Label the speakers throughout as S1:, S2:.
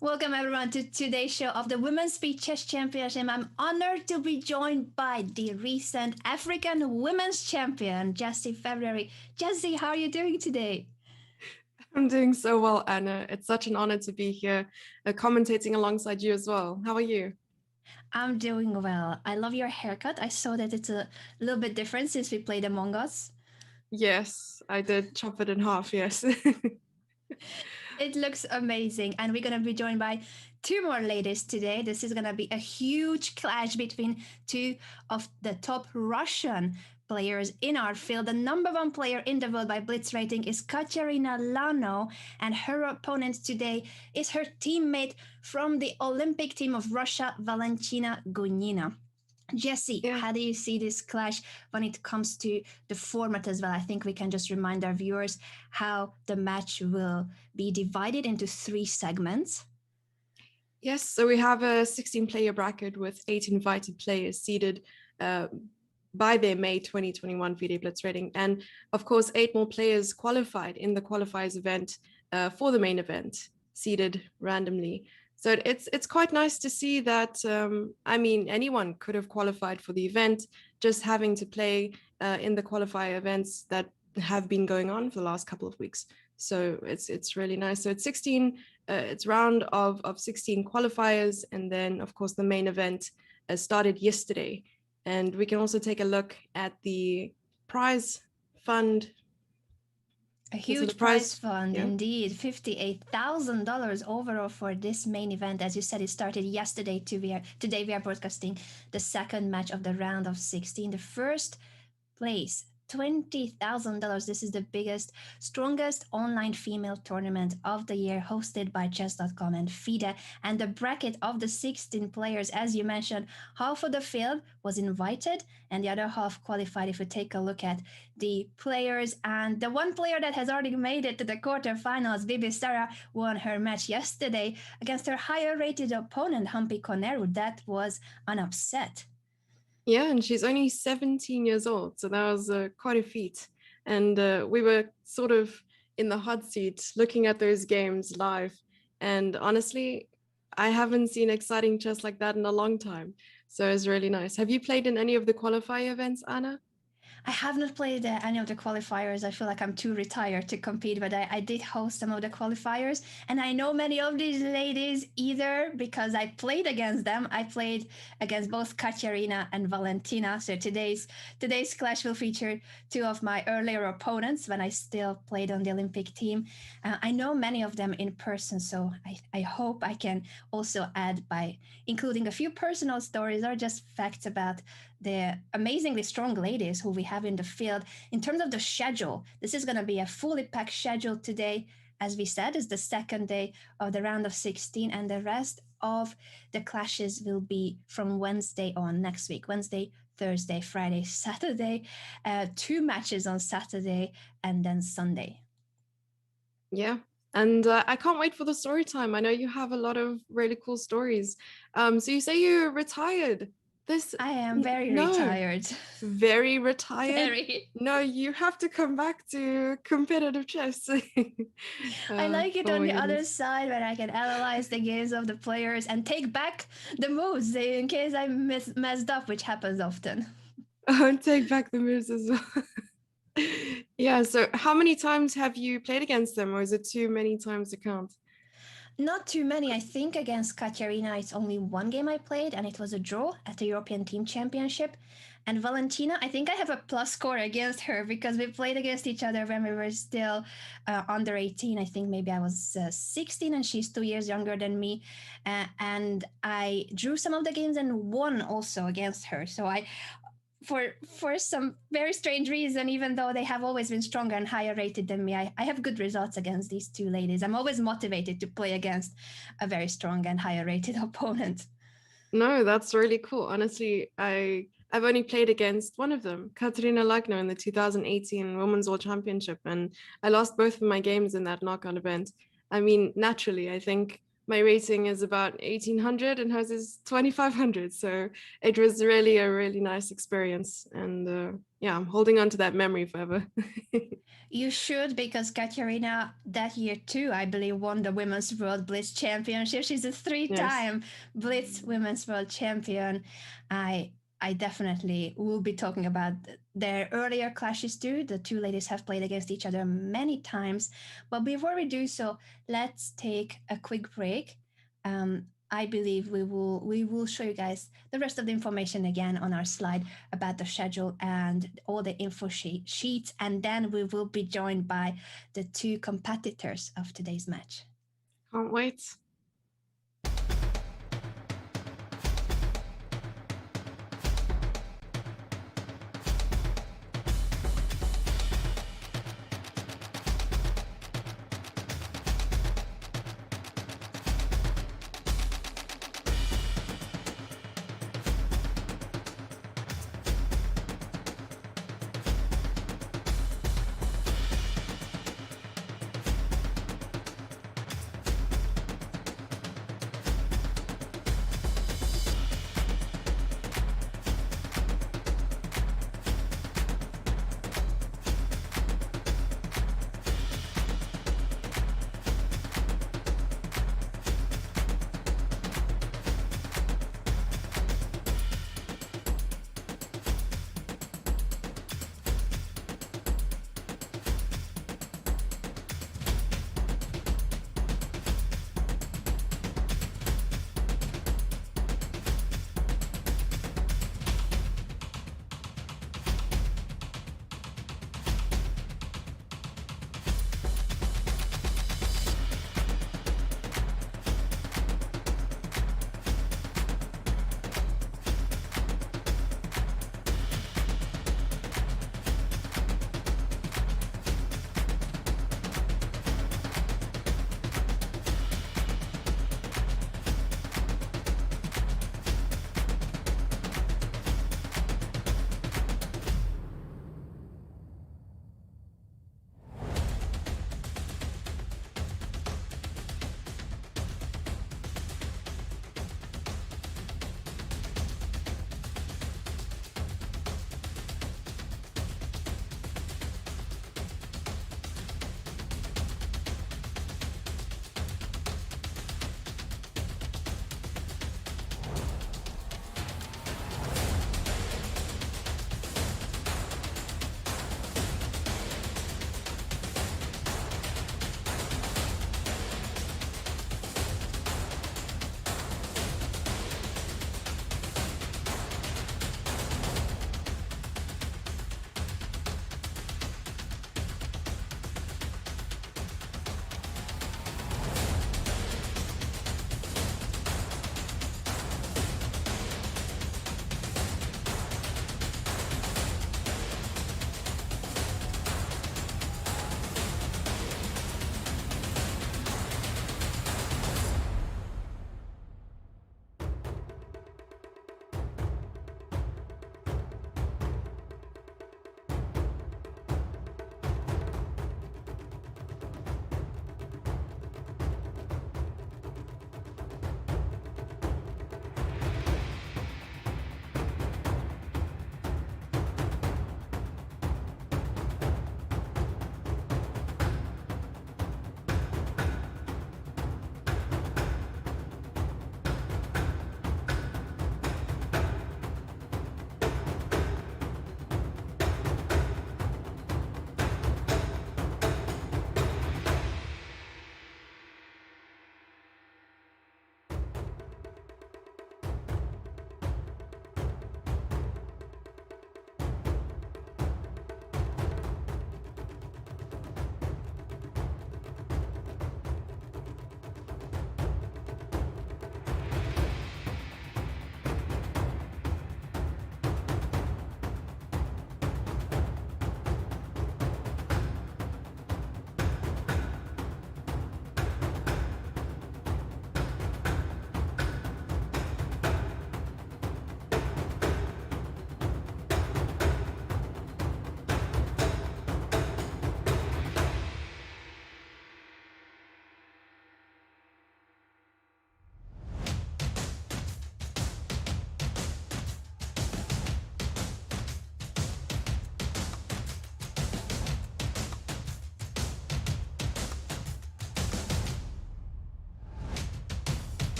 S1: Welcome everyone to today's show of the Women's Speed Chess Championship. I'm honored to be joined by the recent African Women's Champion, Jessie February. Jessie, how are you doing today?
S2: I'm doing so well, Anna. It's such an honor to be here, commentating alongside you as well. How are you?
S1: I'm doing well. I love your haircut. I saw that it's a little bit different since we played Among Us.
S2: Yes, I did chop it in half, yes.
S1: It looks amazing. And we're going to be joined by two more ladies today. This is going to be a huge clash between two of the top Russian players in our field. The number one player in the world by Blitz rating is Kateryna Lagno, and her opponent today is her teammate from the Olympic team of Russia, Valentina Gunina. Jessie,
S2: Yeah.
S1: how do you see this clash when it comes to the format as well? I think we can just remind our viewers how the match will be divided into three segments.
S2: Yes, so we have a 16-player bracket with 8 invited players seeded by their May 2021 FIDE Blitz rating. And of course, 8 more players qualified in the qualifiers event for the main event, seeded randomly. So it's quite nice to see that, anyone could have qualified for the event, just having to play in the qualifier events that have been going on for the last couple of weeks. So it's really nice. So it's 16, it's round of 16 qualifiers. And then, of course, the main event started yesterday. And we can also take a look at the prize fund.
S1: A
S2: So the
S1: huge prize
S2: prize,
S1: fund,
S2: yeah.
S1: indeed. $58,000 overall for this main event. As you said, it started yesterday. Today we are broadcasting the second match of the round of 16. The first place, $20,000. This is the biggest, strongest online female tournament of the year, hosted by Chess.com and FIDE. And the bracket of the 16 players, as you mentioned, half of the field was invited and the other half qualified. If we take a look at the players, and the one player that has already made it to the quarterfinals, Bibi Sara, won her match yesterday against her higher rated opponent, Humpy Koneru. That was an upset.
S2: Yeah, and she's only 17 years old. So that was quite a feat. And we were sort of in the hot seat looking at those games live. And honestly, I haven't seen exciting chess like that in a long time. So it's really nice. Have you played in any of the qualifier events, Anna?
S1: I have not played any of the qualifiers. I feel like I'm too retired to compete, but I did host some of the qualifiers. And I know many of these ladies either because I played against them. I played against both Kateryna and Valentina. So today's clash will feature two of my earlier opponents when I still played on the Olympic team. I know many of them in person, so I hope I can also add by including a few personal stories or just facts about the amazingly strong ladies who we have in the field. In terms of the schedule, this is going to be a fully packed schedule today. As we said, is the second day of the round of 16, and the rest of the clashes will be from Wednesday on next week. Wednesday, Thursday, Friday, Saturday, 2 matches on Saturday, and then Sunday.
S2: Yeah. And I can't wait for the story time. I know you have a lot of really cool stories. So you say you're retired. This,
S1: I am very
S2: no,
S1: retired.
S2: very retired.
S1: Very.
S2: No, you have to come back to competitive chess.
S1: I like it
S2: Oh
S1: on
S2: my
S1: the other
S2: goodness.
S1: side where I can analyze the games of the players and take back the moves in case I messed up, which happens often.
S2: Take back the moves as well. Yeah, so how many times have you played against them, or is it too many times to count?
S1: Not too many. I think against Katerina, it's only one game I played, and it was a draw at the European Team Championship. And Valentina, I think I have a plus score against her because we played against each other when we were still under 18. I think maybe I was 16 and she's 2 years younger than me. And I drew some of the games and won also against her. So for some very strange reason, even though they have always been stronger and higher rated than me, I have good results against these two ladies. I'm always motivated to play against a very strong and higher rated opponent.
S2: No, that's really cool. Honestly, I've only played against one of them, Kateryna Lagno, in the 2018 Women's World Championship, and I lost both of my games in that knockout event. I mean, naturally, I think my rating is about 1800 and hers is 2500. So it was really a really nice experience. And yeah, I'm holding on to that memory forever.
S1: You should, because Kateryna that year too, I believe, won the Women's World Blitz Championship. She's a
S2: Yes.
S1: three-time Blitz Women's World Champion. I I definitely will be talking about their earlier clashes too. The two ladies have played against each other many times. But before we do so, let's take a quick break. I believe we will show you guys the rest of the information again on our slide about the schedule and all the info sheets, and then we will be joined by the two competitors of today's match.
S2: Can't wait.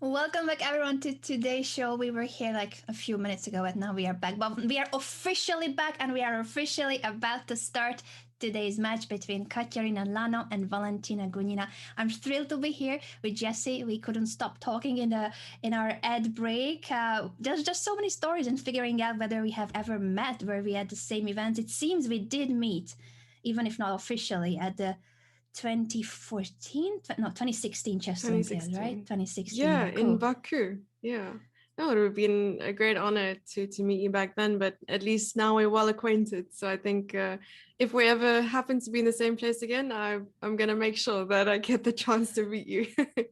S1: Welcome back, everyone, to today's show. We were here like a few minutes ago, and now we are back. But we are officially back, and we are officially about to start today's match between Kateryna Lagno and Valentina Gunina. I'm thrilled to be here with Jesse. We couldn't stop talking in our ad break. There's just so many stories and figuring out whether we have ever met, where we had the same events. It seems we did meet, even if not officially, at the 2014, no, 2016 Chess Olympiad, right?
S2: 2016.
S1: 2016,
S2: Yeah,
S1: yeah,
S2: in
S1: cool.
S2: Baku. Yeah. No, it would have been a great honor to meet you back then, but at least now we're well acquainted. So I think if we ever happen to be in the same place again, I'm gonna make sure that I get the chance to meet you. Yeah.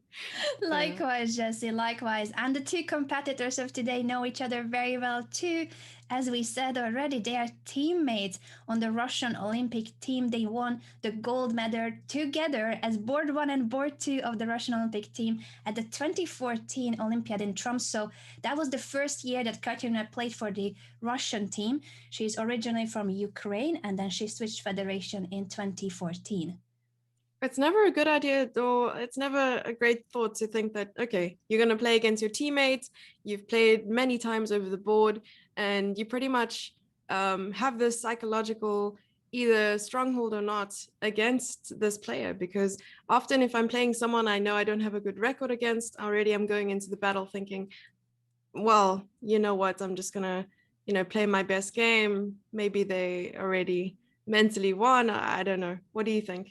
S1: Likewise, Jesse, likewise. And the two competitors of today know each other very well too. As we said already, they are teammates on the Russian Olympic team. They won the gold medal together as board one and board two of the Russian Olympic team at the 2014 Olympiad in Tromsø. That was the first year that Kateryna played for the Russian team. She's originally from Ukraine and then she switched federation in 2014.
S2: It's never a good idea, or it's never a great thought to think that, okay, you're going to play against your teammates. You've played many times over the board, and you pretty much have this psychological either stronghold or not against this player. Because often, if I'm playing someone I know I don't have a good record against, already I'm going into the battle thinking, well, you know what, I'm just going to, play my best game. Maybe they already mentally won. I don't know. What do you think?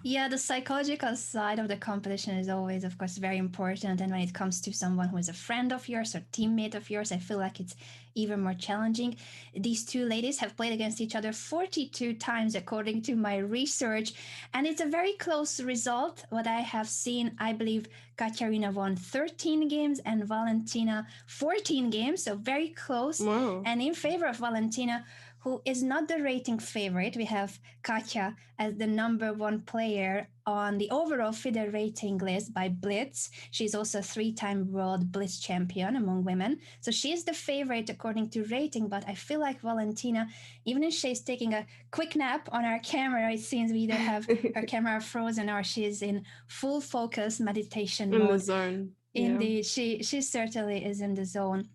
S1: Yeah, the psychological side of the competition is always, of course, very important. And when it comes to someone who is a friend of yours or teammate of yours, I feel like it's even more challenging. These two ladies have played against each other 42 times, according to my research. And it's a very close result. What I have seen, I believe Kateryna won 13 games and Valentina 14 games, so very close.
S2: Wow.
S1: And in favor of Valentina, who is not the rating favorite. We have Katya as the number one player on the overall FIDE rating list by Blitz. She's also a three-time world Blitz champion among women. So she's the favorite according to rating, but I feel like Valentina, even if she's taking a quick nap on our camera, it seems we either have her camera frozen or she's in full focus meditation
S2: In the
S1: mode.
S2: zone. Yeah.
S1: Indeed, she certainly is in the zone.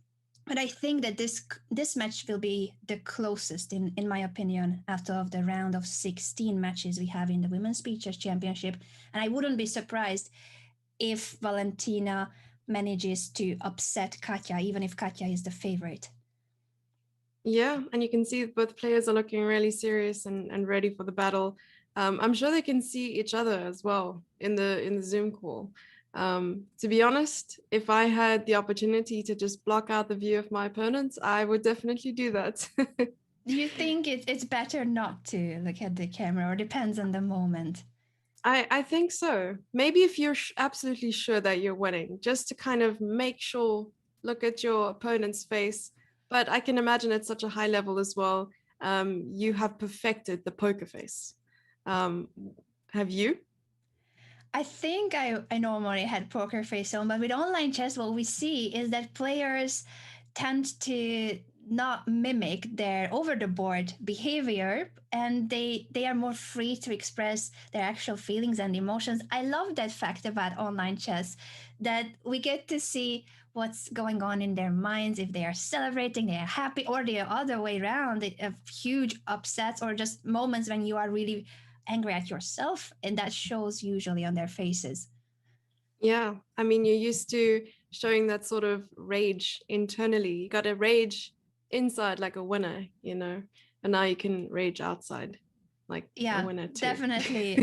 S1: But I think that this match will be the closest, in my opinion, out of the round of 16 matches we have in the Women's Chess Championship. And I wouldn't be surprised if Valentina manages to upset Katya, even if Katya is the favorite.
S2: Yeah, and you can see both players are looking really serious and ready for the battle. I'm sure they can see each other as well in the Zoom call. To be honest, if I had the opportunity to just block out the view of my opponents, I would definitely do that.
S1: Do you think it's better not to look at the camera, or depends on the moment?
S2: I think so. Maybe if you're absolutely sure that you're winning, just to kind of make sure, look at your opponent's face. But I can imagine at such a high level as well, you have perfected the poker face. Um, have you?
S1: I think I normally had poker face on, but with online chess, what we see is that players tend to not mimic their over the board behavior, and they are more free to express their actual feelings and emotions. I love that fact about online chess, that we get to see what's going on in their minds, if they are celebrating, they are happy, or the other way around, of huge upsets or just moments when you are really angry at yourself, and that shows usually on their faces.
S2: Yeah, I mean, you're used to showing that sort of rage internally. You got to rage inside like a winner, and now you can rage outside like a
S1: Yeah,
S2: winner too.
S1: definitely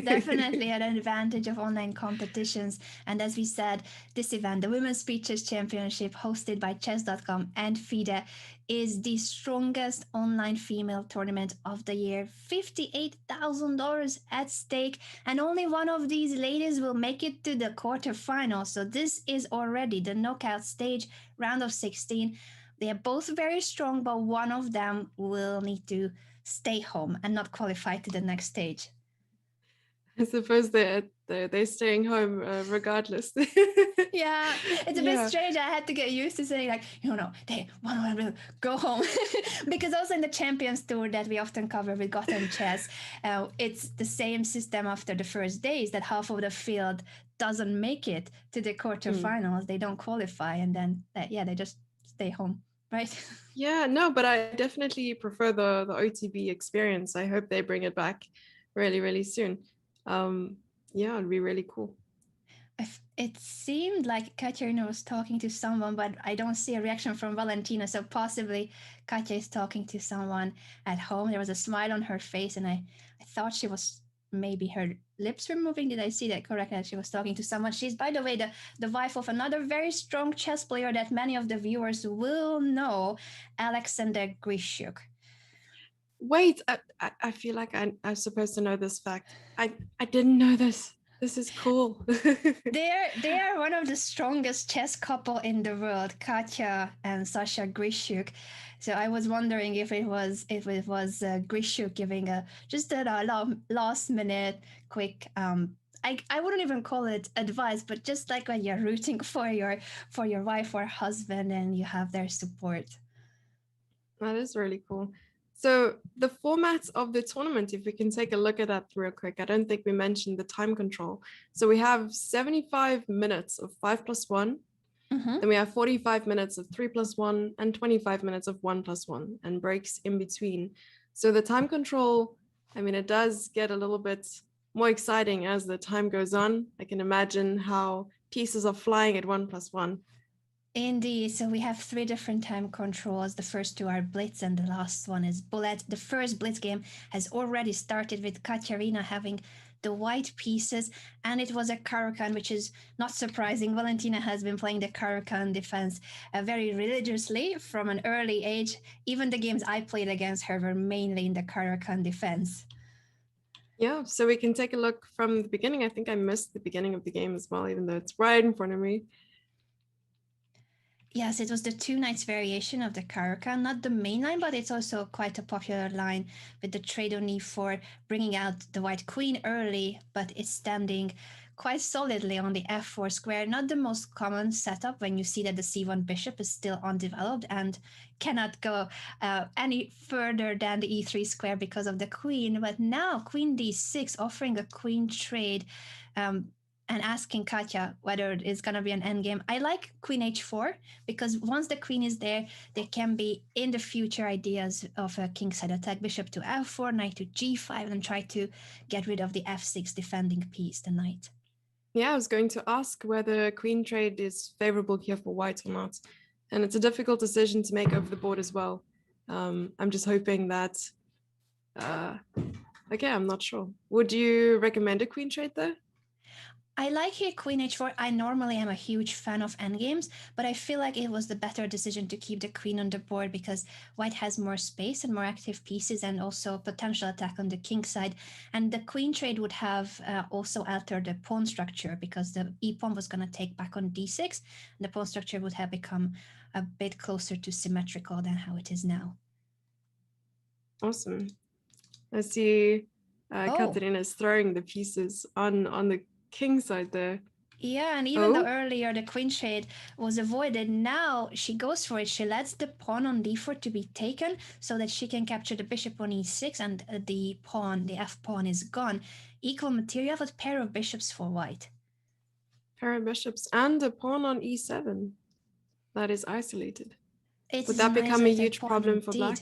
S1: an advantage of online competitions. And as we said, this event, the Women's Chess Championship, hosted by Chess.com and FIDE, is the strongest online female tournament of the year. $58,000 at stake, and only one of these ladies will make it to the quarterfinals. So this is already the knockout stage, round of 16. They are both very strong, but one of them will need to stay home and not qualify to the next stage.
S2: I suppose they're staying home regardless.
S1: Yeah, it's a bit
S2: Yeah.
S1: strange. I had to get used to saying like, no, they want to go home, because also in the Champions Tour that we often cover with Gotham Chess, it's the same system after the first days that half of the field doesn't make it to the
S2: Mm.
S1: quarterfinals. They don't qualify, and then they just stay home, right?
S2: Yeah, no, but I definitely prefer the OTB experience. I hope they bring it back really, really soon. Um, yeah, it'd be really cool.
S1: It seemed like Kateryna was talking to someone, but I don't see a reaction from Valentina. So possibly Katya is talking to someone at home. There was a smile on her face, and I thought she was, maybe her lips were moving. Did I see that correctly? That she was talking to someone. She's, by the way, the wife of another very strong chess player that many of the viewers will know, Alexander Grishuk.
S2: Wait, I feel like I'm supposed to know this fact. I didn't know this. This is cool.
S1: They are one of the strongest chess couple in the world, Katya and Sasha Grishuk. So I was wondering if it was Grishuk giving a just a last minute quick I wouldn't even call it advice, but just like when you're rooting for your wife or husband and you have their support.
S2: That is really cool. So the formats of the tournament, if we can take a look at that real quick, I don't think we mentioned the time control. So we have 75 minutes of 5+1,
S1: Mm-hmm.
S2: then we have 45 minutes of 3+1 and 25 minutes of 1+1 and breaks in between. So the time control, I mean, it does get a little bit more exciting as the time goes on. I can imagine how pieces are flying at 1+1.
S1: Indeed. So we have three different time controls. The first two are Blitz, and the last one is Bullet. The first Blitz game has already started with Kateryna having the white pieces, and it was a Caro-Kann, which is not surprising. Valentina has been playing the Caro-Kann defense very religiously from an early age. Even the games I played against her were mainly in the Caro-Kann defense.
S2: Yeah, so we can take a look from the beginning. I think I missed the beginning of the game as well, even though it's right in front of me.
S1: Yes, it was the two knights variation of the Caro-Kann, not the main line, but it's also quite a popular line with the trade on e4, bringing out the white queen early, but it's standing quite solidly on the f4 square. Not the most common setup when you see that the c1 bishop is still undeveloped and cannot go any further than the e3 square because of the queen. But now queen d6 offering a queen trade. And asking Katya whether it's going to be an endgame. I like queen h4 because once the queen is there, there can be in the future ideas of a kingside attack, bishop to f4, knight to g5, and try to get rid of the f6 defending piece, the knight.
S2: Yeah, I was going to ask whether queen trade is favorable here for white or not. And it's a difficult decision to make over the board as well. I'm just hoping that, okay, I'm not sure. Would you recommend a queen trade though?
S1: I like here queen h4. I normally am a huge fan of endgames, but I feel like it was the better decision to keep the queen on the board because white has more space and more active pieces and also potential attack on the king side. And the queen trade would have also altered the pawn structure because the e-pawn was going to take back on d6. And the pawn structure would have become a bit closer to symmetrical than how it is now.
S2: Awesome. I see
S1: Oh,
S2: Kateryna is throwing the pieces on the king side there.
S1: yeah, and even though
S2: Oh,
S1: earlier the queen trade was avoided, now she goes for it. She lets the pawn on d4 to be taken so that she can capture the bishop on e6 and the pawn, the f pawn is gone. Equal material with pair of bishops for white.
S2: pair of bishops and a pawn on e7 that is isolated.
S1: It
S2: Would
S1: is
S2: that
S1: an
S2: become a
S1: isolated
S2: huge
S1: pawn
S2: problem for
S1: indeed.
S2: black?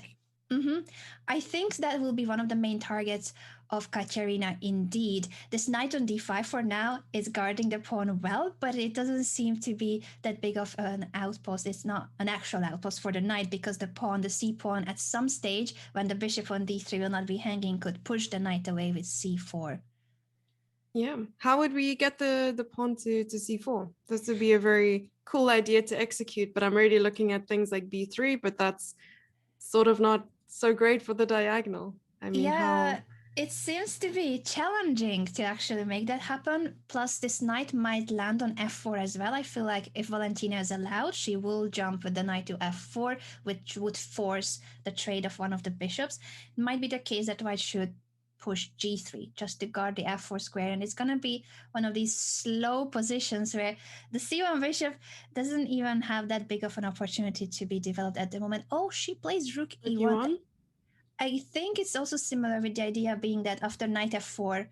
S1: I think that will be one of the main targets of Kateryna indeed. This knight on d5 for now is guarding the pawn well, but it doesn't seem to be that big of an outpost. It's not an actual outpost for the knight because the pawn, the c pawn, at some stage when the bishop on d3 will not be hanging, could push the knight away with c4.
S2: Yeah. How would we get the pawn to c4? This would be a very cool idea to execute, but I'm already looking at things like b3, but that's sort of not so great for the diagonal. I mean,
S1: Yeah,
S2: how?
S1: it seems to be challenging to actually make that happen. Plus, this knight might land on f4 as well. I feel like if Valentina is allowed, she will jump with the knight to f4, which would force the trade of one of the bishops. It might be the case that white should push g3 just to guard the f4 square. And it's going to be one of these slow positions where the c1 bishop doesn't even have that big of an opportunity to be developed at the moment. Oh, she plays rook e1. I think it's also similar with the idea being that after knight f4,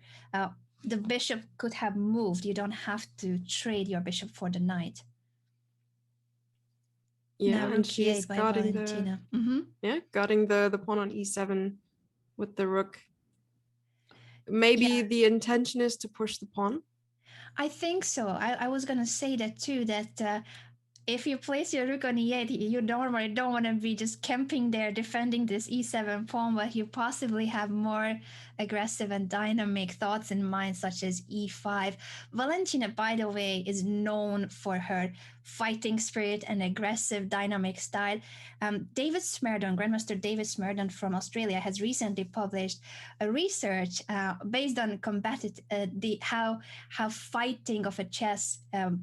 S1: the bishop could have moved. You don't have to trade your bishop for the knight.
S2: Yeah,
S1: now
S2: and
S1: rook
S2: she's
S1: e8 by
S2: guarding
S1: Valentina.
S2: guarding the pawn on e7 with the rook. Maybe the intention is to push the pawn.
S1: I think so. I was going to say that too, that if you place your rook on e8, you normally don't want to be just camping there defending this e7 pawn, but you possibly have more aggressive and dynamic thoughts in mind, such as e5. Valentina, by the way, is known for her fighting spirit and aggressive dynamic style. David Smerdon, Grandmaster David Smerdon from Australia, has recently published a research based on combative how fighting of a chess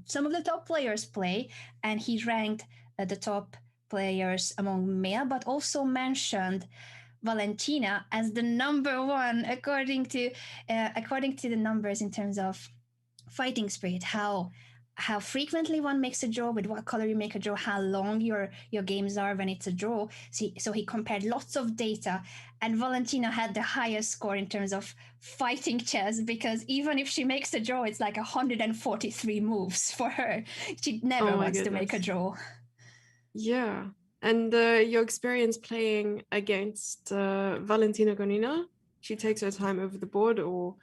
S1: some of the top players play, and he ranked the top players among male, but also mentioned Valentina as the number one according to the numbers in terms of fighting spirit, how frequently one makes a draw, with what color you make a draw, how long your games are when it's a draw. So he compared lots of data, and Valentina had the highest score in terms of fighting chess, because even if she makes a draw, it's like 143 moves for her. She never wants to make a draw.
S2: Yeah. And your experience playing against Valentina Gunina, she takes her time over the board, or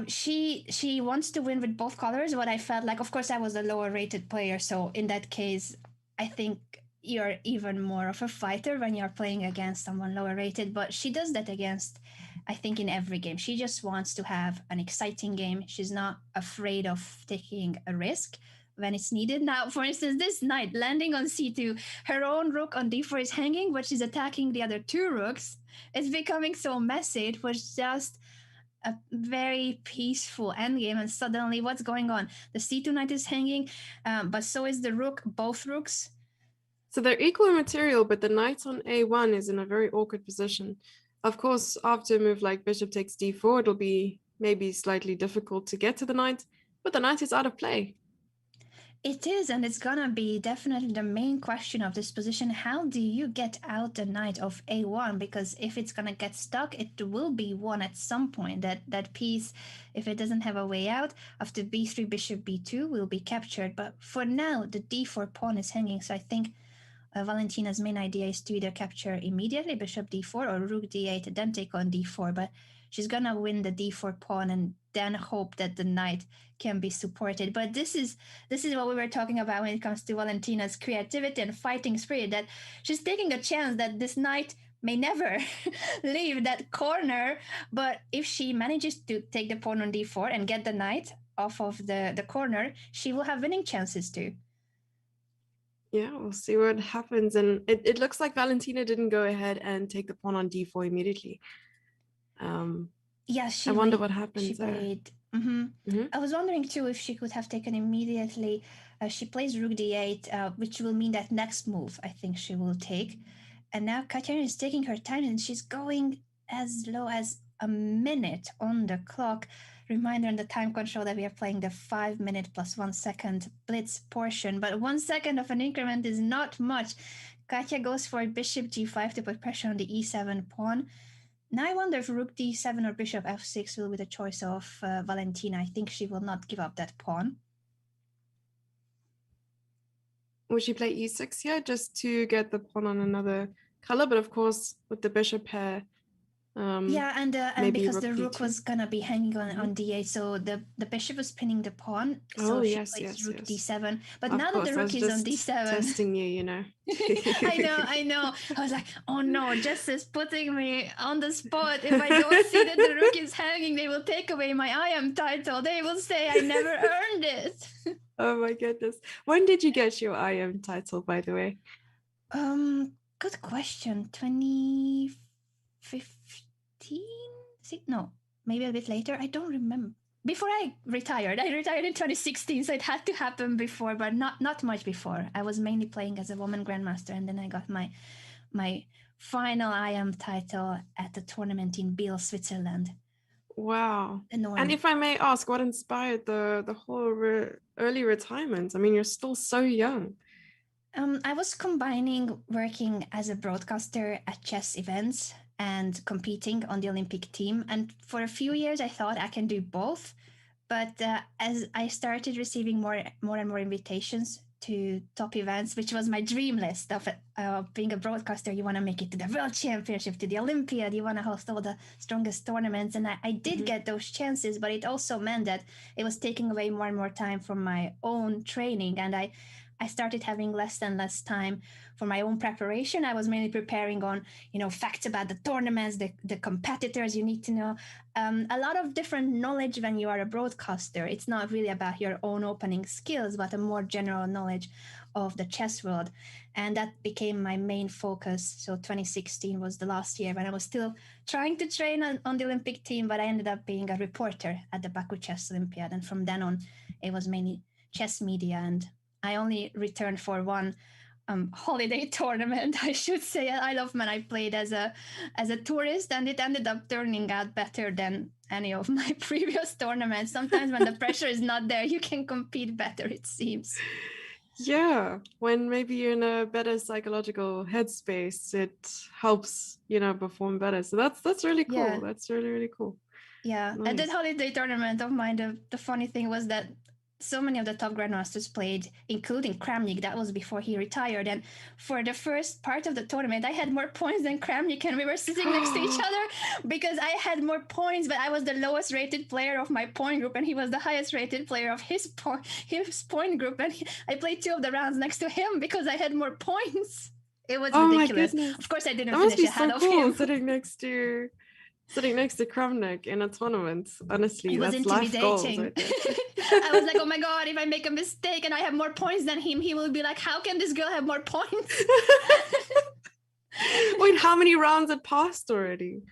S1: she wants to win with both colors. What I felt like, of course, I was a lower rated player, so in that case, I think you're even more of a fighter when you're playing against someone lower rated. But she does that against, I think, in every game. She just wants to have an exciting game. She's not afraid of taking a risk when it's needed. Now, for instance, this knight landing on c2, her own rook on d4 is hanging, but she's attacking the other two rooks. It's becoming so messy. It was just a very peaceful endgame, and suddenly what's going on? The c2 knight is hanging, but so is the rook, both rooks.
S2: So they're equal in material, but the knight on a1 is in a very awkward position. Of course, after a move like bishop takes d4, it'll be maybe slightly difficult to get to the knight, but the knight is out of play.
S1: It is, and it's gonna be definitely the main question of this position. How do you get out the knight of a1? Because if it's gonna get stuck, it will be won at some point. That piece, if it doesn't have a way out, after b3, bishop b2 will be captured. But for now, the d4 pawn is hanging, so I think Valentina's main idea is to either capture immediately bishop d4 or rook d8, then take on d4. But she's gonna win the d4 pawn and then hope that the knight can be supported. But this is what we were talking about when it comes to Valentina's creativity and fighting spirit, that she's taking a chance that this knight may never leave that corner. But if she manages to take the pawn on d4 and get the knight off of the corner, she will have winning chances too.
S2: Yeah, we'll see what happens. And it looks like Valentina didn't go ahead and take the pawn on d4 immediately.
S1: Yeah,
S2: I wonder what happens.
S1: She played. I was wondering too if she could have taken immediately. She plays rook d8, which will mean that next move I think she will take. And now Kateryna is taking her time, and she's going as low as a minute on the clock. Reminder on the time control that we are playing the 5 minute plus 1 second blitz portion, but 1 second of an increment is not much. Katya goes for bishop g5 to put pressure on the e7 pawn. Now I wonder if rook d7 or bishop f6 will be the choice of Valentina. I think she will not give up that pawn.
S2: Would she play e6 here just to get the pawn on another color? But of course, with the bishop pair,
S1: and because the rook was gonna be hanging on d8, so the bishop was pinning the pawn. So she plays rook d7. But
S2: of
S1: now that the rook is on d7,
S2: testing you know.
S1: I know. I was like, oh no, Jess is putting me on the spot. If I don't see that the rook is hanging, they will take away my IM title. They will say I never earned it.
S2: Oh my goodness! When did you get your IM title, by the way?
S1: Good question. 2015? No, maybe a bit later. I don't remember. Before I retired in 2016, so it had to happen before, but not much before. I was mainly playing as a woman grandmaster, and then I got my final IM title at the tournament in Biel, Switzerland.
S2: Wow.
S1: The norm.
S2: And if I may ask, what inspired the whole early retirement? I mean, you're still so young.
S1: I was combining working as a broadcaster at chess events and competing on the Olympic team. And for a few years, I thought I can do both. But as I started receiving more and more invitations to top events, which was my dream list of being a broadcaster, you want to make it to the World Championship, to the Olympiad, you want to host all the strongest tournaments. And I did get those chances, but it also meant that it was taking away more and more time from my own training. And I started having less and less time for my own preparation. I was mainly preparing on, facts about the tournaments, the competitors you need to know, a lot of different knowledge when you are a broadcaster. It's not really about your own opening skills, but a more general knowledge of the chess world. And that became my main focus. So 2016 was the last year when I was still trying to train on the Olympic team, but I ended up being a reporter at the Baku Chess Olympiad. And from then on, it was mainly chess media, and I only returned for one holiday tournament, I should say. I love when I played as a tourist, and it ended up turning out better than any of my previous tournaments. Sometimes when the pressure is not there, you can compete better, it seems.
S2: Yeah, when maybe you're in a better psychological headspace, it helps, perform better. So that's really cool.
S1: Yeah.
S2: That's really, really cool.
S1: Yeah, at that
S2: Nice.
S1: holiday tournament of mine, the funny thing was that so many of the top grandmasters played, including Kramnik. That was before he retired. And for the first part of the tournament, I had more points than Kramnik, and we were sitting next to each other because I had more points, but I was the lowest rated player of my point group, and he was the highest rated player of his point group. And I played 2 of the rounds next to him because I had more points. It was
S2: Oh my
S1: ridiculous.
S2: goodness.
S1: Of course, I didn't
S2: That must
S1: finish
S2: be
S1: ahead
S2: so
S1: of
S2: cool
S1: him.
S2: sitting next to Kramnik in a tournament. Honestly,
S1: It was
S2: that's life goals
S1: intimidating.
S2: right there.
S1: I was like, oh my God, if I make a mistake and I have more points than him, he will be like, how can this girl have more points?
S2: Wait, how many rounds had passed already?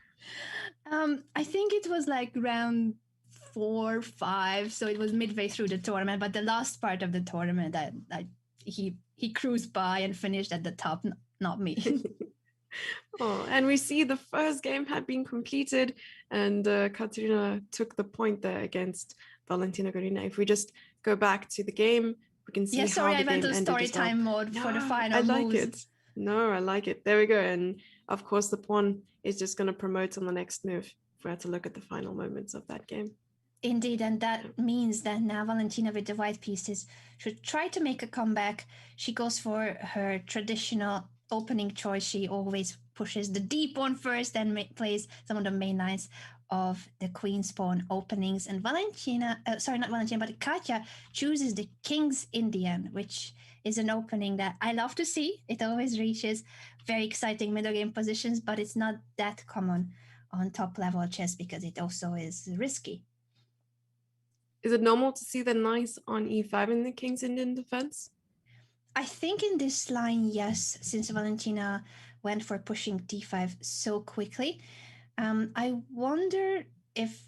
S1: I think it was like round 4, 5. So it was midway through the tournament. But the last part of the tournament, he cruised by and finished at the top, not me.
S2: Oh, and we see the first game had been completed, and Kateryna took the point there against Valentina Gunina. If we just go back to the game, we can see
S1: Sorry,
S2: how
S1: I
S2: the
S1: went
S2: game
S1: to
S2: ended
S1: story
S2: as well.
S1: time mode for the final
S2: I like
S1: moves.
S2: it. No, I like it. There we go. And of course, the pawn is just going to promote on the next move for her to look at the final moments of that game.
S1: Indeed, and that means that now Valentina with the white pieces should try to make a comeback. She goes for her traditional opening choice. She always pushes the d pawn first, then plays some of the main lines of the queen's pawn openings. And Valentina, sorry, not Valentina, but Katya chooses the king's Indian, which is an opening that I love to see. It always reaches very exciting middle game positions, but it's not that common on top level chess because it also is risky.
S2: Is it normal to see the knight on e5 in the king's Indian defense?
S1: I think in this line, yes, since Valentina went for pushing d5 so quickly. I wonder if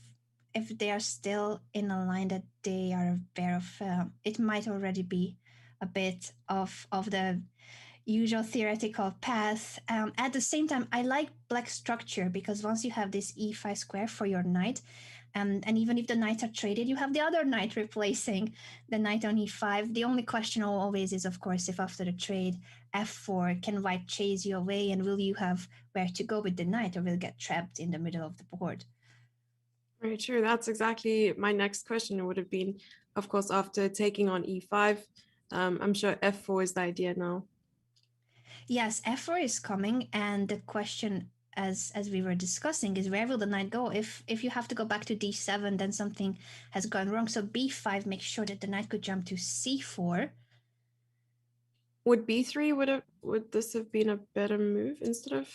S1: they are still in a line that they are aware of. It might already be a bit of the usual theoretical path. At the same time, I like black structure because once you have this e5 square for your knight, and even if the knights are traded, you have the other knight replacing the knight on e5. The only question always is, of course, if after the trade f4, can white chase you away, and will you have where to go with the knight, or will get trapped in the middle of the board?
S2: Very true. That's exactly my next question. It would have been, of course, after taking on e5. I'm sure f4 is the idea now.
S1: Yes, f4 is coming, and the question, as we were discussing, is where will the knight go? If you have to go back to d7, then something has gone wrong. So b5 makes sure that the knight could jump to c4.
S2: Would b3 would this have been a better move instead of?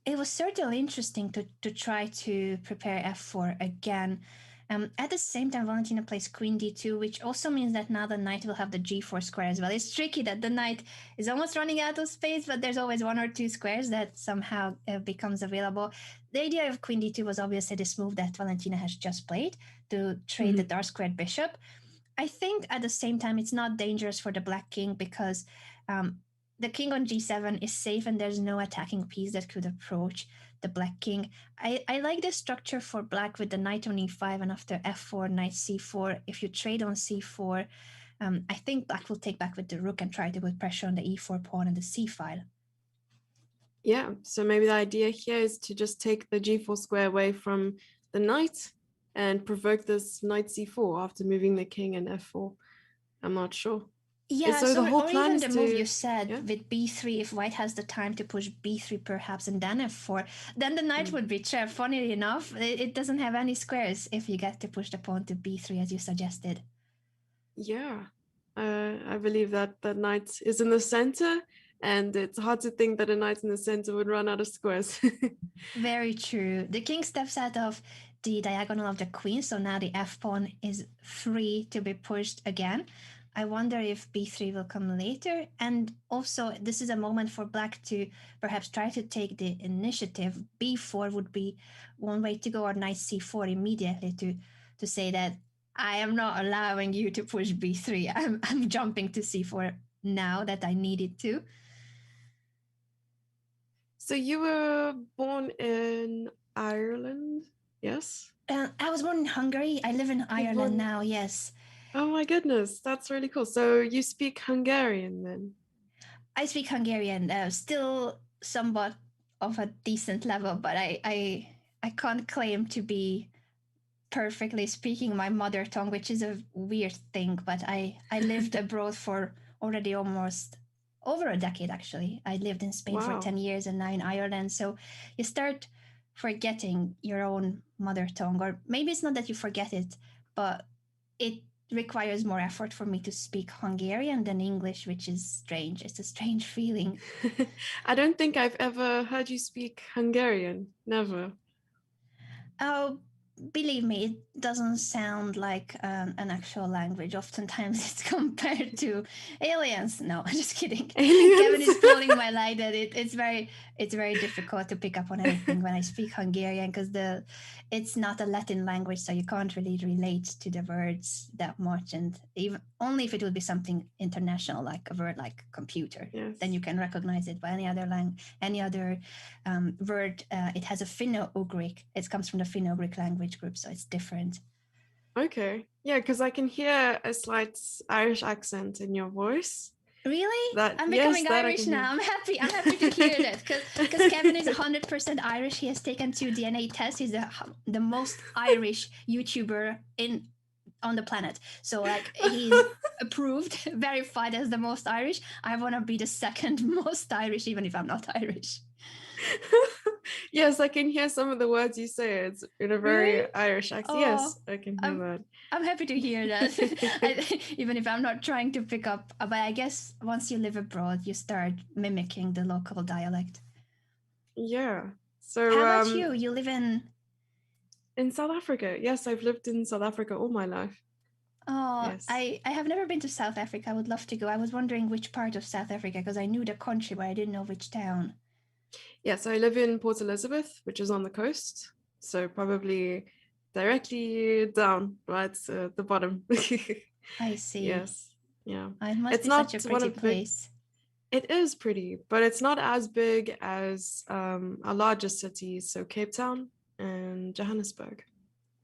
S1: It was certainly interesting to try to prepare f4 again. At the same time, Valentina plays queen d2, which also means that now the knight will have the g4 square as well. It's tricky that the knight is almost running out of space, but there's always 1 or 2 squares that somehow becomes available. The idea of queen d2 was obviously this move that Valentina has just played to trade the dark squared bishop. I think at the same time, it's not dangerous for the black king because the king on g7 is safe and there's no attacking piece that could approach the black king. I like the structure for black with the knight on e5 and after f4, knight c4. If you trade on c4, I think black will take back with the rook and try to put pressure on the e4 pawn and the c file.
S2: Yeah, so maybe the idea here is to just take the g4 square away from the knight and provoke this knight c4 after moving the king and f4. I'm not sure.
S1: Yeah,
S2: So the
S1: so
S2: whole
S1: or
S2: plan
S1: even
S2: is
S1: the move you
S2: to,
S1: said
S2: yeah.
S1: with b3, if white has the time to push b3 perhaps and then f4, then the knight would be trapped. Funnily enough, it doesn't have any squares if you get to push the pawn to b3 as you suggested.
S2: Yeah, I believe that the knight is in the center, and it's hard to think that a knight in the center would run out of squares.
S1: Very true. The king steps out of the diagonal of the queen, so now the f pawn is free to be pushed again. I wonder if b3 will come later. And also, this is a moment for black to perhaps try to take the initiative. b4 would be one way to go, or knight c4 immediately to say that I am not allowing you to push b3. I'm jumping to c4 now that I needed to.
S2: So you were born in Ireland, yes?
S1: I was born in Hungary. I live in Ireland now, yes.
S2: Oh my goodness, that's really cool. So you speak Hungarian then?
S1: I speak Hungarian, still somewhat of a decent level, but I can't claim to be perfectly speaking my mother tongue, which is a weird thing. But I lived abroad for already almost over a decade. Actually, I lived in Spain for
S2: Wow.
S1: 10 years and now in Ireland. So you start forgetting your own mother tongue, or maybe it's not that you forget it, but it requires more effort for me to speak Hungarian than English, which is strange. It's a strange feeling.
S2: I don't think I've ever heard you speak Hungarian. Never.
S1: Oh, believe me, it doesn't sound like an actual language. Oftentimes it's compared to aliens. No, I'm just kidding. Kevin
S2: Aliens?
S1: is pulling my leg that it's very difficult to pick up on anything when I speak Hungarian because it's not a Latin language, so you can't really relate to the words that much. And even only if it would be something international, like a word like computer, then
S2: Yes.
S1: you can recognize it. But any other word, it has a Finno-Ugric. It comes from the Finno-Ugric language group, so it's different.
S2: Okay. Yeah, because I can hear a slight Irish accent in your voice.
S1: Really?
S2: That
S1: I'm
S2: yes,
S1: becoming
S2: that I
S1: Irish
S2: can
S1: now.
S2: hear.
S1: I'm happy to hear that because Kevin is 100% Irish. He has taken 2 DNA tests. He's the most Irish YouTuber in on the planet. So like he's approved, verified as the most Irish. I want to be the second most Irish, even if I'm not Irish.
S2: Yes, I can hear some of the words you say. It's in a
S1: Really?
S2: very Irish accent.
S1: Oh,
S2: Yes, I can hear
S1: I'm
S2: that.
S1: I'm happy to hear that. Even if I'm not trying to pick up, but I guess once you live abroad, you start mimicking the local dialect.
S2: Yeah.
S1: How
S2: So
S1: about you? You live
S2: in South Africa. Yes, I've lived in South Africa all my life.
S1: Oh,
S2: Yes.
S1: I have never been to South Africa. I would love to go. I was wondering which part of South Africa because I knew the country, but I didn't know which town.
S2: Yeah, so I live in Port Elizabeth, which is on the coast. So probably directly down, right at the bottom.
S1: I see.
S2: Yes. Yeah.
S1: It must
S2: It's
S1: be such
S2: not
S1: a
S2: one
S1: pretty
S2: of the big,
S1: place.
S2: it is pretty, but it's not as big as our largest cities, so Cape Town and Johannesburg.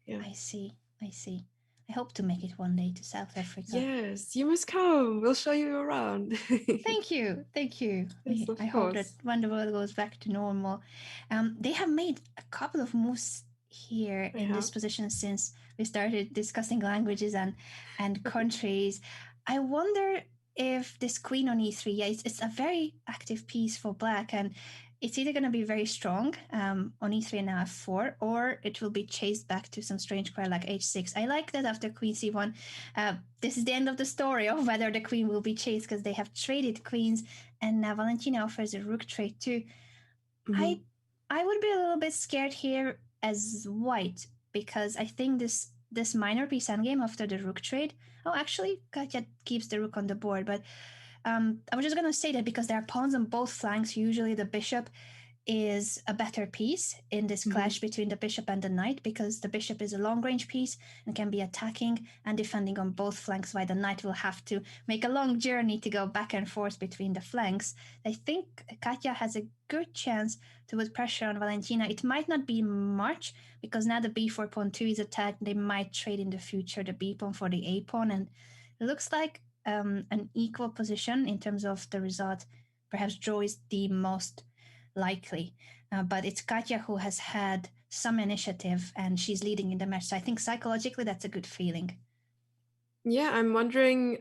S2: Yeah.
S1: I see. I see. I hope to make it one day to South Africa.
S2: Yes, you must come. We'll show you around.
S1: Thank you. Thank you.
S2: Yes,
S1: I
S2: of
S1: hope that
S2: course.
S1: when the world goes back to normal, they have made a couple of moves here
S2: I
S1: in this
S2: have.
S1: position since we started discussing languages and countries. I wonder if this queen on e3, yeah, it's a very active piece for black, and it's either going to be very strong on e3 and now f4, or it will be chased back to some strange square like h6. I like that after queen c1, this is the end of the story of whether the queen will be chased because they have traded queens, and now Valentina offers a rook trade too.
S2: Mhm.
S1: I I would be a little bit scared here as white because I think this minor piece endgame after the rook trade. Oh, actually, Katya keeps the rook on the board, but I was just gonna say that because there are pawns on both flanks, usually the bishop is a better piece in this clash between the bishop and the knight, because the bishop is a long range piece and can be attacking and defending on both flanks, while the knight will have to make a long journey to go back and forth between the flanks. I think Katya has a good chance to put pressure on Valentina. It might not be much, because now the b4 pawn 2 is attacked. They might trade in the future the b pawn for the a pawn, and it looks like an equal position in terms of the result. Perhaps draw is the most likely. But it's Katya who has had some initiative and she's leading in the match. So I think psychologically that's a good feeling.
S2: Yeah, I'm wondering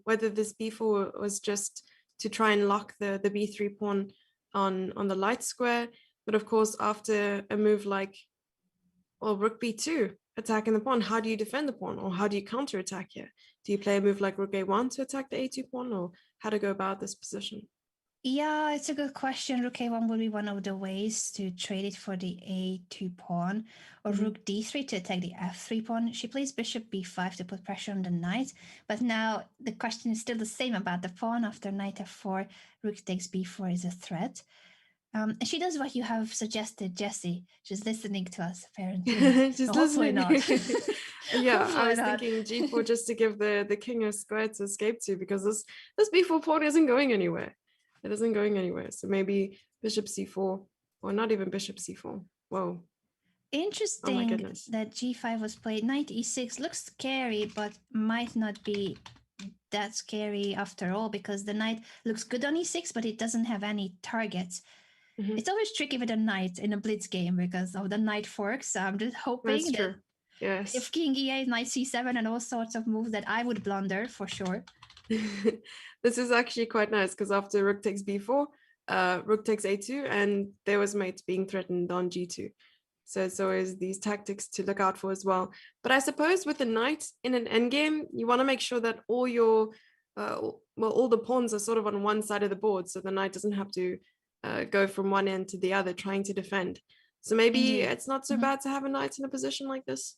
S2: whether this b4 was just to try and lock the b3 pawn on the light square. But of course, after a move like, well, rook b2, attacking the pawn, how do you defend the pawn, or how do you counterattack here? Do you play a move like rook a1 to attack the a2 pawn, or how to go about this position?
S1: Yeah, it's a good question. Rook a1 would be one of the ways to trade it for the a2 pawn, or rook d3 to attack the f3 pawn. She plays bishop b5 to put pressure on the knight, but now the question is still the same about the pawn. After knight f4, rook takes b4 is a threat. And she does what you have suggested, Jesse. She's listening to us, apparently.
S2: Just
S1: No, hopefully
S2: listening.
S1: not.
S2: Yeah, I
S1: Hopefully
S2: was
S1: not.
S2: thinking g4 just to give the king a square to escape to, because this b4 pawn isn't going anywhere. It isn't going anywhere. So maybe bishop c4, or not even bishop c4. Whoa. Oh my
S1: Interesting
S2: goodness.
S1: that g5 was played. Knight e6 looks scary, but might not be that scary after all, because the knight looks good on e6, but it doesn't have any targets. It's always tricky with a knight in a blitz game because of the knight forks. So I'm just
S2: That's
S1: hoping that
S2: true. Yes.
S1: if king e8, knight c7, and all sorts of moves that I would blunder for sure.
S2: This is actually quite nice, because after rook takes b4, rook takes a2, and there was mate being threatened on g2. So it's always these tactics to look out for as well. But I suppose with the knight in an endgame, you want to make sure that all your, all the pawns are sort of on one side of the board, so the knight doesn't have to go from one end to the other trying to defend. So maybe
S1: Indeed.
S2: it's not so bad to have a knight in a position like this.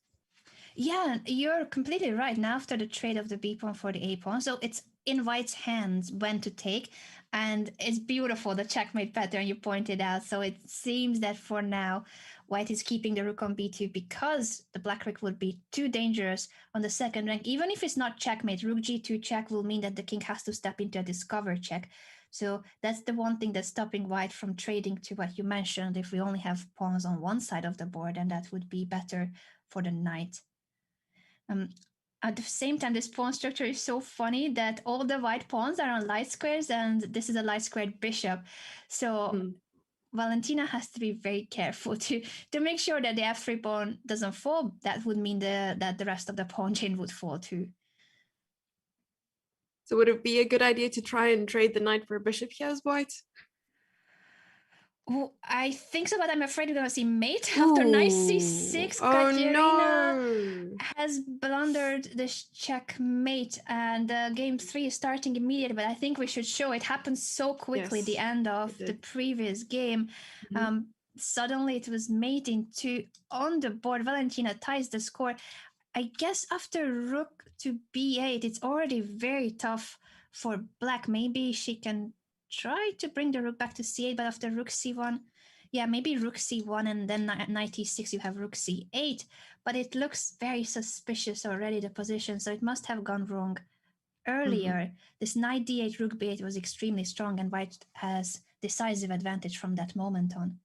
S1: Yeah, you're completely right. Now, after the trade of the b pawn for the a pawn, so it's in white's hands when to take, and it's beautiful the checkmate pattern you pointed out. So it seems that for now, white is keeping the rook on b2 because the black rook would be too dangerous on the second rank. Even if it's not checkmate, rook g2 check will mean that the king has to step into a discover check. So that's the one thing that's stopping white from trading to what you mentioned. If we only have pawns on one side of the board, and that would be better for the knight. Um, at the same time, this pawn structure is so funny that all the white pawns are on light squares, and this is a light squared bishop. So Valentina has to be very careful to make sure that the f3 pawn doesn't fall. That would mean that the rest of the pawn chain would fall too.
S2: So would it be a good idea to try and trade the knight for a bishop here as white?
S1: Oh, I think so, but I'm afraid we're going to see mate after knight c6.
S2: Oh
S1: Kateryna
S2: no!
S1: has blundered this checkmate, and game 3 is starting immediately. But I think we should show it happened so quickly.
S2: Yes,
S1: The end of the previous game. Suddenly it was mate in 2 on the board. Valentina ties the score. I guess after rook to b8, it's already very tough for black. Maybe she can try to bring the rook back to c8, but after rook c1, yeah, maybe rook c1 and then knight e6, you have rook c8. But it looks very suspicious already, the position, so it must have gone wrong earlier. This knight d8, rook b8 was extremely strong, and white has decisive advantage from that moment on.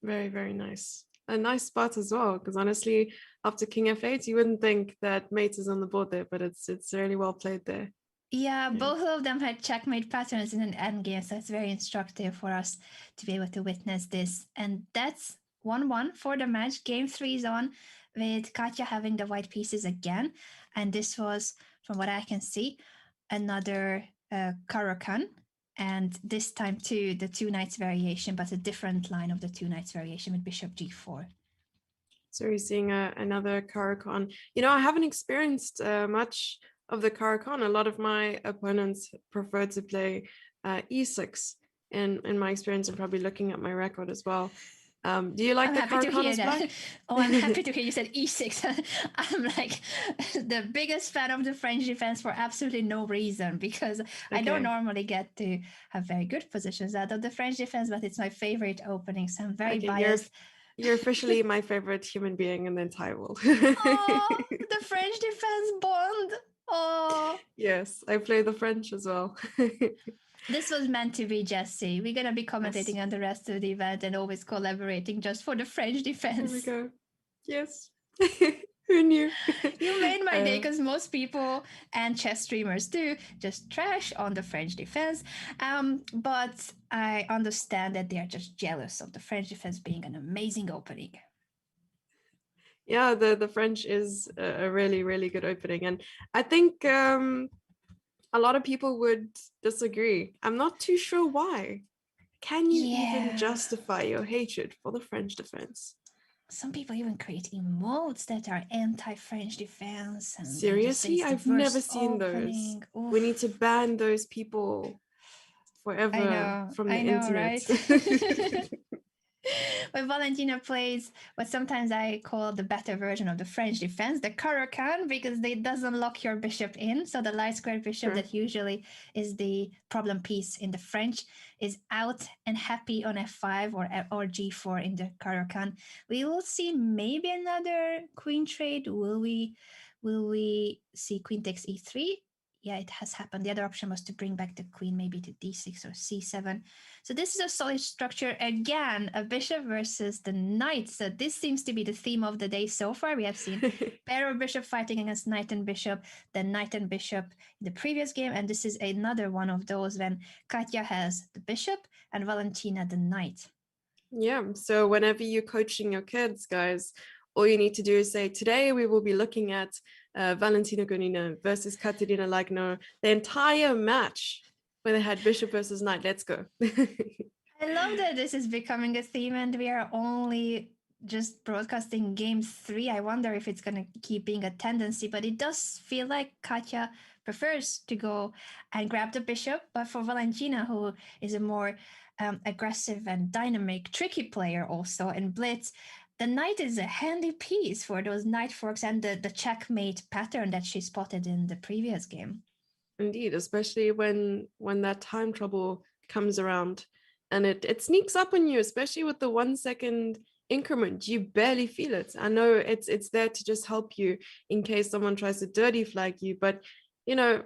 S2: Very, very nice. A nice spot as well, because honestly, after king f8, you wouldn't think that mate is on the board there, but it's really well played there.
S1: Yeah, both of them had checkmate patterns in an endgame, so it's very instructive for us to be able to witness this. And that's 1-1 for the match. Game 3 is on, with Katya having the white pieces again. And this was, from what I can see, another Caro-Kann. And this time too, the two knights variation, but a different line of the two knights variation with bishop g4.
S2: So we're seeing another Caro-Kann. You know, I haven't experienced much of the Caro-Kann. A lot of my opponents prefer to play e6 in my experience, and probably looking at my record as well. Do you like
S1: I'm
S2: the
S1: happy to hear
S2: Caracana's
S1: that.
S2: black?
S1: Oh, I'm happy to hear you said e6. I'm like the biggest fan of the French defense for absolutely no reason because I don't
S2: Okay.
S1: normally get to have very good positions out of the French defense, but it's my favorite opening, so I'm very
S2: Okay,
S1: biased.
S2: you're officially my favorite human being in the entire world.
S1: Oh, the French defense bond. Oh,
S2: Yes, I play the French as well.
S1: this was meant to be, Jesse. We're gonna be
S2: Yes,
S1: commentating on the rest of the event and always collaborating just for the French
S2: there we
S1: defense.
S2: go. Yes. Who knew?
S1: You made my day
S2: Uh,
S1: because most people and chess streamers do just trash on the French defense. But I understand that they are just jealous of the French defense being an amazing opening.
S2: yeah, the French is a really, really good opening. And I think a lot of people would disagree. I'm not too sure why. Can you even
S1: Yeah.
S2: justify your hatred for the French defense?
S1: Some people even create emotes that are anti-French defense and they just say
S2: Seriously?
S1: it's the
S2: I've never
S1: worst
S2: seen those.
S1: opening.
S2: We need to
S1: Oof.
S2: ban those people forever from the
S1: I know,
S2: internet.
S1: right? When Valentina plays what sometimes I call the better version of the French defense, the Caracan, because it doesn't lock your bishop in. So the light square bishop
S2: Sure.
S1: that usually is the problem piece in the French is out and happy on f5 or g4 in the Caracan. We will see maybe another queen trade. Will we see queen takes e3? Yeah, it has happened. The other option was to bring back the queen maybe to d6 or c7. So this is a solid structure. Again, a bishop versus the knight. So this seems to be the theme of the day so far. We have seen pair of bishop fighting against knight and bishop, then knight and bishop in the previous game. And this is another one of those when Katya has the bishop and Valentina the knight.
S2: Yeah. So whenever you're coaching your kids, guys, all you need to do is say, today we will be looking at Valentina Gunina versus Kateryna Lagno, the entire match where they had bishop versus knight. Let's go.
S1: I love that this is becoming a theme and we are only just broadcasting game 3. I wonder if it's going to keep being a tendency, but it does feel like Katya prefers to go and grab the bishop. But for Valentina, who is a more aggressive and dynamic, tricky player also in Blitz, the knight is a handy piece for those knight forks and the checkmate pattern that she spotted in the previous game.
S2: Indeed, especially when that time trouble comes around and it sneaks up on you, especially with the 1 second increment. You barely feel it. I know it's there to just help you in case someone tries to dirty flag you, but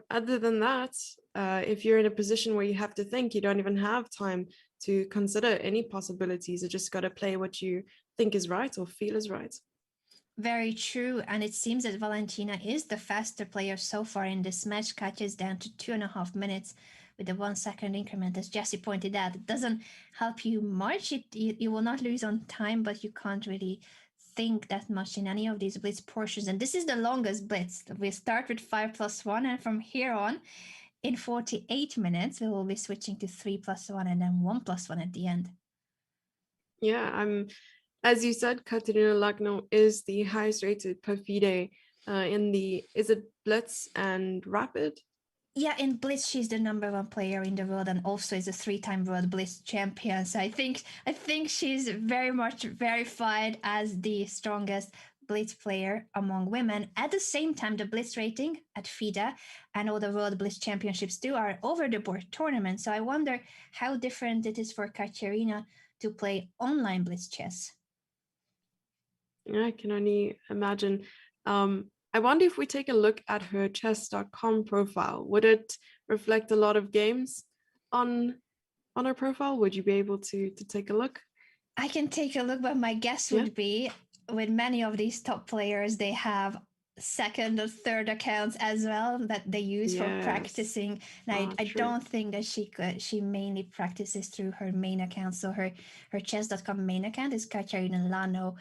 S2: other than that, if you're in a position where you have to think, you don't even have time to consider any possibilities. You just got to play what you think is right or feel is right.
S1: Very true. And it seems that Valentina is the faster player so far in this match. Katya is down to 2.5 minutes with a 1 second increment. As Jesse pointed out, it doesn't help you much. You will not lose on time, but you can't really think that much in any of these blitz portions. And this is the longest blitz. We start with 5+1, and from here on, in 48 minutes, we will be switching to 3+1 and then 1+1 at the end.
S2: Yeah, as you said, Kateryna Lagno is the highest rated per FIDE in the, is it Blitz and Rapid?
S1: Yeah, in Blitz, she's the #1 player in the world, and also is a 3-time world Blitz champion. So I think she's very much verified as the strongest Blitz player among women. At the same time, the Blitz rating at FIDE and all the World Blitz Championships too are over the board tournaments. So I wonder how different it is for Kateryna to play online Blitz chess.
S2: Yeah, I can only imagine. I wonder if we take a look at her Chess.com profile, would it reflect a lot of games on her profile? Would you be able to take a look?
S1: I can take a look, but my guess
S2: Yeah.
S1: would be with many of these top players, they have second or third accounts as well that they use for
S2: Yes.
S1: practicing. And I
S2: True.
S1: don't think that she mainly practices through her main account. So her chess.com main account is Kateryna Lano,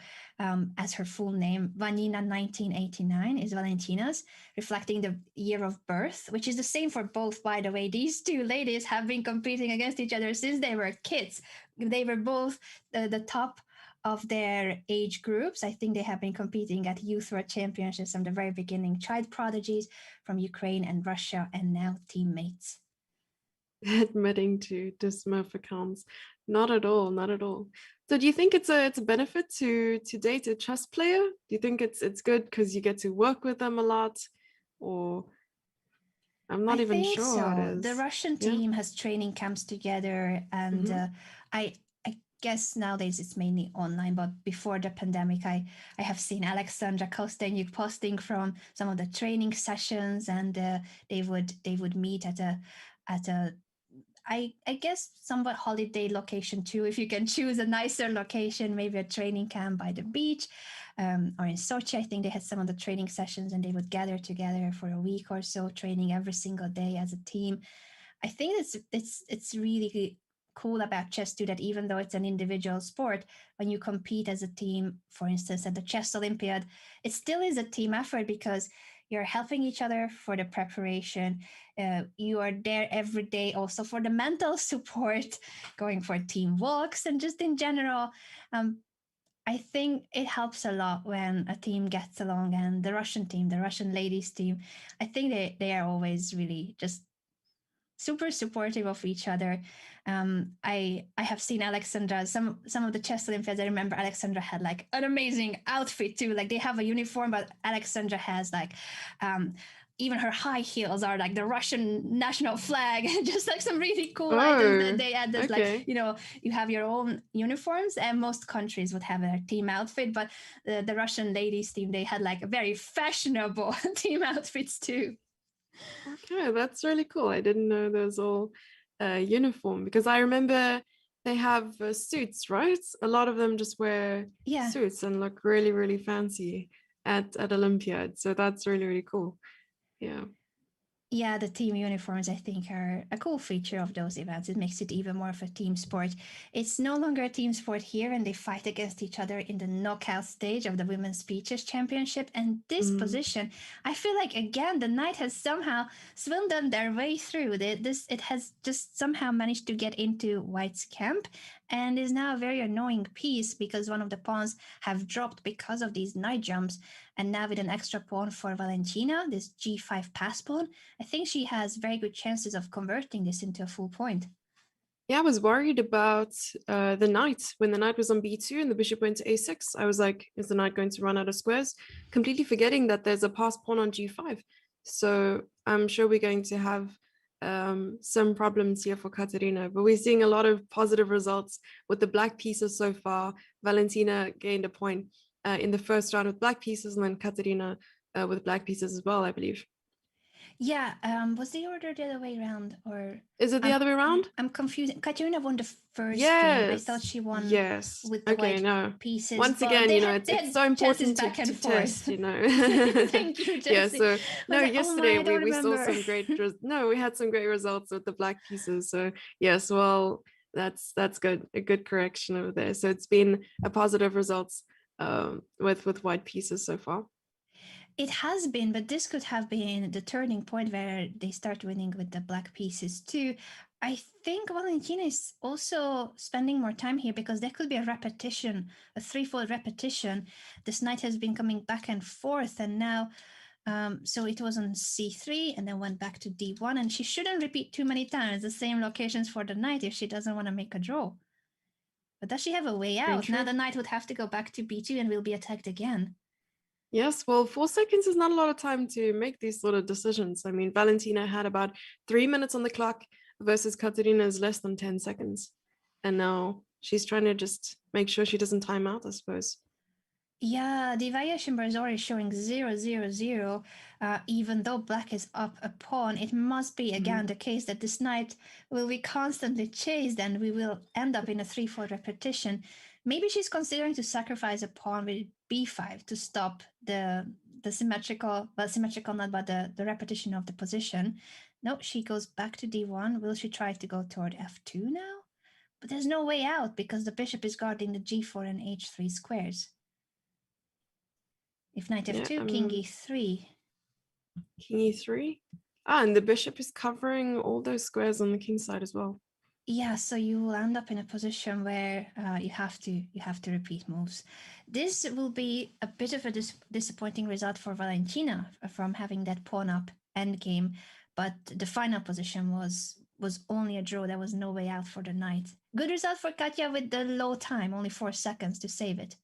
S1: as her full name. Vanina 1989 is Valentina's, reflecting the year of birth, which is the same for both, by the way. These two ladies have been competing against each other since they were kids. They were both the top of their age groups. I think they have been competing at Youth World Championships from the very beginning. Child prodigies from Ukraine and Russia, and now teammates.
S2: Admitting to Smurf accounts. Not at all, not at all. So do you think it's a benefit to date a chess player? Do you think it's good because you get to work with them a lot? Or I'm
S1: I
S2: not even
S1: think
S2: sure how it
S1: so. The
S2: is.
S1: Russian
S2: Yeah.
S1: team has training camps together, and
S2: Mm-hmm.
S1: I guess nowadays it's mainly online. But before the pandemic, I have seen Alexandra Kostenyuk posting from some of the training sessions, and they would meet at a I guess somewhat holiday location too. If you can choose a nicer location, maybe a training camp by the beach, or in Sochi, I think they had some of the training sessions, and they would gather together for a week or so, training every single day as a team. I think it's really cool about chess too that even though it's an individual sport, when you compete as a team, for instance at the Chess Olympiad, it still is a team effort because you're helping each other for the preparation. You are there every day also for the mental support, going for team walks, and just in general. Um, I think it helps a lot when a team gets along, and the Russian team, the Russian ladies team, I think they are always really just super supportive of each other. I have seen Alexandra some of the chess Olympiads. I remember Alexandra had like an amazing outfit too. Like they have a uniform, but Alexandra has like even her high heels are like the Russian national flag. Just like some really cool items that
S2: Oh,
S1: they add. That's like,
S2: okay.
S1: you have your own uniforms, and most countries would have a team outfit, but the Russian ladies team, they had like a very fashionable team outfits too.
S2: Okay, that's really cool. I didn't know those all uniform because I remember they have suits, right? A lot of them just wear
S1: Yeah.
S2: suits and look really, really fancy at Olympiad. So that's really, really cool. Yeah.
S1: Yeah, the team uniforms, I think, are a cool feature of those events. It makes it even more of a team sport. It's no longer a team sport here, and they fight against each other in the knockout stage of the Women's Beaches Championship. And this
S2: Mm.
S1: position, I feel like, again, the knight has somehow swindled their way through. It has just somehow managed to get into White's camp and is now a very annoying piece because one of the pawns have dropped because of these knight jumps. And now with an extra pawn for Valentina, this g5 pass pawn, I think she has very good chances of converting this into a full point.
S2: Yeah, I was worried about the knight when the knight was on b2 and the bishop went to a6. I was like, is the knight going to run out of squares? Completely forgetting that there's a passed pawn on g5. So I'm sure we're going to have some problems here for Kateryna, but we're seeing a lot of positive results with the black pieces so far. Valentina gained a point in the first round with black pieces, and then Kateryna with black pieces as well, I believe.
S1: Yeah, was the order the other way around, or
S2: Is it the
S1: I'm
S2: other way around?
S1: I'm confused. Katerina won the first game. I thought
S2: Yes,
S1: she won
S2: yes.
S1: with the
S2: Okay,
S1: white
S2: no.
S1: pieces,
S2: Once
S1: but
S2: again,
S1: they
S2: you know,
S1: had
S2: it's
S1: they
S2: it's
S1: had
S2: so
S1: chances
S2: important
S1: back and
S2: to
S1: forth.
S2: test, you know.
S1: Thank you,
S2: Yeah,
S1: Jesse.
S2: so
S1: I
S2: no,
S1: was like, oh my,
S2: yesterday
S1: I don't
S2: we saw
S1: remember.
S2: some great no, we had some great results with the black pieces. So yes, well, that's good. A good correction over there. So it's been a positive results with white pieces so far.
S1: It has been, but this could have been the turning point where they start winning with the black pieces too. I think Valentina is also spending more time here because there could be a repetition, a threefold repetition. This knight has been coming back and forth, and now, so it was on c3 and then went back to d1, and she shouldn't repeat too many times the same locations for the knight if she doesn't want to make a draw. But does she have a way
S2: Very
S1: out? Now
S2: true.
S1: the knight would have to go back to b2 and will be attacked again.
S2: Yes, well, 4 seconds is not a lot of time to make these sort of decisions. I mean, Valentina had about 3 minutes on the clock versus Katerina's less than 10 seconds. And now she's trying to just make sure she doesn't time out, I suppose.
S1: Yeah, the evaluation bar is already showing 000. Even though black is up a pawn, it must be again the case that this knight will be constantly chased and we will end up in a 3-4 repetition. Maybe she's considering to sacrifice a pawn with b5 to stop the symmetrical, well, symmetrical not, but the repetition of the position. No, she goes back to d1. Will she try to go toward f2 now? But there's no way out because the bishop is guarding the g4 and h3 squares. If knight
S2: Yeah,
S1: f2, king e3.
S2: king e3. Ah, and the bishop is covering all those squares on the king side as well.
S1: Yeah, so you will end up in a position where you have to repeat moves. This will be a bit of a disappointing result for Valentina from having that pawn up endgame, but the final position was only a draw. There was no way out for the knight. Good result for Katya with the low time, only 4 seconds to save it.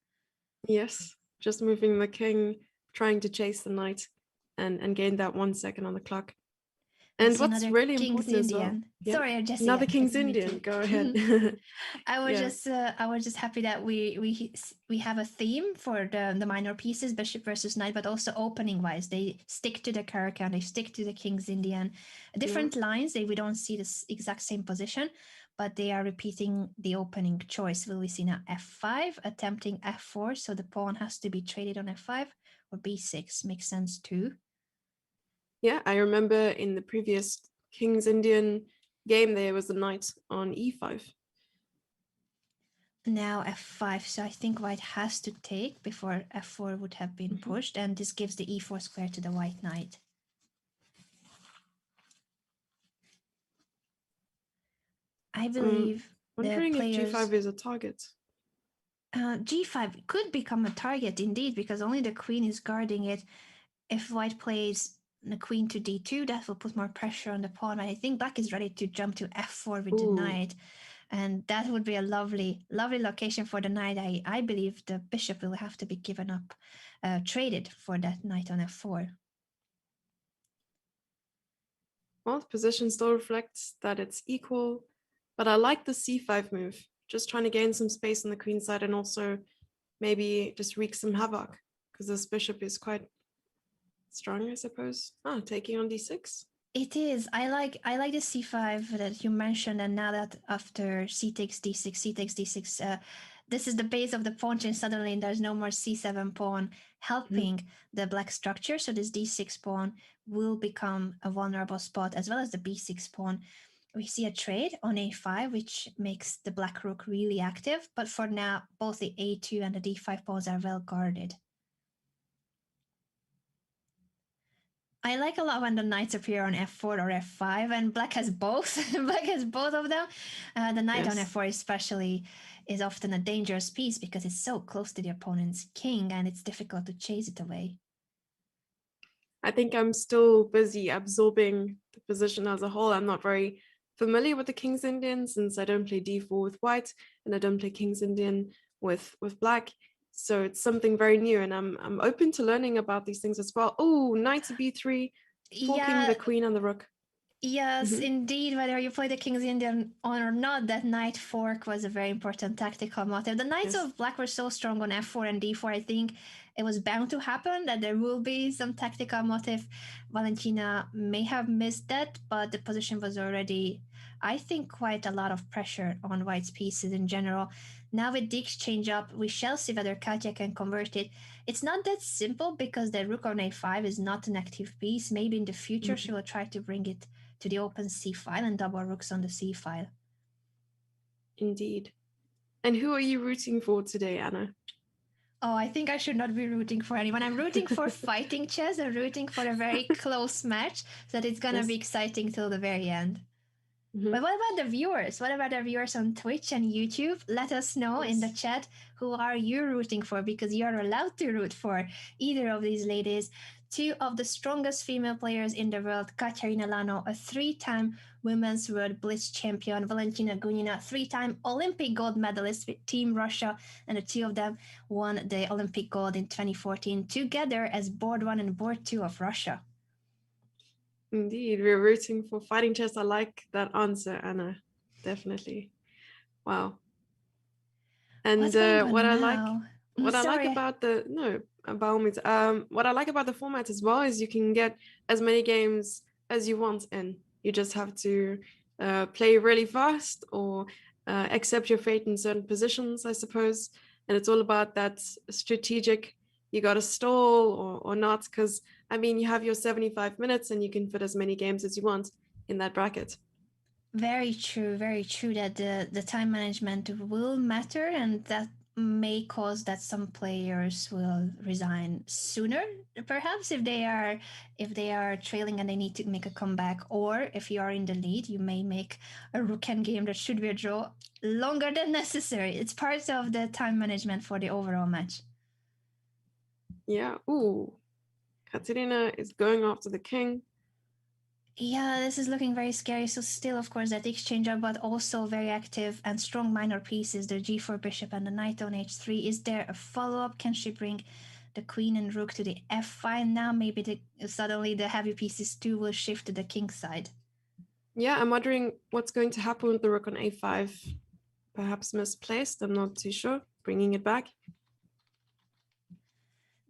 S2: Yes, just moving the king, trying to chase the knight and gain that 1 second on the clock.
S1: We
S2: And
S1: see
S2: what's
S1: another
S2: really
S1: King's
S2: important as well.
S1: Indian.
S2: Yeah,
S1: Sorry, Jesse,
S2: another King's
S1: it's me
S2: Indian.
S1: too.
S2: Go ahead. Yeah.
S1: I was just happy that we have a theme for the minor pieces, bishop versus knight, but also opening wise, they stick to the character and they stick to the King's Indian. Different lines, we don't see this exact same position, but they are repeating the opening choice. Will we see now f5, attempting f4, so the pawn has to be traded on f5, or b6 makes sense too.
S2: Yeah, I remember in the previous King's Indian game, there was a knight on e5.
S1: Now f5, so I think white has to take before f4 would have been pushed, and this gives the e4 square to the white knight. I believe
S2: Wondering if g5 is a target.
S1: G5 could become a target indeed, because only the queen is guarding it. If white plays the queen to d2, that will put more pressure on the pawn. I think black is ready to jump to f4 with the knight, and that would be a lovely location for the knight. I believe the bishop will have to be given up, traded for that knight on f4.
S2: Well, the position still reflects that it's equal, but I like the c5 move, just trying to gain some space on the queen side and also maybe just wreak some havoc, because this bishop is quite strong, I suppose. Taking on d6.
S1: It is. I like the c5 that you mentioned, and now that after c takes d6, c takes d6, this is the base of the pawn chain. Suddenly, there's no more c7 pawn helping the black structure. So this d6 pawn will become a vulnerable spot, as well as the b6 pawn. We see a trade on a5, which makes the black rook really active. But for now, both the a2 and the d5 pawns are well guarded. I like a lot when the knights appear on f4 or f5, and black has both. Black has both of them. The knight on f4 especially is often a dangerous piece because it's so close to the opponent's king and it's difficult to chase it away.
S2: I think I'm still busy absorbing the position as a whole. I'm not very familiar with the King's Indian since I don't play d4 with white and I don't play King's Indian with black. So it's something very new, and I'm open to learning about these things as well. Oh, knight to b3, forking the queen and the rook.
S1: Yes, indeed. Whether you play the King's Indian on or not, that knight fork was a very important tactical motive. The knights of black were so strong on f4 and d4. I think it was bound to happen that there will be some tactical motive. Valentina may have missed that, but the position was already, I think, quite a lot of pressure on white's pieces in general. Now with the exchange up, we shall see whether Katya can convert it. It's not that simple because the rook on a5 is not an active piece. Maybe in the future she will try to bring it to the open c file and double rooks on the c file.
S2: Indeed. And who are you rooting for today, Anna?
S1: Oh, I think I should not be rooting for anyone. I'm rooting for fighting chess. I'm rooting for a very close match so that it's going to be exciting till the very end. But what about the viewers? What about our viewers on Twitch and YouTube? Let us know in the chat, who are you rooting for, because you are allowed to root for either of these ladies. Two of the strongest female players in the world, Kateryna Lagno, a 3-time Women's World Blitz champion, Valentina Gunina, 3-time Olympic gold medalist with Team Russia, and the two of them won the Olympic gold in 2014 together as Board 1 and Board 2 of Russia.
S2: Indeed, we're rooting for fighting chess. I like that answer, Anna. Definitely. Wow. And what I like about by all means, what I like about the format as well is you can get as many games as you want in. You just have to play really fast or accept your fate in certain positions, I suppose. And it's all about that strategic. You got to stall or not, because I mean, you have your 75 minutes and you can fit as many games as you want in that bracket.
S1: Very true that the time management will matter, and that may cause that some players will resign sooner, perhaps if they are trailing and they need to make a comeback, or if you are in the lead, you may make a rook endgame that should be a draw longer than necessary. It's part of the time management for the overall match.
S2: Yeah. Ooh. Kateryna is going after the king.
S1: Yeah, this is looking very scary. So still, of course, that exchanger, but also very active and strong minor pieces, the g4 bishop and the knight on h3. Is there a follow-up? Can she bring the queen and rook to the f5 now? Maybe suddenly the heavy pieces too will shift to the king side.
S2: Yeah, I'm wondering what's going to happen with the rook on a5. Perhaps misplaced, I'm not too sure. Bringing it back.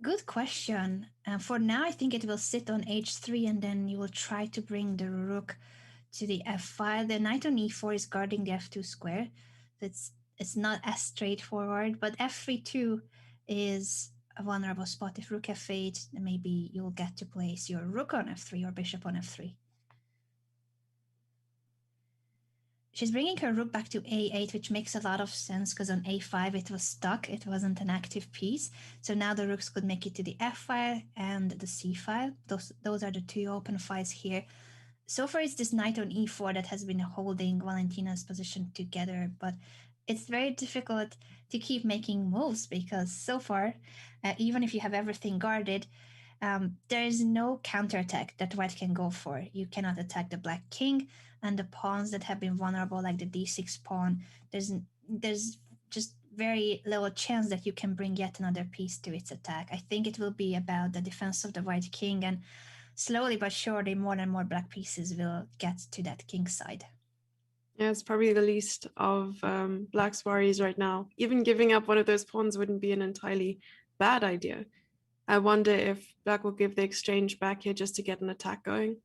S1: Good question. For now, I think it will sit on h3 and then you will try to bring the rook to the f5. The knight on e4 is guarding the f2 square. It's not as straightforward, but f3 too is a vulnerable spot. If rook f8, maybe you'll get to place your rook on f3 or bishop on f3. She's bringing her rook back to a8, which makes a lot of sense because on a5 it was stuck. It wasn't an active piece. So now the rooks could make it to the f file and the c file. Those are the two open files here. So far, it's this knight on e4 that has been holding Valentina's position together, but it's very difficult to keep making moves because so far, even if you have everything guarded, there is no counterattack that white can go for. You cannot attack the black king and the pawns that have been vulnerable, like the d6 pawn. There's just very little chance that you can bring yet another piece to its attack. I think it will be about the defense of the white king, and slowly but surely more and more black pieces will get to that king side.
S2: Yeah, it's probably the least of Black's worries right now. Even giving up one of those pawns wouldn't be an entirely bad idea. I wonder if Black will give the exchange back here just to get an attack going.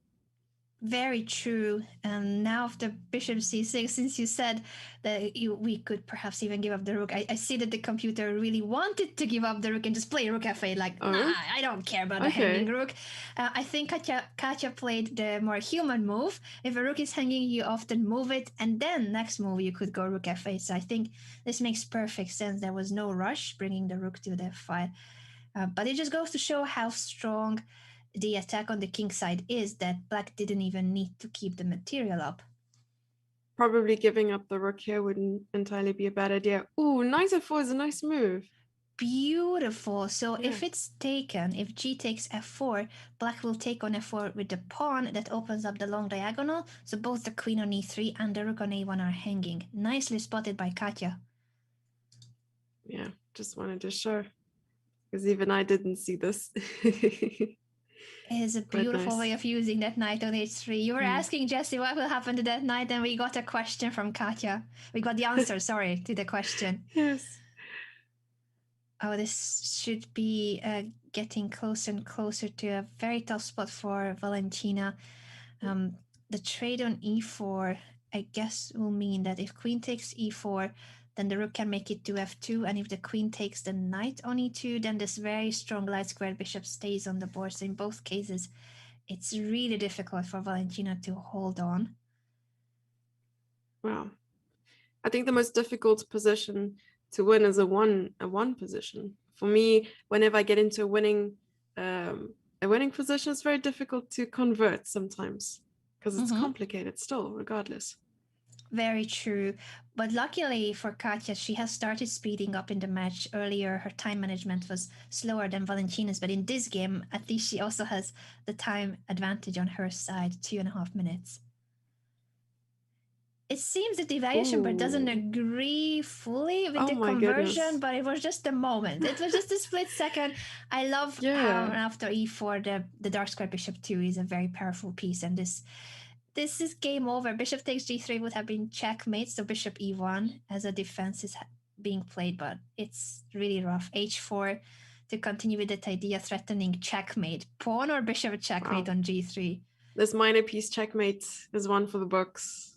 S1: Very true. And now after bishop c6, since you said that we could perhaps even give up the rook, I see that the computer really wanted to give up the rook and just play rook f8. Like, nah,
S2: Oh,
S1: I don't care about the hanging
S2: okay.
S1: rook. I think Katya played the more human move. If a rook is hanging, you often move it, and then next move you could go rook f8. So I think this makes perfect sense. There was no rush bringing the rook to the f5. But it just goes to show how strong the attack on the king side is that black didn't even need to keep the material up.
S2: Probably giving up the rook here wouldn't entirely be a bad idea. Ooh, knight f4 is a nice move.
S1: Beautiful. So
S2: Yeah.
S1: if it's taken, if g takes f4, black will take on f4 with the pawn that opens up the long diagonal. So both the queen on e3 and the rook on a1 are hanging. Nicely spotted by Katya.
S2: Yeah, just wanted to show. Because even I didn't see this.
S1: It is a
S2: Quite
S1: beautiful
S2: nice.
S1: way of using that knight on h3. You were
S2: Mm.
S1: asking Jesse what will happen to that knight, and we got a question from Katya. We got the answer, sorry, to the question.
S2: Yes.
S1: Oh, this should be getting closer and closer to a very tough spot for Valentina. Um, the trade on e4, I guess, will mean that if queen takes e4, then the rook can make it to f2, and if the queen takes the knight on e2, then this very strong light square bishop stays on the board. So in both cases, it's really difficult for Valentina to hold on.
S2: Wow. I think the most difficult position to win is a one position. For me, whenever I get into a winning position, it's very difficult to convert sometimes because it's
S1: Mm-hmm.
S2: complicated still, regardless.
S1: Very true. But luckily for Katya, she has started speeding up in the match. Earlier, her time management was slower than Valentina's, but in this game, at least she also has the time advantage on her side, 2.5 minutes. It seems that the evaluation board doesn't
S2: Ooh.
S1: agree fully with
S2: Oh
S1: the
S2: my
S1: conversion,
S2: goodness.
S1: but it was just a moment. It was just a split second. I love how
S2: Yeah.
S1: after e4, the dark square bishop 2 is a very powerful piece, and this is game over. Bishop takes g3 would have been checkmate, so bishop e1 as a defense is being played, but it's really rough. h4 to continue with that idea, threatening checkmate. Pawn or bishop checkmate
S2: Wow.
S1: on g3?
S2: This minor piece checkmate is one for the books.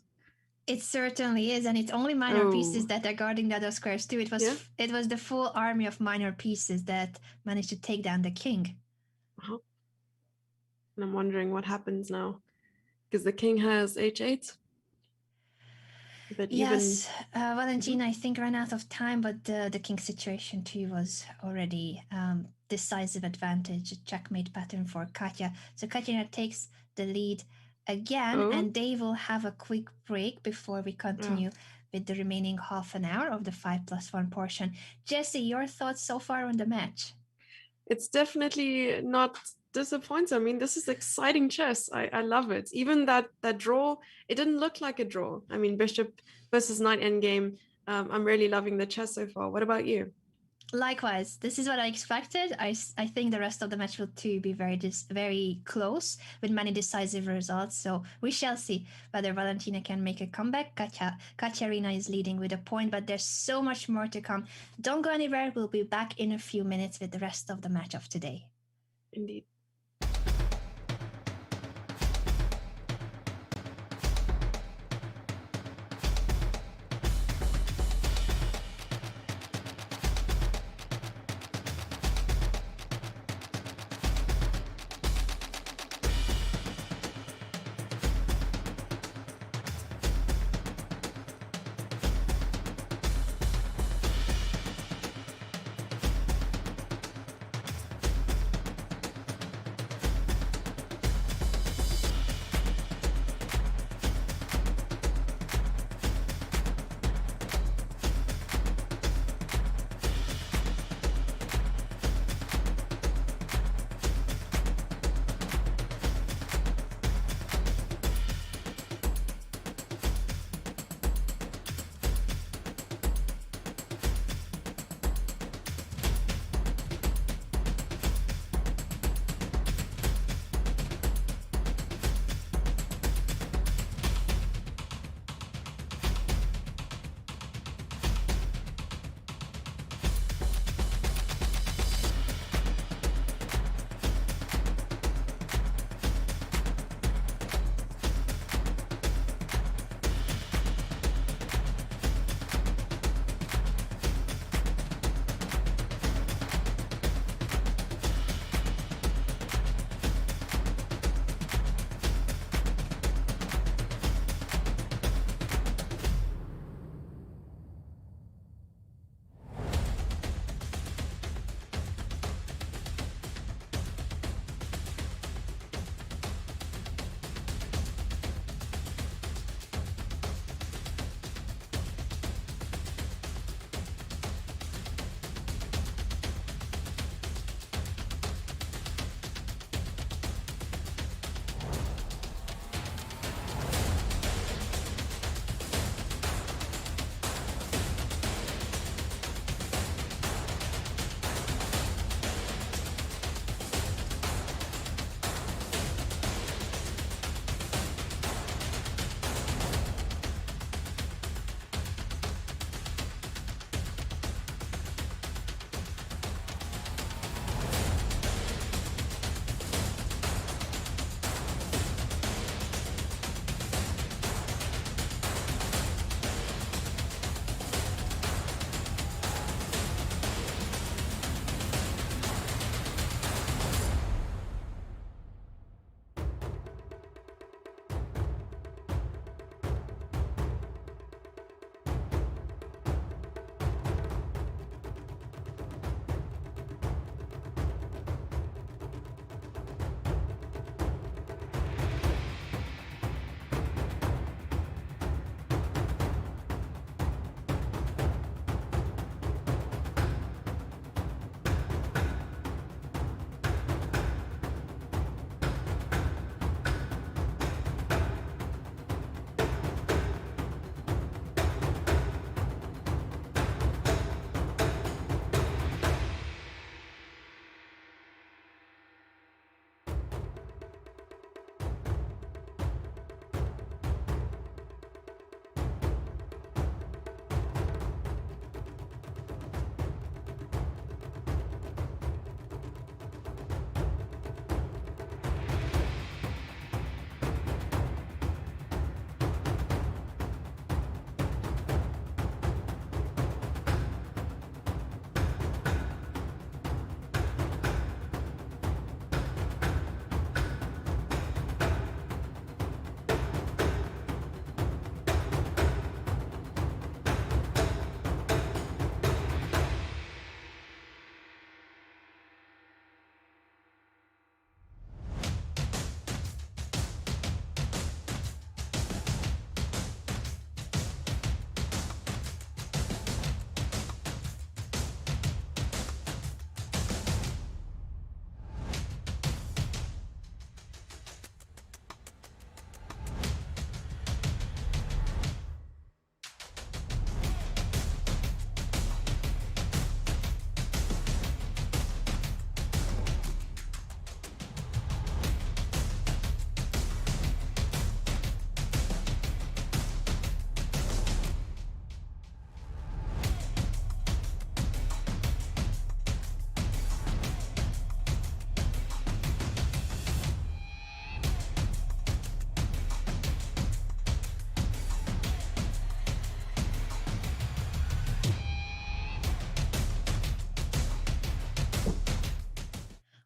S1: It certainly is, and it's only minor pieces
S2: Oh.
S1: that are guarding the other squares too.
S2: Yeah.
S1: It was the full army of minor pieces that managed to take down the king.
S2: Uh-huh. And I'm wondering what happens now. Because the king has h8. But even
S1: Yes, Valentina, I think, ran out of time, but the king situation too was already decisive advantage, a checkmate pattern for Katya. So Kateryna takes the lead again,
S2: oh,
S1: and they will have a quick break before we
S2: yeah.
S1: continue with the remaining half an hour of the 5+1 portion. Jesse, your thoughts so far on the match?
S2: It's definitely not disappoints. I mean, this is exciting chess. I love it. Even that draw, it didn't look like a draw. I mean, bishop versus knight endgame. I'm really loving the chess so far. What about you?
S1: Likewise, this is what I expected. I think the rest of the match will too be very close with many decisive results. So we shall see whether Valentina can make a comeback. Kateryna is leading with a point, but there's so much more to come. Don't go anywhere. We'll be back in a few minutes with the rest of the match of today.
S2: Indeed.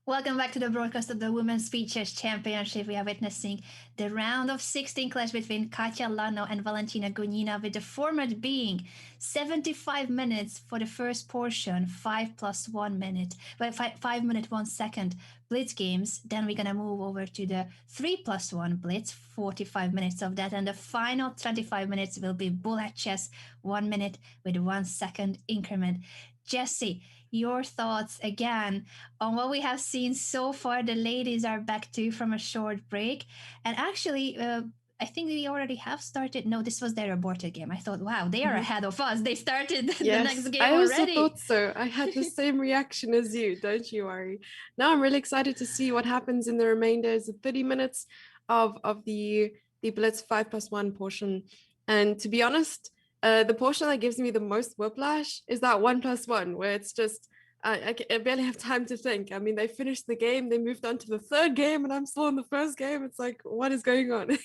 S1: Welcome back to the broadcast of the Women's Chess Championship. We are witnessing the round of 16 clash between Katya Lagno and Valentina Gunina, with the format being 75 minutes for the first portion, 5 plus 1 minute, well, 5 minute 1 second blitz games. Then we're gonna move over to the 3 plus 1 blitz, 45 minutes of that, and the final 25 minutes will be bullet chess, 1 minute with 1 second increment. Jesse, your thoughts again on what we have seen so far. The ladies are back too from a short break. And actually, I think we already have started. No, this was their aborted game. I thought, wow, they are ahead of us. They started the next
S2: Yes,
S1: game
S2: I also
S1: already.
S2: thought so. I had the same reaction as you, don't you worry. Now I'm really excited to see what happens in the remainder of 30 minutes of the Blitz 5 plus 1 portion. And to be honest, the portion that gives me the most whiplash is that 1 plus 1, where it's just I barely have time to think. I mean, they finished the game, they moved on to the third game, and I'm still in the first game. It's like, what is going on?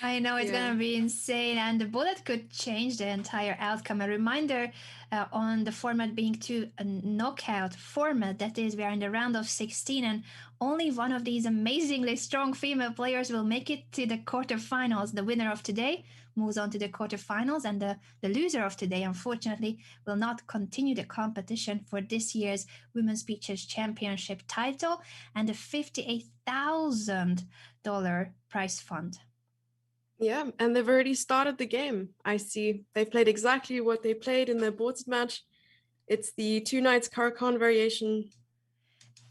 S1: I know it's
S2: Yeah.
S1: gonna be insane, and the bullet could change the entire outcome. A reminder on the format being to a knockout format, that is, we are in the round of 16, and only one of these amazingly strong female players will make it to the quarterfinals. The winner of today moves on to the quarterfinals, and the loser of today, unfortunately, will not continue the competition for this year's Women's Beaches Championship title and the $58,000 prize fund.
S2: Yeah, and they've already started the game. I see. They've played exactly what they played in their boards match. It's the two knights Caracan variation.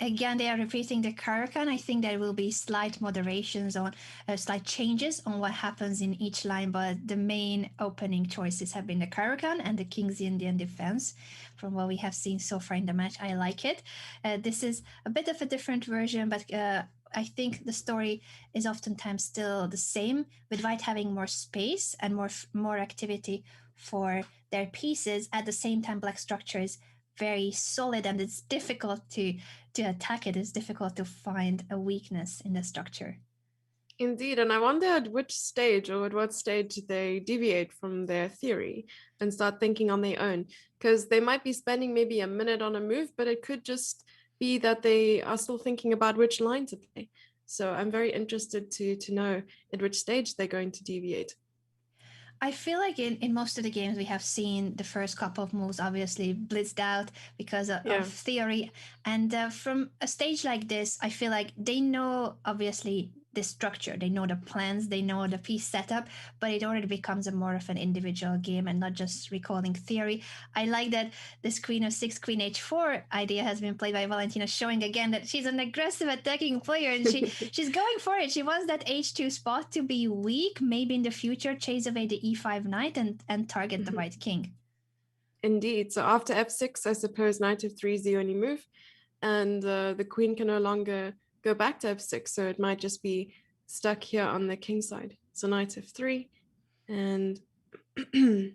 S1: Again, they are repeating the Caracan. I think there will be slight moderations on, slight changes on what happens in each line, but the main opening choices have been the Caracan and the King's Indian defense. From what we have seen so far in the match, I like it. This is a bit of a different version, but I think the story is oftentimes still the same, with white having more space and more activity for their pieces. At the same time, black structure is very solid, and it's difficult to attack it. It's difficult to find a weakness in the structure.
S2: Indeed, and I wonder at which stage or at what stage they deviate from their theory and start thinking on their own. Because they might be spending maybe a minute on a move, but it could just be that they are still thinking about which line to play. So I'm very interested to know at which stage they're going to deviate.
S1: I feel like in most of the games we have seen the first couple of moves obviously blitzed out because of
S2: Yeah.
S1: theory. And from a stage like this, I feel like they know obviously the structure, they know the plans, they know the piece setup, but it already becomes a more of an individual game and not just recalling theory. I like that this queen of six, queen h4 idea has been played by Valentina, showing again that she's an aggressive attacking player, and she's going for it. She wants that h2 spot to be weak, maybe in the future chase away the e5 knight and target the white king.
S2: Indeed. So after f6, I suppose knight f3 is the only move, and the queen can no longer go back to f6. So it might just be stuck here on the king side. So knight f3, and
S1: Yes, the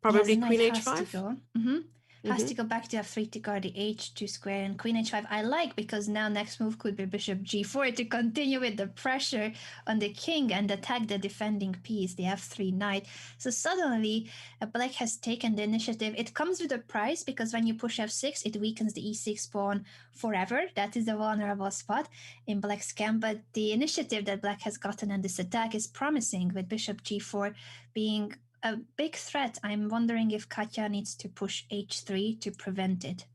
S2: probably
S1: knight
S2: queen
S1: has to
S2: h5.
S1: go. Has to go back to f3 to guard the h2 square, and queen h5 I like, because now next move could be bishop g4 to continue with the pressure on the king and attack the defending piece, the f3 knight. So suddenly black has taken the initiative. It comes with a price, because when you push f6 it weakens the e6 pawn forever. That is the vulnerable spot in black's camp, but the initiative that black has gotten on this attack is promising, with bishop g4 being a big threat. I'm wondering if Katya needs to push h3 to prevent it.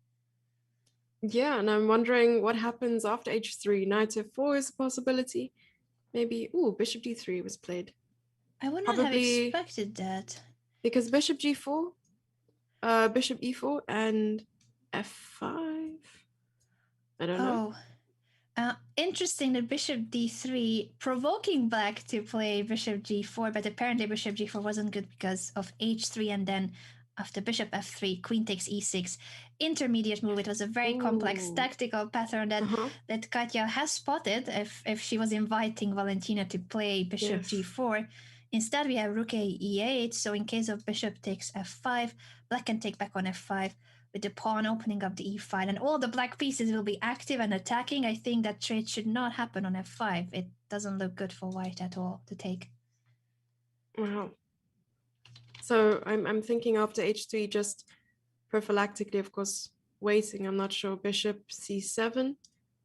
S2: Yeah, and I'm wondering what happens after h3. Knight f4 is a possibility. Maybe, ooh, bishop d3 was played.
S1: I would not have
S2: Probably
S1: expected that.
S2: because bishop g4, bishop e4, and f5. I don't know.
S1: Oh, interesting that bishop d3, provoking black to play bishop g4, but apparently bishop g4 wasn't good because of h3, and then after bishop f3, queen takes e6. Intermediate move. It was a very complex
S2: Ooh.
S1: tactical pattern that Katya has spotted if she was inviting Valentina to play bishop
S2: Yes.
S1: g4. Instead, we have rook a e8, so in case of bishop takes f5, black can take back on f5, with the pawn opening up the e-file, and all the black pieces will be active and attacking. I think that trade should not happen on f5. It doesn't look good for white at all to take.
S2: Wow. So I'm thinking after h3, just prophylactically, of course, waiting. I'm not sure. Bishop c7,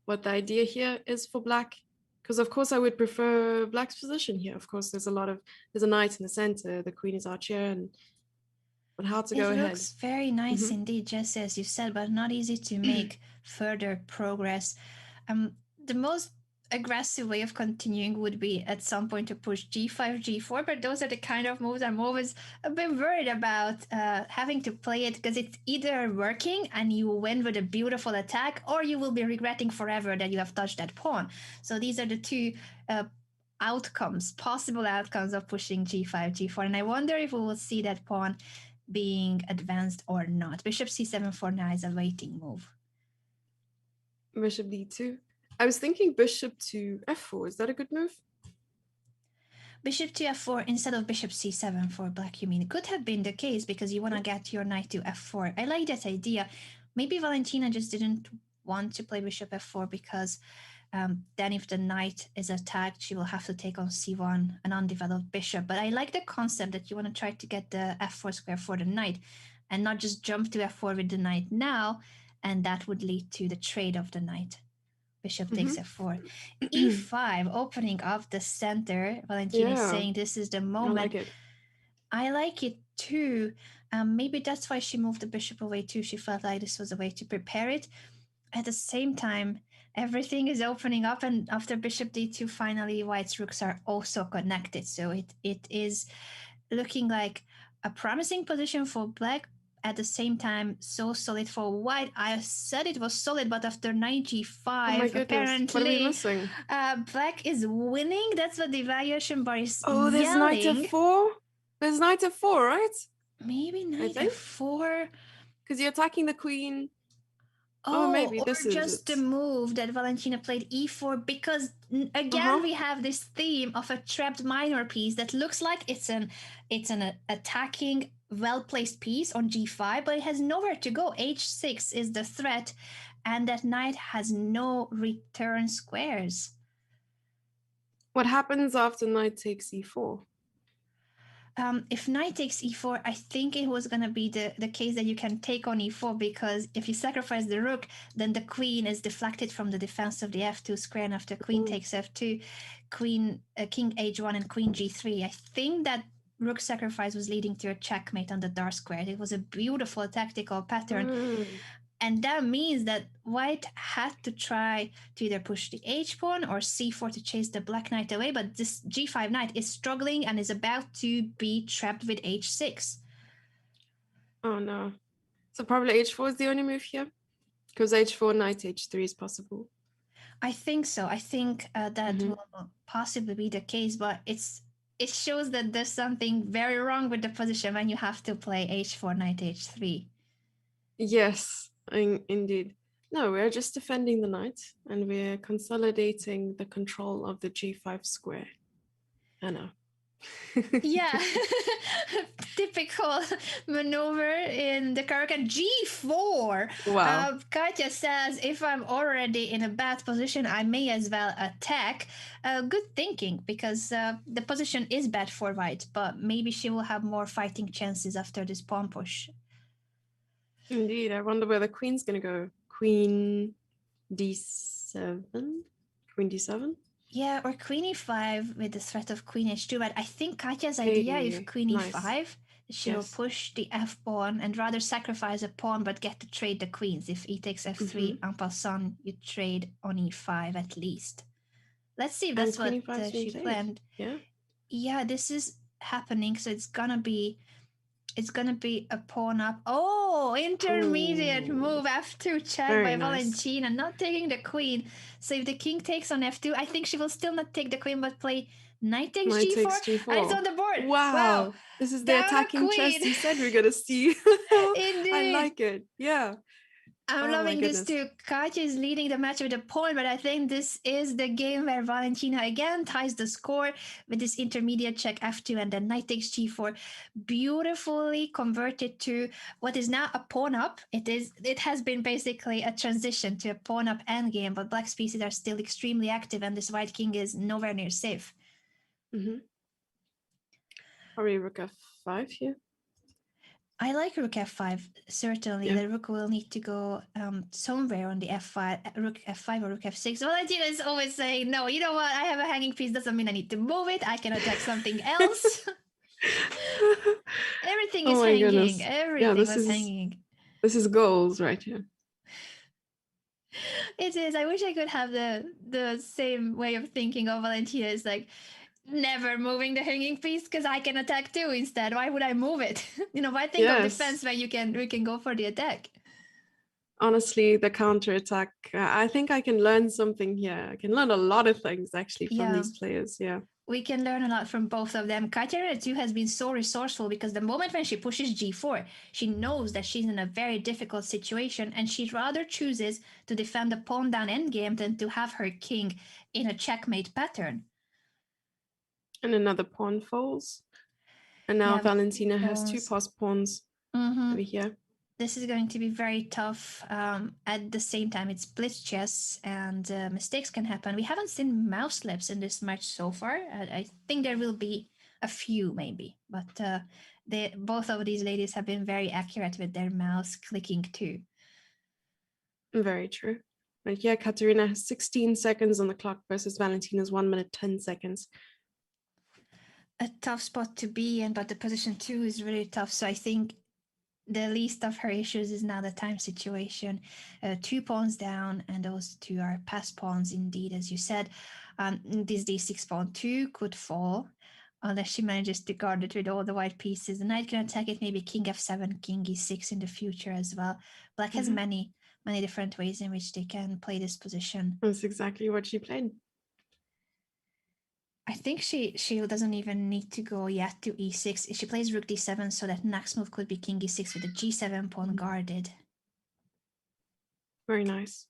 S2: what the idea here is for black. Because of course I would prefer black's position here. Of course, there's a knight in the center, the queen is archer, but how to
S1: It
S2: go ahead.
S1: looks very nice
S2: Mm-hmm.
S1: indeed, just as you said, but not easy to make further progress. The most aggressive way of continuing would be at some point to push g5, g4, but those are the kind of moves I'm always a bit worried about having to play it, because it's either working and you win with a beautiful attack, or you will be regretting forever that you have touched that pawn. So these are the two possible outcomes of pushing g5, g4, and I wonder if we will see that pawn being advanced or not. Bishop c7 for now is a waiting move.
S2: Bishop d2. I was thinking bishop to f4. Is that a good move?
S1: Bishop to f4 instead of bishop c7 for black, you mean? It could have been the case because you want to get your knight to f4. I like that idea. Maybe Valentina just didn't want to play bishop f4 because then if the knight is attacked, she will have to take on c1, an undeveloped bishop. But I like the concept that you want to try to get the f4 square for the knight and not just jump to f4 with the knight now, and that would lead to the trade of the knight. Bishop takes f4. e5, opening up the center. Valentina is saying this is the moment.
S2: I like it.
S1: I like it too. Maybe that's why she moved the bishop away too. She felt like this was a way to prepare it. At the same time, everything is opening up, and after bishop d2, finally white's rooks are also connected. So it is looking like a promising position for black, at the same time so solid for white. I said it was solid, but after knight g5, apparently
S2: what are we missing?
S1: Black is winning. That's what the evaluation bar is
S2: there's
S1: yelling.
S2: Knight f4. There's knight f4, right?
S1: Maybe knight f4
S2: because you're attacking the queen.
S1: Maybe or this just is the move that Valentina played e4, because again we have this theme of a trapped minor piece that looks like it's an attacking well-placed piece on g5, but it has nowhere to go. h6 is the threat, and that knight has no return squares.
S2: What happens after knight takes e4?
S1: If knight takes e4, I think it was going to be the case that you can take on e4, because if you sacrifice the rook, then the queen is deflected from the defense of the f2 square, and after queen takes f2, king h1 and queen g3. I think that rook sacrifice was leading to a checkmate on the dark square. It was a beautiful tactical pattern. And that means that white had to try to either push the h-pawn or c4 to chase the black knight away, but this g5 knight is struggling and is about to be trapped with h6.
S2: Oh no. So probably h4 is the only move here? Because h4, knight h3 is possible.
S1: I think so. I think that will possibly be the case, but it shows that there's something very wrong with the position when you have to play h4, knight h3.
S2: Yes, indeed. No, we're just defending the knight, and we're consolidating the control of the g5 square. I know.
S1: Yeah, typical maneuver in the Karakan. G4.
S2: Wow.
S1: Katya says, if I'm already in a bad position, I may as well attack. Good thinking, because the position is bad for white, but maybe she will have more fighting chances after this pawn push.
S2: Indeed. I wonder where the queen's going to go. Queen d7? Queen d7?
S1: Yeah, or queen e5 with the threat of queen h2. But I think Katya's idea, if queen e5, she will push the f-pawn and rather sacrifice a pawn but get to trade the queens. If e takes f3, en passant, you trade on e5 at least. Let's see if that's what she planned. Yeah, this is happening, so it's gonna be a pawn up. Oh, intermediate move, f2 check by Valentina, not taking the queen. So if the king takes on f2, I think she will still not take the queen, but play knight takes g4, and it's on the board.
S2: Wow. This is the attacking chess you said we're going to see.
S1: Indeed.
S2: I like it. Yeah.
S1: I'm loving this too. Katya is leading the match with a point, but I think this is the game where Valentina again ties the score with this intermediate check f2 and then knight takes g4, beautifully converted to what is now a pawn up. It has been basically a transition to a pawn up endgame, but black's pieces are still extremely active, and this white king is nowhere near safe.
S2: Probably rook f5 here.
S1: I like rook f5. Certainly,
S2: Yeah.
S1: the rook will need to go somewhere on the f5, rook f5 or rook f6. Valentina is always saying, "No, you know what? I have a hanging piece. Doesn't mean I need to move it. I can attack something else." Everything
S2: Oh
S1: is
S2: my
S1: hanging.
S2: goodness. Yeah,
S1: Everything
S2: this
S1: was
S2: is
S1: hanging.
S2: this is goals right here.
S1: It is. I wish I could have the same way of thinking of Valentina. Is like never moving the hanging piece because I can attack too instead. Why would I move it? Why think of defense
S2: Yes.
S1: when we can go for the attack?
S2: Honestly, the counterattack, I think I can learn something here. I can learn a lot of things actually from
S1: Yeah.
S2: these players. Yeah.
S1: We can learn a lot from both of them. Kateryna too has been so resourceful because the moment when she pushes g4, she knows that she's in a very difficult situation and she rather chooses to defend the pawn down endgame than to have her king in a checkmate pattern.
S2: And another pawn falls. And now
S1: Yeah,
S2: Valentina has two
S1: pawns.
S2: passed pawns
S1: Mm-hmm.
S2: over here.
S1: This is going to be very tough. At the same time, it's blitz chess and mistakes can happen. We haven't seen mouse slips in this match so far. I think there will be a few maybe, but both of these ladies have been very accurate with their mouse clicking too.
S2: Very true. But yeah, Kateryna has 16 seconds on the clock versus Valentina's 1 minute 10 seconds.
S1: A tough spot to be in, but the position two is really tough. So I think the least of her issues is now the time situation. 2 pawns down, and those two are pass pawns indeed, as you said. This d6 pawn 2 could fall unless she manages to guard it with all the white pieces. The knight can attack it, maybe king f7, king e6 in the future as well. Black has many different ways in which they can play this position.
S2: That's exactly what she played.
S1: I think she doesn't even need to go yet to e6. She plays rook d7, so that next move could be king e6 with the g7 pawn guarded.
S2: Very nice.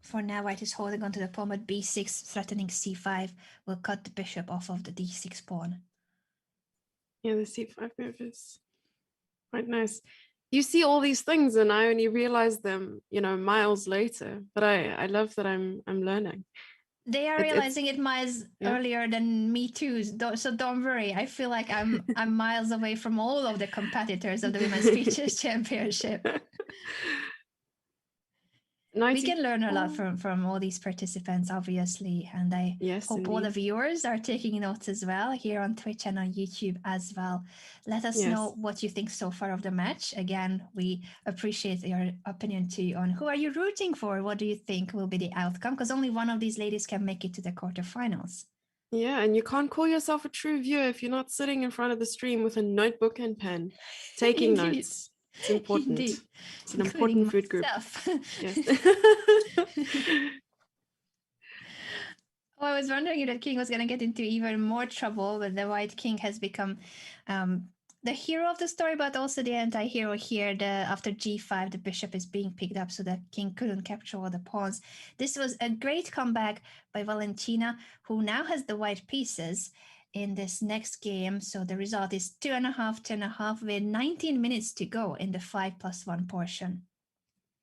S1: For now, white is holding onto the pawn, but b6, threatening c5, will cut the bishop off of the d6 pawn.
S2: Yeah, the c5 move is quite nice. You see all these things, and I only realize them, miles later. But I love that I'm learning.
S1: They are realizing it miles earlier than me too, so don't worry. I feel like I'm miles away from all of the competitors of the Women's Features Championship. We can learn a lot from all these participants, obviously, and I hope all the viewers are taking notes as well here on Twitch and on YouTube as well. Let us know what you think so far of the match. Again, we appreciate your opinion too on who are you rooting for? What do you think will be the outcome? Because only one of these ladies can make it to the quarterfinals.
S2: Yeah, and you can't call yourself a true viewer if you're not sitting in front of the stream with a notebook and pen, taking notes. It's important.
S1: Indeed.
S2: It's an important food group. Yes.
S1: Oh, I was wondering if the king was going to get into even more trouble, but the white king has become the hero of the story, but also the anti-hero here. After g5, the bishop is being picked up, so the king couldn't capture all the pawns. This was a great comeback by Valentina, who now has the white pieces in this next game. So the result is 2.5 with 19 minutes to go in the 5+1 portion.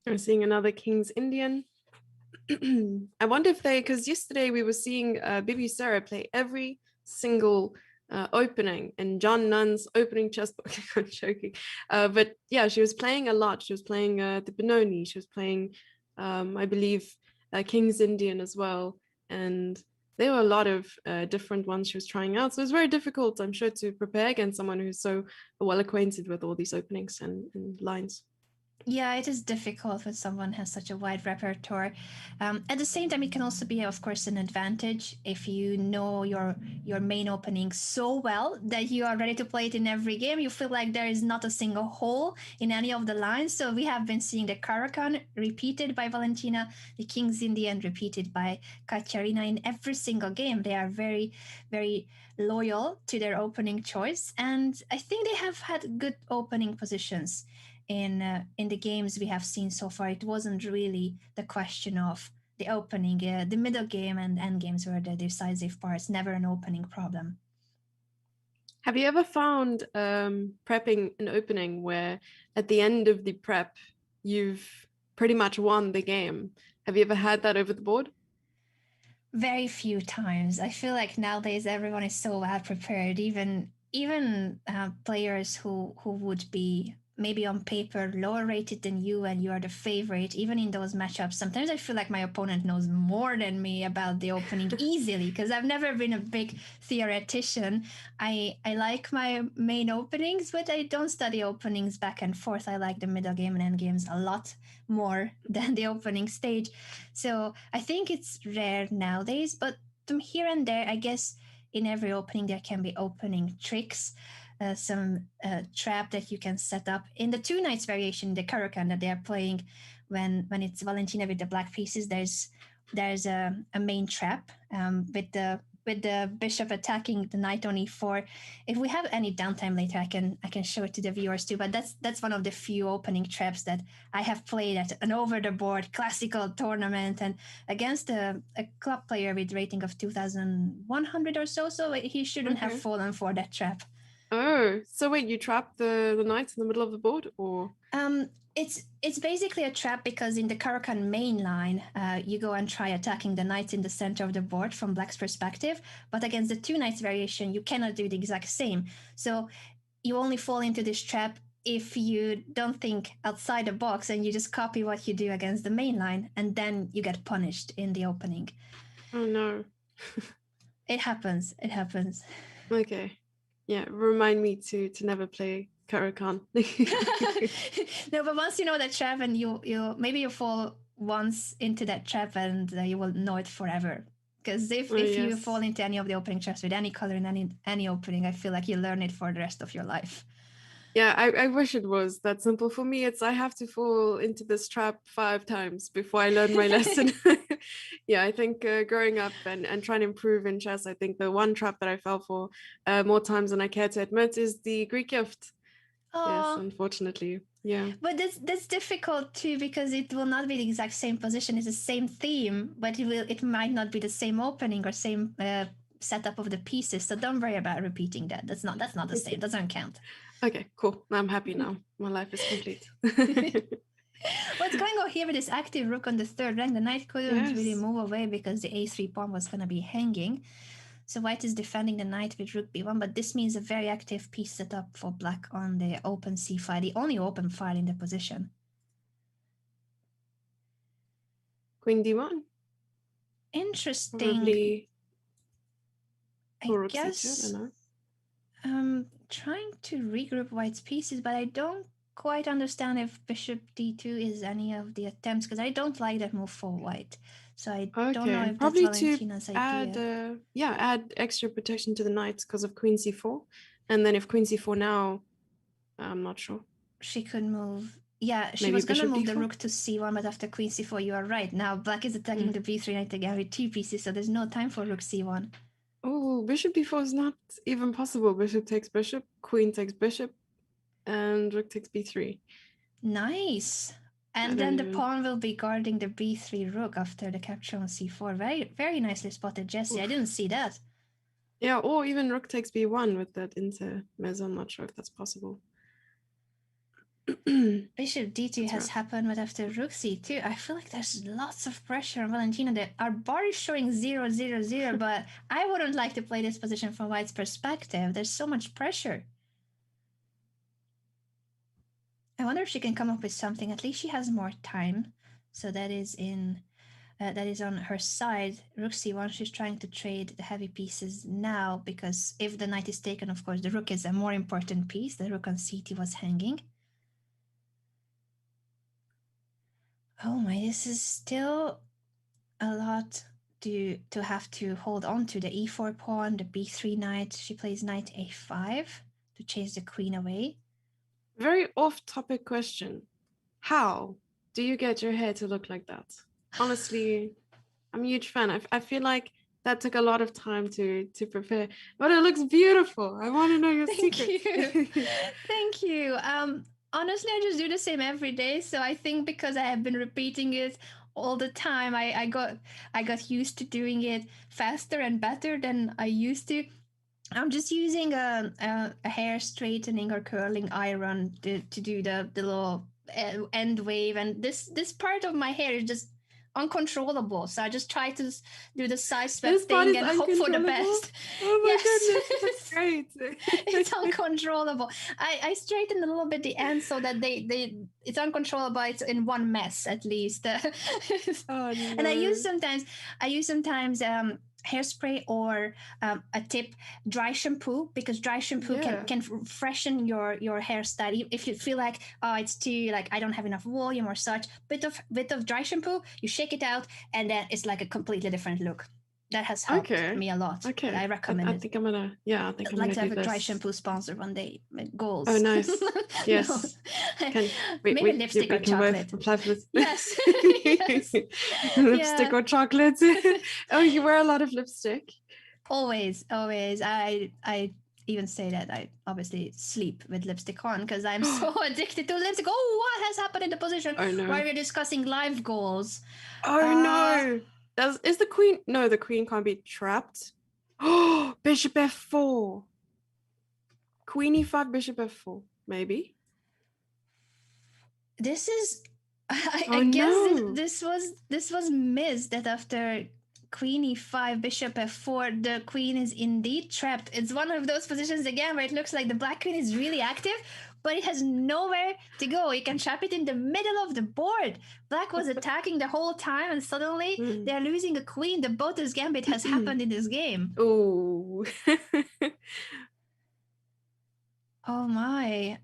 S2: I'm seeing another King's Indian. I wonder if because yesterday we were seeing Bibi Sarah play every single opening in John Nunn's opening chess book. I'm joking. But yeah, she was playing a lot. She was playing the Benoni. She was playing, I believe, King's Indian as well. And there were a lot of different ones she was trying out. So it was very difficult, I'm sure, to prepare against someone who's so well acquainted with all these openings and lines.
S1: Yeah, it is difficult when someone has such a wide repertoire. At the same time, it can also be, of course, an advantage if you know your main opening so well that you are ready to play it in every game. You feel like there is not a single hole in any of the lines. So we have been seeing the Caro-Kann repeated by Valentina, the King's Indian repeated by Kateryna in every single game. They are very, very loyal to their opening choice, and I think they have had good opening positions in the games we have seen so far. It wasn't really the question of the opening. The middle game and end games were the decisive parts, never an opening problem.
S2: Have you ever found prepping an opening where at the end of the prep, you've pretty much won the game? Have you ever had that over the board?
S1: Very few times. I feel like nowadays everyone is so well prepared. Even even players who would be maybe on paper lower rated than you and you are the favorite, even in those matchups, sometimes I feel like my opponent knows more than me about the opening easily because I've never been a big theoretician. I like my main openings, but I don't study openings back and forth. I like the middle game and end games a lot more than the opening stage. So I think it's rare nowadays, but here and there, I guess in every opening there can be opening tricks, some trap that you can set up in the two knights variation, the Karakan that they are playing when it's Valentina with the black pieces. There's a main trap with the bishop attacking the knight on e4. If we have any downtime later, I can show it to the viewers too. But that's one of the few opening traps that I have played at an over the board classical tournament and against a club player with rating of 2,100 or so. So he shouldn't have fallen for that trap.
S2: Oh, so wait, you trap the knights in the middle of the board, or?
S1: It's basically a trap because in the Karakan main line, you go and try attacking the knights in the center of the board from black's perspective, but against the two knights variation, you cannot do the exact same. So you only fall into this trap if you don't think outside the box and you just copy what you do against the main line, and then you get punished in the opening.
S2: Oh no.
S1: It happens. It happens.
S2: Okay. Yeah, remind me to never play Karakan.
S1: No, but once you know that trap and you maybe you fall once into that trap and you will know it forever. Because if you fall into any of the opening traps with any color in any opening, I feel like you learn it for the rest of your life.
S2: Yeah, I wish it was that simple. For me, it's I have to fall into this trap 5 times before I learn my lesson. Yeah, I think growing up and trying to improve in chess, I think the one trap that I fell for more times than I care to admit is the Greek gift. Yes, unfortunately. Yeah.
S1: But that's difficult too because it will not be the exact same position. It's the same theme, but it might not be the same opening or same setup of the pieces. So don't worry about repeating that. That's not the same. It doesn't count.
S2: Okay, cool. I'm happy now. My life is complete.
S1: What's going on here with this active rook on the third rank? The knight couldn't really move away because the a3 pawn was going to be hanging. So white is defending the knight with rook b1, but this means a very active piece set up for black on the open c file, the only open file in the position.
S2: Queen d1.
S1: Interesting.
S2: Probably
S1: I guess trying to regroup white's pieces, but I don't quite understand if bishop d2 is any of the attempts because I don't like that move for white. So I don't know if
S2: probably
S1: that's Valentina's
S2: idea. Add extra protection to the knights because of queen c4. And then if queen c4 now, I'm not sure.
S1: She could move. Yeah, she was going to move the rook to c1, but after queen c4, you are right. Now black is attacking the b3 knight again with 2 pieces, so there's no time for rook c1.
S2: Oh, bishop d4 is not even possible. Bishop takes bishop, queen takes bishop, and rook takes b3.
S1: Nice. And then the pawn will be guarding the b3 rook after the capture on c4. Very, very nicely spotted, Jesse. Oof. I didn't see that.
S2: Yeah, or even rook takes b1 with that intermezzo. I'm not sure if that's possible.
S1: Bishop d2 has happened, but after rook c2, I feel like there's lots of pressure on Valentina. Our bar is showing 0-0-0, but I wouldn't like to play this position from white's perspective. There's so much pressure. I wonder if she can come up with something. At least she has more time. So that is on her side. Rook c1, she's trying to trade the heavy pieces now because if the knight is taken, of course, the rook is a more important piece. The rook on c2 was hanging. Oh my, this is still a lot to have to hold on to. The e4 pawn, the b3 knight. She plays knight a5 to chase the queen away.
S2: Very off-topic question. How do you get your hair to look like that? Honestly, I'm a huge fan. I feel like that took a lot of time to prepare, but it looks beautiful. I want to know your secret.
S1: Thank you. Honestly, I just do the same every day. So I think because I have been repeating it all the time, I got used to doing it faster and better than I used to. I'm just using a hair straightening or curling iron to do the little end wave, and this part of my hair is just uncontrollable. So I just try to do the side step
S2: This part
S1: thing
S2: is
S1: and hope for the
S2: uncontrollable.
S1: best.
S2: Oh my goodness, that's
S1: Yes.
S2: great.
S1: It's uncontrollable. I straightened a little bit the end so that they it's uncontrollable, but it's in one mess at least.
S2: Oh
S1: And
S2: no.
S1: I use sometimes hairspray or a tip dry shampoo, because dry shampoo
S2: Yeah.
S1: can freshen your hairstyle. If you feel like, oh, it's too, like, I don't have enough volume or such, bit of dry shampoo, you shake it out, and then it's like a completely different look. That has helped
S2: Okay.
S1: me a lot.
S2: Okay.
S1: I recommend
S2: I
S1: it.
S2: think I'm gonna, yeah, I think
S1: I'd
S2: I'm
S1: like
S2: gonna
S1: to
S2: do
S1: have a dry
S2: this.
S1: shampoo sponsor one day.
S2: Oh,
S1: Goals.
S2: nice.
S1: No.
S2: Yes. Can
S1: Maybe lipstick
S2: we
S1: or
S2: can both
S1: chocolate.
S2: apply for this.
S1: Yes. Yes.
S2: Lipstick
S1: Yeah.
S2: or chocolate. Oh, you wear a lot of lipstick.
S1: Always, always. I even say that I obviously sleep with lipstick on because I'm so addicted to lipstick. Oh, what has happened in the position
S2: Oh
S1: where
S2: no.
S1: we're discussing live goals?
S2: Oh
S1: Uh
S2: no. Is the queen? No, the queen can't be trapped. Oh, bishop f4. Queen e5, bishop f4. Maybe.
S1: this is I
S2: Oh
S1: guess
S2: no.
S1: this was missed, that after queen e5 bishop f4 the queen is indeed trapped. It's one of those positions again where it looks like the black queen is really active, but it has nowhere to go. You can trap it in the middle of the board. Black was attacking the whole time, and suddenly they're losing a queen. The Botus gambit has happened in this game.
S2: Oh.
S1: Oh my,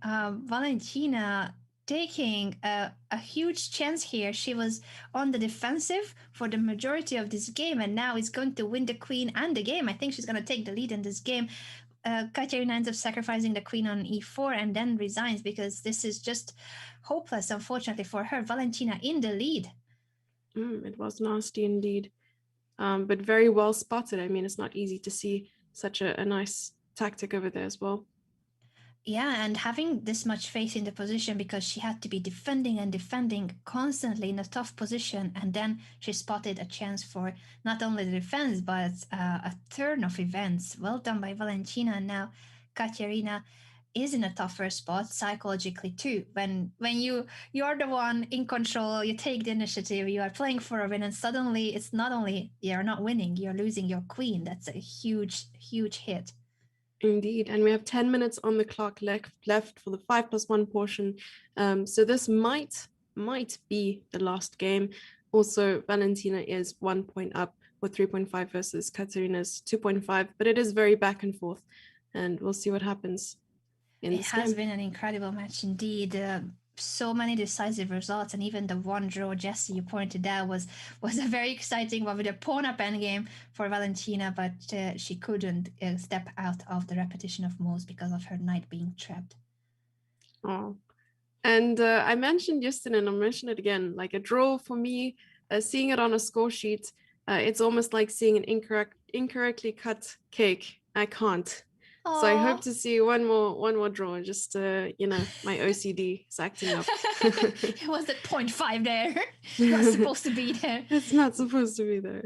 S1: Valentina taking a huge chance here. She was on the defensive for the majority of this game, and now is going to win the queen and the game. I think she's going to take the lead in this game. Kateryna ends up sacrificing the queen on e4 and then resigns because this is just hopeless, unfortunately, for her. Valentina in the lead.
S2: It was nasty indeed. But very well spotted. I mean, it's not easy to see such a nice tactic over there as well.
S1: Yeah, and having this much faith in the position because she had to be defending and defending constantly in a tough position, and then she spotted a chance for not only the defense but a turn of events. Well done by Valentina. And now Kateryna is in a tougher spot psychologically too. When you're the one in control, you take the initiative, you are playing for a win, and suddenly it's not only you're not winning, you're losing your queen. That's a huge hit.
S2: Indeed, and we have 10 minutes on the clock left for the 5+1 portion. So this might be the last game. Also, Valentina is 1 point up with 3.5 versus Kateryna's 2.5, but it is very back and forth, and we'll see what happens in
S1: It
S2: this
S1: has
S2: game.
S1: been an incredible match indeed. So many decisive results, and even the one draw Jesse you pointed out was a very exciting one with a pawn up endgame for Valentina, but she couldn't step out of the repetition of moves because of her knight being trapped.
S2: Oh, and I mentioned yesterday, and I'll mention it again, like a draw for me, seeing it on a score sheet, it's almost like seeing an incorrectly cut cake. I can't.
S1: Aww.
S2: So I hope to see one more draw. Just my OCD is acting up.
S1: It was at 0.5 there. Not supposed to be there.
S2: It's not supposed to be there.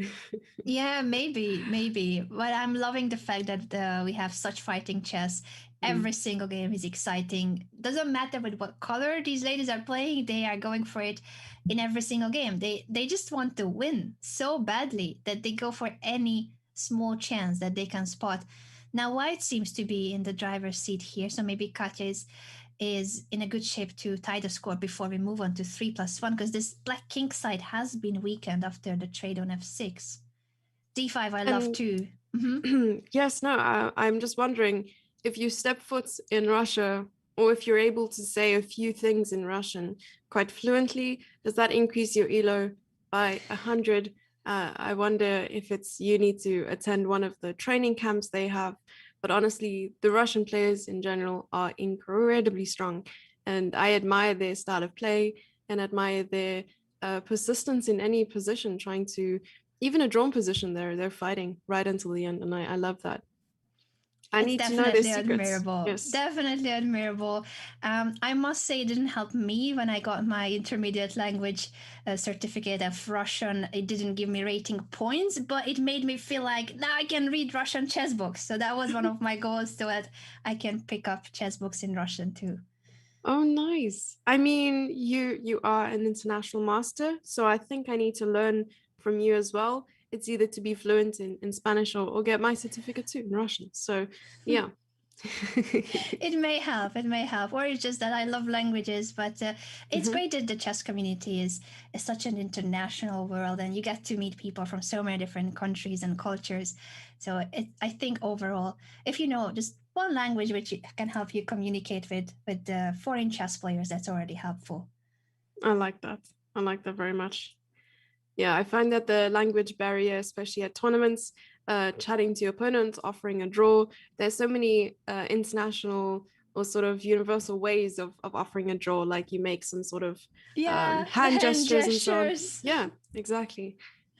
S1: Yeah, maybe. But I'm loving the fact that we have such fighting chess. Every single game is exciting. Doesn't matter with what color these ladies are playing, they are going for it in every single game. They just want to win so badly that they go for any small chance that they can spot. Now White seems to be in the driver's seat here, so maybe Katya is in a good shape to tie the score before we move on to 3+1, because this black king side has been weakened after the trade on f6. D5 I love too.
S2: Yes, no, I'm just wondering if you step foot in Russia, or if you're able to say a few things in Russian quite fluently, does that increase your ELO by 100? I wonder if you need to attend one of the training camps they have. But honestly, the Russian players in general are incredibly strong, and I admire their style of play and admire their persistence in any position, trying to, even a drawn position, they're fighting right until the end, and I love that. I
S1: It's
S2: need to know their
S1: definitely
S2: secrets.
S1: admirable.
S2: Yes.
S1: Definitely admirable. I must say it didn't help me when I got my intermediate language certificate of Russian. It didn't give me rating points, but it made me feel like now I can read Russian chess books. So that was one of my goals, so that I can pick up chess books in Russian too.
S2: Oh, nice. I mean, you are an international master, so I think I need to learn from you as well. It's either to be fluent in Spanish or get my certificate too in Russian. So yeah.
S1: It may help. It may help, or it's just that I love languages. But it's
S2: Mhm.
S1: great that the chess community is such an international world, and you get to meet people from so many different countries and cultures. So I think overall, if you know just one language which can help you communicate with the foreign chess players, that's already helpful.
S2: I like that. I like that very much. Yeah, I find that the language barrier, especially at tournaments, chatting to your opponent, offering a draw, there's so many international or sort of universal ways of offering a draw, like you make some sort of
S1: Yeah, the
S2: hand
S1: hand
S2: gestures and so on.
S1: gestures.
S2: Yeah, exactly.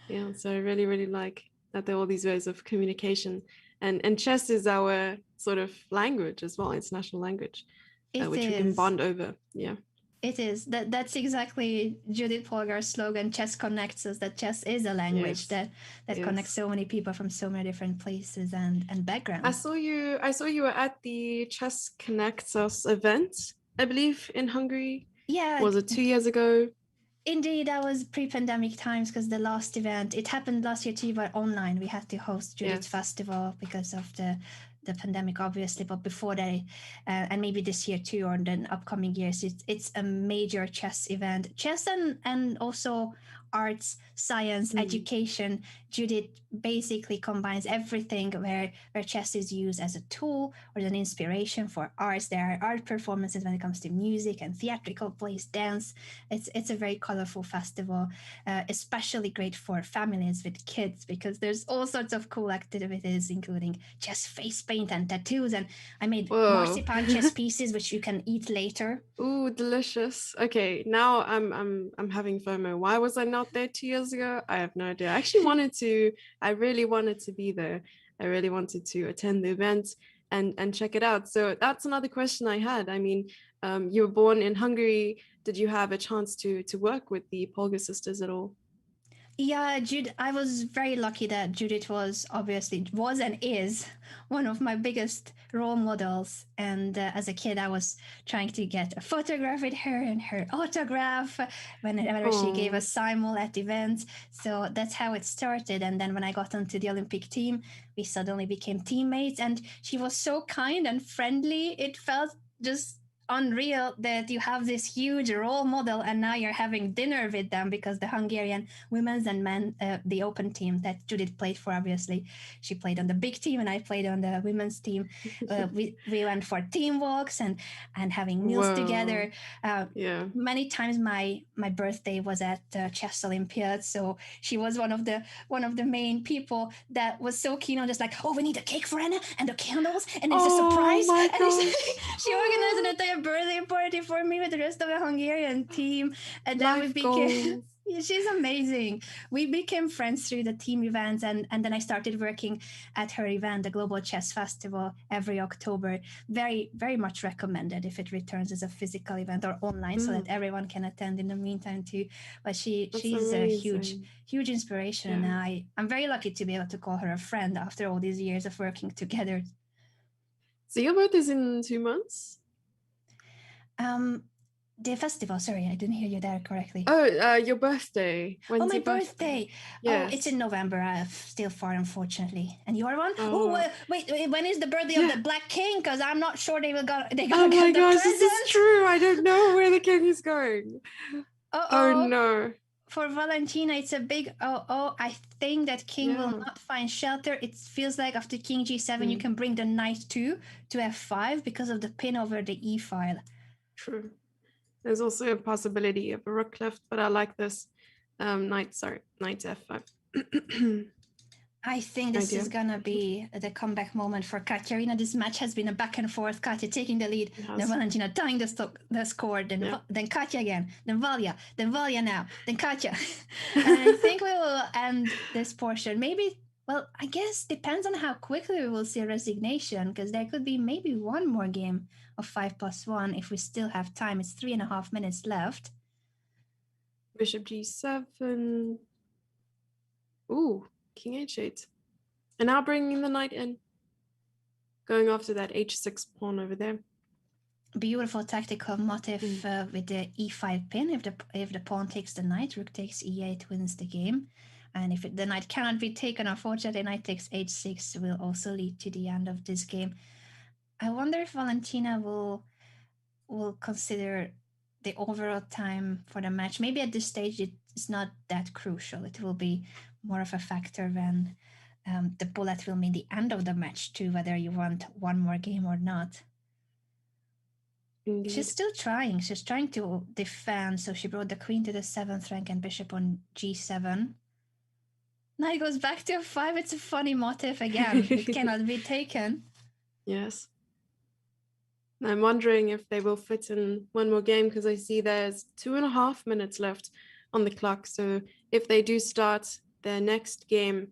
S2: Yeah, so I really, really like that there are all these ways of communication. And chess is our sort of language as well, international language,
S1: It
S2: which we can
S1: is.
S2: bond over. Yeah.
S1: It is. That's exactly Judith Polgar's slogan, chess connects us, that chess is a language
S2: Yes.
S1: that connects
S2: Yes.
S1: so many people from so many different places and
S2: I
S1: backgrounds.
S2: saw you. I saw you were at the Chess Connects Us event, I believe, in Hungary.
S1: Yeah,
S2: Was it 2 years ago?
S1: indeed, that was pre-pandemic times because the last event, it happened last year too, but online. We had to host Judith's
S2: Yes.
S1: festival because of the pandemic, obviously. But before that, and maybe this year too, or in the upcoming years, it's a major chess event. Chess and also arts, science,
S2: Mm.
S1: education. Judith basically combines everything where chess is used as a tool or an inspiration for arts. There are art performances when it comes to music and theatrical plays, dance. It's a very colorful festival, especially great for families with kids because there's all sorts of cool activities, including chess face paint and tattoos. And I made
S2: Whoa.
S1: marzipan chess pieces, which you can eat later.
S2: Ooh, delicious. Okay, now I'm having FOMO. Why was I not there 2 years ago? I have no idea. I actually wanted to. I really wanted to be there. I really wanted to attend the event and check it out. So that's another question I had. I mean, you were born in Hungary. Did you have a chance to work with the Polga sisters at all?
S1: Yeah, I was very lucky that Judith was and is one of my biggest role models. And as a kid, I was trying to get a photograph with her and her autograph whenever she gave
S2: Oh,
S1: a simul at events. So that's how it started. And then when I got onto the Olympic team, we suddenly became teammates. And she was so kind and friendly. It felt just unreal that you have this huge role model and now you're having dinner with them because the Hungarian women's and men, the open team that Judith played for, obviously. She played on the big team and I played on the women's team. We went for team walks and having meals
S2: whoa.
S1: together. Uh,
S2: Yeah.
S1: Many times my birthday was at chess Olympiad, so she was one of the main people that was so keen on just like, oh, we need a cake for Anna and the candles and it's a
S2: Oh
S1: surprise,
S2: my
S1: and
S2: gosh.
S1: she organized an entire birthday party for me with the rest of the Hungarian team, and then we
S2: Life
S1: became
S2: goals.
S1: yeah, she's amazing. We became friends through the team events, and then I started working at her event, the Global Chess Festival, every October. Very, very much recommended if it returns as a physical event or online, so that
S2: Mm,
S1: everyone can attend in the meantime too. But
S2: that's
S1: she's a huge,
S2: amazing.
S1: huge inspiration, and
S2: Yeah.
S1: I'm very lucky to be able to call her a friend after all these years of working together.
S2: So your birthday's in 2 months?
S1: Um, the festival. Sorry, I didn't hear you there correctly.
S2: Oh, your birthday.
S1: Oh,
S2: When's
S1: my
S2: your birthday?
S1: birthday. Oh, it's
S2: Yes.
S1: in November. Still far, unfortunately. And your one? Oh,
S2: Oh,
S1: wait. When is the birthday of
S2: yeah.
S1: the Black King? Because I'm not sure they're
S2: Oh
S1: gonna
S2: my
S1: get the
S2: gosh, this is
S1: present.
S2: true. I don't know where the king is going.
S1: Uh
S2: Oh
S1: oh.
S2: no.
S1: For Valentina, it's a big I think that King will
S2: Yeah.
S1: not find shelter. It feels like after King G7, you
S2: Mm,
S1: can bring the knight 2 to F5 because of the pin over the E file.
S2: true. There's also a possibility of a rook left, but I like this. Knight F5.
S1: I think this is
S2: Idea.
S1: gonna be the comeback moment for Kateryna. This match has been a back and forth. Katya taking the lead,
S2: It
S1: then
S2: has.
S1: Valentina tying the score,
S2: Yeah.
S1: then Katya again, then Valya now, then Katya. And I think we will end this portion. Maybe, well, I guess depends on how quickly we will see a resignation, because there could be maybe one more game of 5+1 if we still have time. It's 3.5 minutes left.
S2: Bishop G7. Ooh, King H8. And now bringing the knight in. Going after that H6 pawn over there.
S1: Beautiful tactical motif with the e5 pin. If the pawn takes the knight, rook takes e8 wins the game. And if the knight cannot be taken, unfortunately, knight takes h6 will also lead to the end of this game. I wonder if Valentina will consider the overall time for the match. Maybe at this stage it's not that crucial. It will be more of a factor when the bullet will mean the end of the match too, whether you want one more game or not. She's
S2: Indeed.
S1: still trying. She's trying to defend. So she brought the queen to the 7th rank and bishop on g7. Knight goes back to f5. It's a funny motif again. It cannot be taken.
S2: Yes. I'm wondering if they will fit in one more game because I see there's 2.5 minutes left on the clock. So if they do start their next game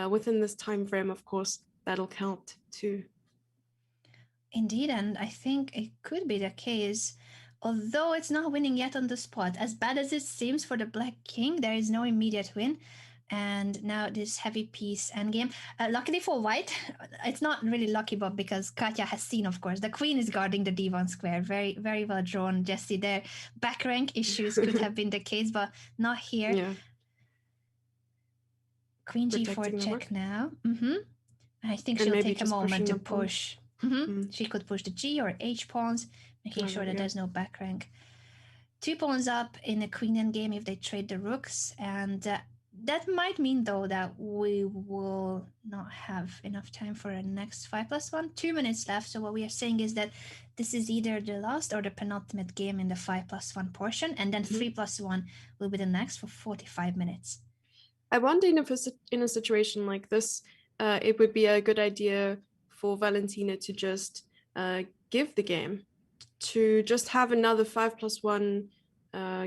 S2: within this time frame, of course, that'll count too.
S1: Indeed, and I think it could be the case. Although it's not winning yet on the spot, as bad as it seems for the Black King, there is no immediate win. And now this heavy piece endgame. Luckily for White, it's not really lucky, but because Katya has seen, of course, the Queen is guarding the D1 square. Very, very well drawn, Jesse. Their back rank issues could have been the case, but not here.
S2: Yeah.
S1: Queen
S2: Protecting
S1: G4
S2: the
S1: check
S2: rook.
S1: now. I think
S2: And
S1: she'll
S2: maybe
S1: take a
S2: just
S1: moment
S2: pushing
S1: to
S2: the pawn.
S1: push.
S2: Mm.
S1: She could push the G or H pawns, making sure that
S2: Yeah.
S1: there's no back rank. 2 pawns up in a queen endgame if they trade the rooks, and that might mean though that we will not have enough time for a next 5+1. 2 minutes left. So what we are saying is that this is either the last or the penultimate game in the 5+1 portion, and then 3+1 will be the next for 45 minutes.
S2: I wonder if in a situation like this, it would be a good idea for Valentina to just give the game, to just have another 5+1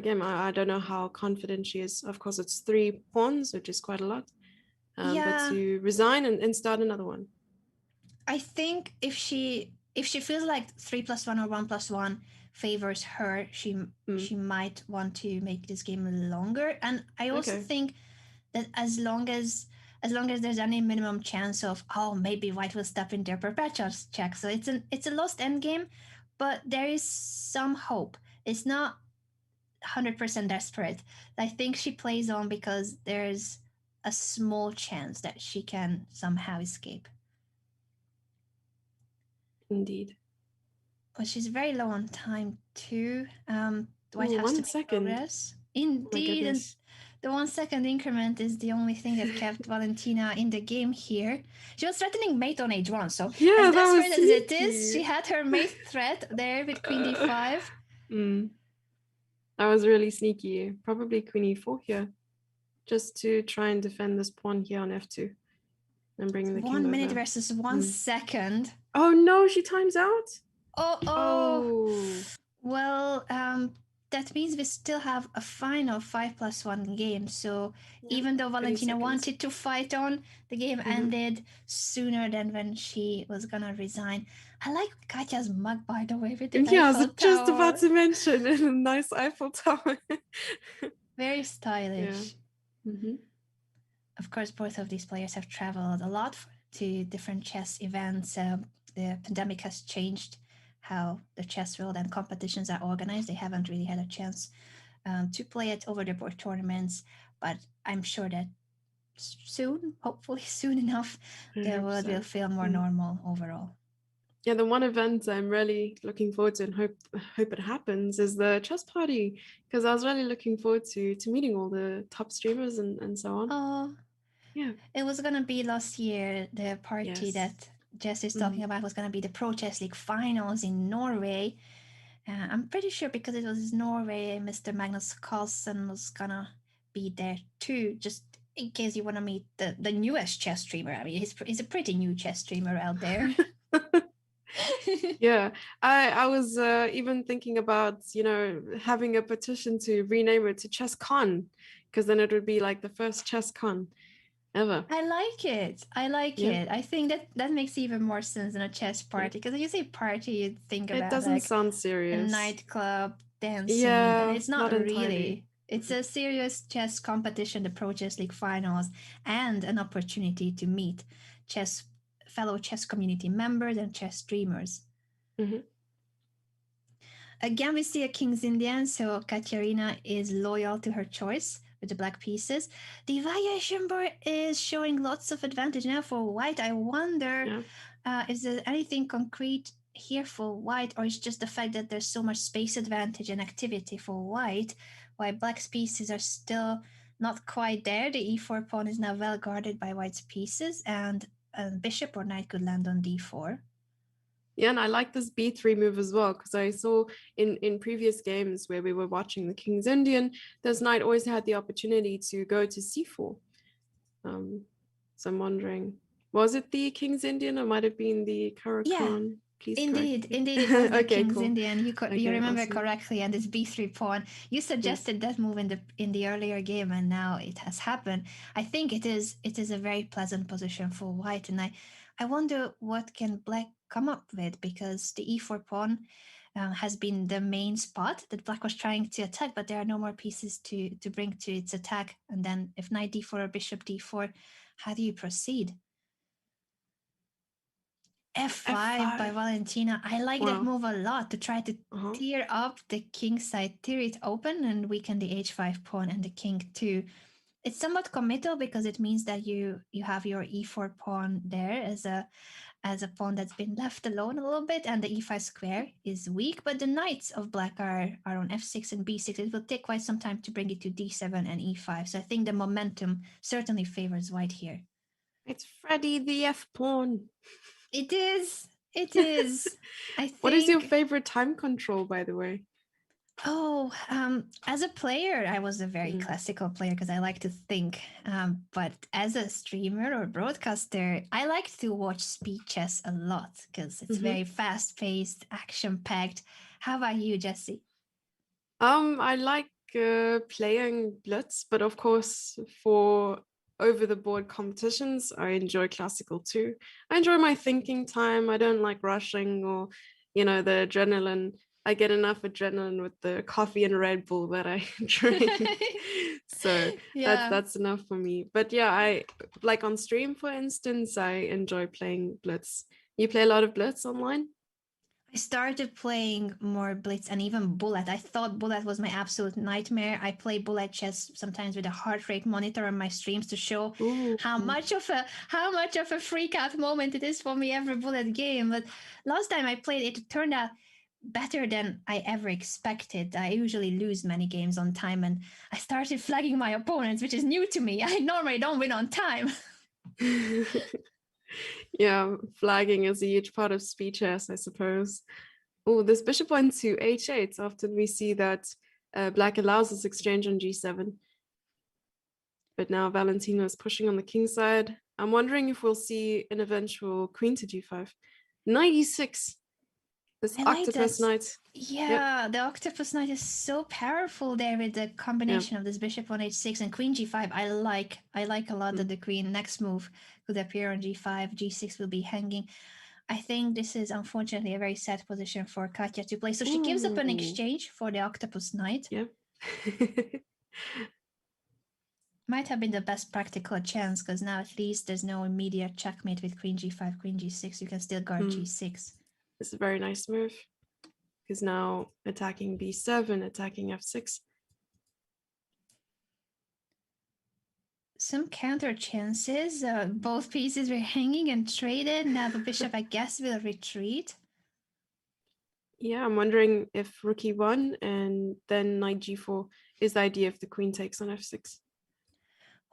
S2: game. I don't know how confident she is. Of course, it's 3 pawns, which is quite a lot. But to resign and start another one.
S1: I think if she feels like 3+1 or 1+1 favors her, she might want to make this game longer. And I also think that as long as there's any minimum chance of maybe White will step in their perpetual check, so it's a lost endgame, but there is some hope. It's not 100% desperate. I think she plays on because there's a small chance that she can somehow escape.
S2: Indeed.
S1: But she's very low on time too. White has to
S2: 1
S1: make
S2: second.
S1: progress. Indeed, and the 1 second increment is the only thing that kept Valentina in the game here. She was threatening mate on h1, so as desperate as it is, she had her mate threat there with queen d5.
S2: That was really sneaky. Probably queen e4 here, just to try and defend this pawn here on f2 and bring the king over.
S1: 1 minute versus 1 second.
S2: Oh no, she times out.
S1: Oh. Well, that means we still have a final 5+1 game. So even though Valentina wanted to fight on, the game ended sooner than when she was gonna resign. I like Katya's mug, by the way, with the Eiffel Tower.
S2: I was just about to mention a nice Eiffel Tower.
S1: Very stylish. Of course, both of these players have traveled a lot to different chess events. The pandemic has changed how the chess world and competitions are organized. They haven't really had a chance to play at over the board tournaments, but I'm sure that soon, hopefully soon enough, the world will feel more normal overall.
S2: Yeah, the one event I'm really looking forward to and hope it happens is the chess party, because I was really looking forward to meeting all the top streamers and so on.
S1: Oh,
S2: yeah.
S1: It was gonna be last year. The party that Jess is talking about was gonna be the Pro Chess League finals in Norway. I'm pretty sure because it was Norway, Mr. Magnus Carlsen was gonna be there too, just in case you want to meet the newest chess streamer. I mean, he's a pretty new chess streamer out there.
S2: Yeah, I was even thinking about, having a petition to rename it to Chess.com, because then it would be like the first Chess.com ever.
S1: I like it. I think that makes even more sense than a chess party, because when you say party, you think about
S2: it doesn't sound serious.
S1: A nightclub, dancing, and it's not really.
S2: Entirely.
S1: It's a serious chess competition, the Pro Chess League finals, and an opportunity to meet fellow chess community members and chess streamers. Again, we see a King's Indian, so Kateryna is loyal to her choice with the black pieces. The variation board is showing lots of advantage now for white. I wonder
S2: Yeah.
S1: is there anything concrete here for white, or is just the fact that there's so much space advantage and activity for white, while black's pieces are still not quite there. The e4 pawn is now well guarded by white's pieces, and bishop or knight could land on d4.
S2: Yeah, and I like this b3 move as well, because I saw in previous games where we were watching the King's Indian, this knight always had the opportunity to go to c4. So I'm wondering, was it the King's Indian or might have been the
S1: Yeah,
S2: Karakhan? Please correct
S1: indeed,
S2: me.
S1: indeed, it was the
S2: Okay,
S1: King's
S2: cool.
S1: Indian. You
S2: Okay,
S1: remember
S2: awesome.
S1: correctly, and this b3 pawn. You
S2: Yes.
S1: suggested that move in the earlier game, and now it has happened. I think it is a very pleasant position for white, and I wonder what can black come up with, because the e4 pawn has been the main spot that black was trying to attack, but there are no more pieces to bring to its attack. And then if knight d4 or bishop d4, how do you proceed? F5 by
S2: F5.
S1: Valentina. I like that
S2: Wow.
S1: move a lot, to try to
S2: Uh-huh.
S1: tear up the king side, tear it open, and weaken the h5 pawn and the king too. It's somewhat committal because it means that you have your e4 pawn there as a pawn that's been left alone a little bit, and the e5 square is weak. But the knights of black are on f6 and b6. It will take quite some time to bring it to d7 and e5. So I think the momentum certainly favors white here.
S2: It's Freddy the F pawn.
S1: It is. It is. I
S2: What is your
S1: think.
S2: favorite time control, by the way?
S1: Oh, as a player, I was a very
S2: Mm.
S1: classical player because I like to think. But as a streamer or broadcaster, I like to watch speed chess a lot because it's
S2: Mm-hmm.
S1: very fast paced, action packed. How about you, Jesse?
S2: I like playing Blitz, but of course, for over the board competitions, I enjoy classical too. I enjoy my thinking time. I don't like rushing or, the adrenaline. I get enough adrenaline with the coffee and Red Bull that I drink. So that's
S1: Yeah.
S2: that's enough for me. But yeah, I like on stream, for instance, I enjoy playing Blitz. You play a lot of Blitz online?
S1: I started playing more Blitz and even Bullet. I thought Bullet was my absolute nightmare. I play Bullet chess sometimes with a heart rate monitor on my streams to show
S2: Ooh.
S1: how much of a freak out moment it is for me every Bullet game. But last time I played it, it turned out better than I ever expected. I usually lose many games on time, and I started flagging my opponents, which is new to me. I normally don't win on time.
S2: Yeah, flagging is a huge part of speed chess, I suppose. Oh, this bishop went to h8. Often we see that black allows this exchange on g7. But now Valentina is pushing on the king side. I'm wondering if we'll see an eventual queen to g5. Knight e6. This
S1: I like
S2: octopus
S1: that.
S2: knight. Yep.
S1: Yeah, the octopus knight is so powerful there with the
S2: Yeah.
S1: combination of this bishop on h6 and queen g5. I like a lot that
S2: Mm.
S1: the queen next move could appear on g5. G6 will be hanging. I think this is unfortunately a very sad position for Katya to play. So she gives up an
S2: Ooh.
S1: exchange for the octopus knight.
S2: Yeah.
S1: Might have been the best practical chance because now at least there's no immediate checkmate with queen g5, queen g6. You can still guard
S2: Mm.
S1: g6.
S2: This is a very nice move. He's now attacking b7, attacking f6.
S1: Some counter chances. Both pieces were hanging and traded. Now the bishop, I guess, will retreat.
S2: Yeah, I'm wondering if rook e1 and then knight g4 is the idea if the queen takes on f6.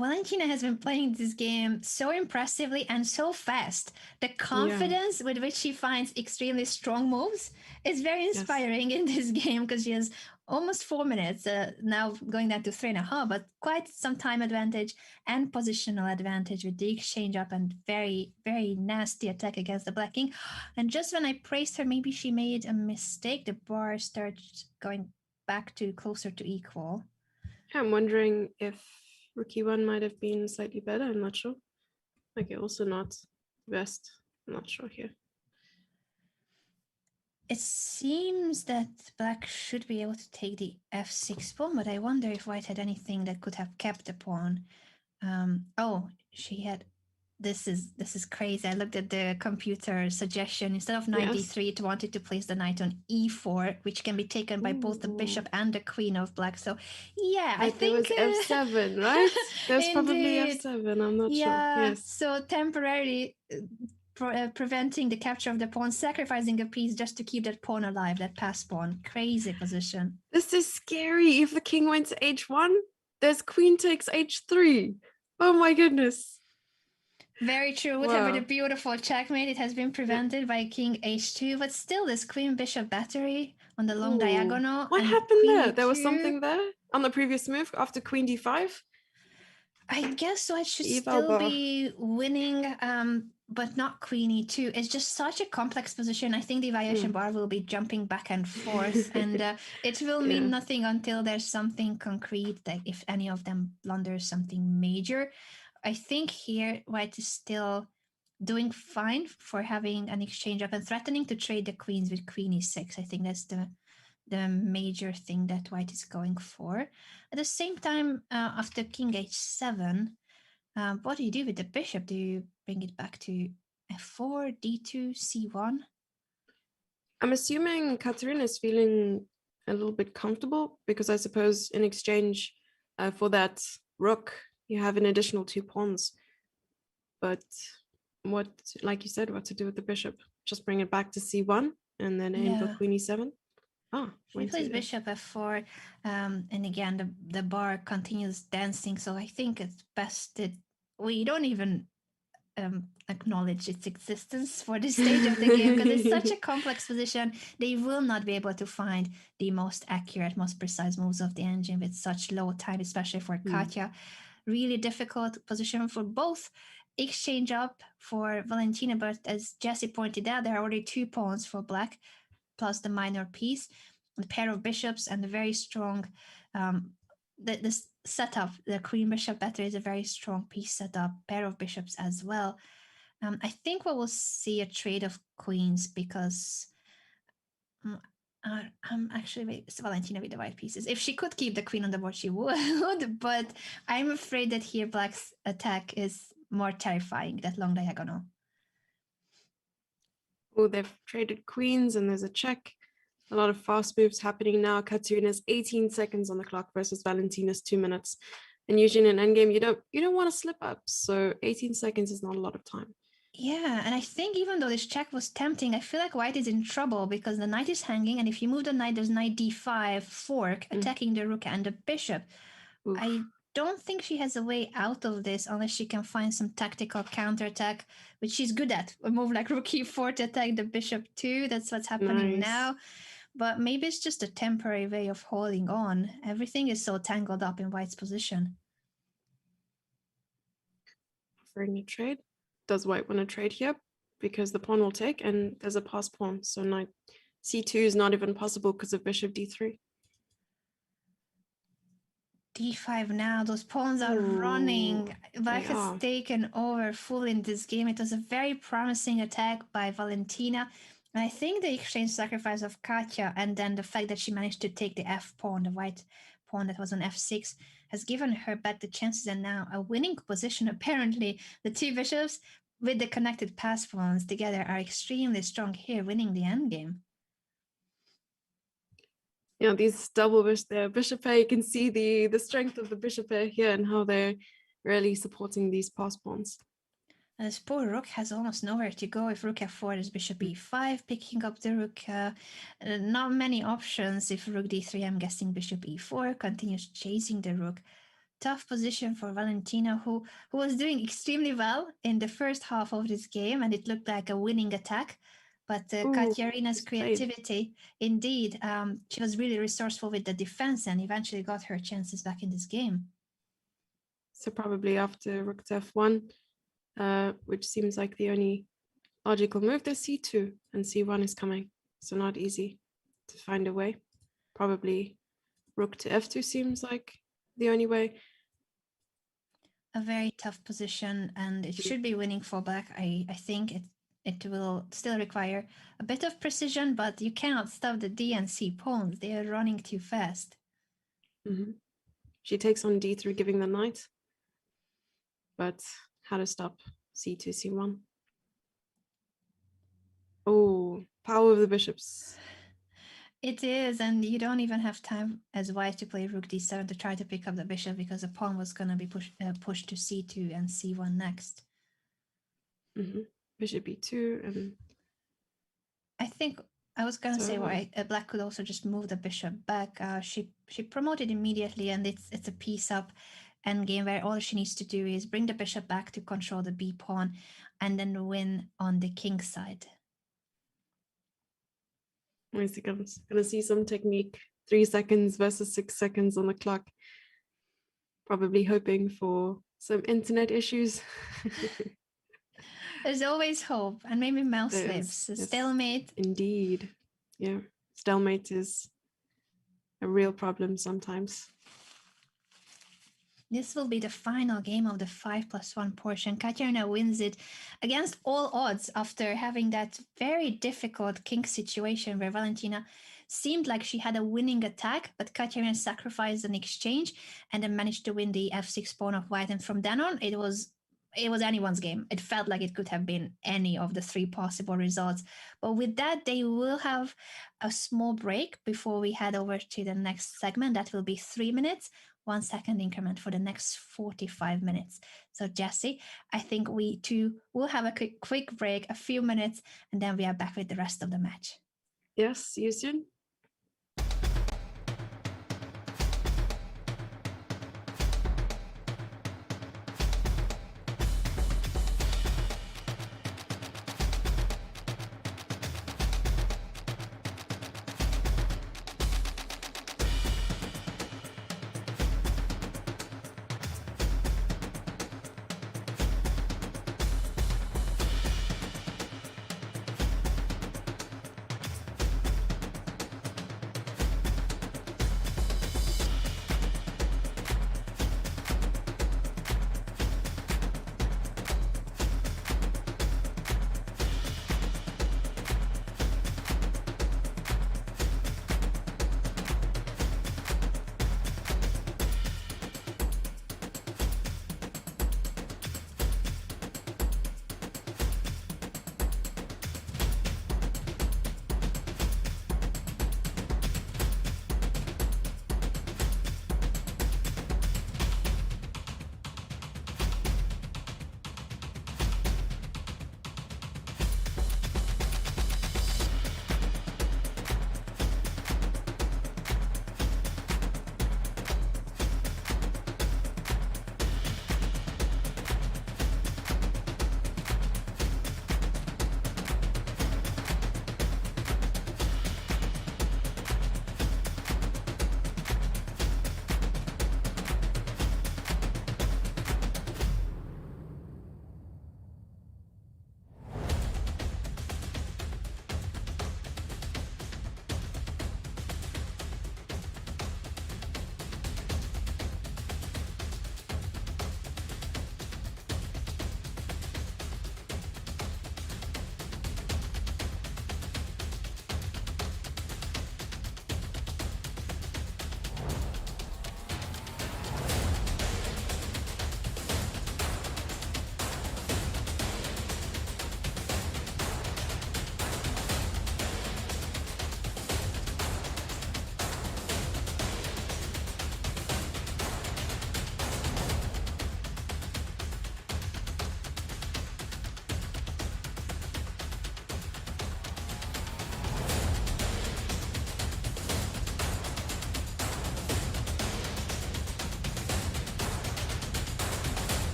S1: Valentina has been playing this game so impressively and so fast. The
S2: Yeah,
S1: confidence with which she finds extremely strong moves is very
S2: yes.
S1: inspiring in this game because she has almost 4 minutes, now going down to 3.5, but quite some time advantage and positional advantage with the exchange up and very, very nasty attack against the Black King. And just when I praised her, maybe she made a mistake. The bar starts going back to closer to equal.
S2: I'm wondering if rook e1 might have been slightly better. I'm not sure. Okay, also not the best. I'm not sure here.
S1: It seems that black should be able to take the f6 pawn, but I wonder if white had anything that could have kept the pawn. Oh, she had. this is crazy. I looked at the computer suggestion. Instead of knight
S2: Yes.
S1: d3, it wanted to place the knight on e4, which can be taken by both the
S2: Ooh.
S1: bishop and the queen of black. So, yeah, I
S2: But there
S1: think
S2: was F7, right? There's probably
S1: indeed,
S2: F7. I'm not sure.
S1: yeah.
S2: Yes.
S1: So temporarily preventing the capture of the pawn, sacrificing a piece just to keep that pawn alive, that pass pawn. Crazy position.
S2: This is scary. If the king went to h1, there's queen takes h3. Oh my goodness.
S1: Very true. Would have been a
S2: Wow.
S1: beautiful checkmate. It has been
S2: Yeah.
S1: prevented by king h2, but still this queen bishop battery on the long
S2: Ooh.
S1: diagonal
S2: What
S1: and
S2: happened
S1: queen
S2: there? There was
S1: e2.
S2: something there on the previous move after queen d5.
S1: I guess White should
S2: Eval
S1: still
S2: bar.
S1: be winning, but not queen e2. It's just such a complex position. I think the evaluation bar will be jumping back and forth, and it will
S2: Yeah.
S1: mean nothing until there's something concrete, that if any of them blunders something major. I think here White is still doing fine for having an exchange up and threatening to trade the queens with queen e6. I think that's the major thing that White is going for. At the same time, after king h7, what do you do with the bishop? Do you bring it back to f4, d2, c1?
S2: I'm assuming Kateryna is feeling a little bit comfortable because I suppose in exchange for that rook, you have an additional 2 pawns. But what, like you said, what to do with the bishop? Just bring it back to c1 and then aim for
S1: Yeah.
S2: queen e7. Ah,
S1: She
S2: went
S1: plays
S2: to
S1: bishop f4, and again the bar continues dancing. So I think it's best that we don't even acknowledge its existence for this stage of the game because it's such a complex position. They will not be able to find the most accurate, most precise moves of the engine with such low time, especially for Katya. Really difficult position for both. Exchange up for Valentina, but as Jesse pointed out, there are already 2 pawns for black plus the minor piece, the pair of bishops, and the very strong. This setup, the queen bishop battery is a very strong piece setup, pair of bishops as well. I think we will see a trade of queens because I'm actually Valentina with the white pieces. If she could keep the queen on the board, she would. But I'm afraid that here Black's attack is more terrifying. That long diagonal.
S2: Oh, they've traded queens and there's a check. A lot of fast moves happening now. Kateryna's 18 seconds on the clock versus Valentina's 2 minutes. And usually in an endgame, you don't want to slip up. So 18 seconds is not a lot of time.
S1: Yeah, and I think even though this check was tempting, I feel like white is in trouble because the knight is hanging, and if you move the knight, there's knight d5 fork attacking the rook and the bishop.
S2: Oof.
S1: I don't think she has a way out of this unless she can find some tactical counterattack, which she's good at. A move like rook e4 to attack the bishop too. That's what's happening
S2: Nice.
S1: now. But maybe it's just a temporary way of holding on. Everything is so tangled up in white's position.
S2: Offering a trade. Does white want to trade here? Because the pawn will take and there's a pass pawn. So knight c2 is not even possible because of bishop d3.
S1: D5 now, those pawns are
S2: Ooh,
S1: running. Black
S2: they
S1: has
S2: are.
S1: taken over full in this game. It was a very promising attack by Valentina. And I think the exchange sacrifice of Katya and then the fact that she managed to take the f pawn, the white pawn that was on f6, has given her back the chances and now a winning position. Apparently, the 2 bishops with the connected pass pawns together are extremely strong here, winning the endgame.
S2: Yeah, these double the bishop pair, you can see the strength of the bishop pair here and how they're really supporting these pass pawns.
S1: This poor rook has almost nowhere to go. If rook f4, there's bishop e5, picking up the rook. Not many options. If rook d3, I'm guessing bishop e4 continues chasing the rook. Tough position for Valentina, who was doing extremely well in the first half of this game, and it looked like a winning attack. But Kateryna's creativity, indeed, she was really resourceful with the defense and eventually got her chances back in this game.
S2: So probably after rook to f1, which seems like the only logical move, there's c2 and c1 is coming. So not easy to find a way. Probably rook to f2 seems like the only way.
S1: A very tough position, and it should be winning for black. I think it will still require a bit of precision, but you cannot stop the D and C pawns. They are running too fast.
S2: She takes on d3, giving the knight. But how to stop? c2, c1. Oh, power of the bishops.
S1: It is, and you don't even have time as white to play rook d7 to try to pick up the bishop because the pawn was going to be pushed to c2 and c1 next.
S2: Bishop e2, and
S1: I think I was going to say
S2: so
S1: black could also just move the bishop back. She promoted immediately, and it's a piece up endgame where all she needs to do is bring the bishop back to control the b pawn and then win on the king side.
S2: gonna see some technique. 3 seconds versus 6 seconds on the clock. Probably hoping for some internet issues.
S1: There's always hope, and maybe mouse
S2: There
S1: slips.
S2: is, yes,
S1: Stalemate.
S2: Indeed. Yeah. Stalemate is a real problem sometimes.
S1: This will be the final game of the 5+1 portion. Kateryna wins it against all odds after having that very difficult king situation where Valentina seemed like she had a winning attack, but Kateryna sacrificed an exchange and then managed to win the f6 pawn of white. And from then on, it was anyone's game. It felt like it could have been any of the 3 possible results. But with that, they will have a small break before we head over to the next segment. That will be 3 minutes. 1 second increment for the next 45 minutes. So Jesse, I think we too will have a quick break, a few minutes, and then we are back with the rest of the match.
S2: Yes, see you soon.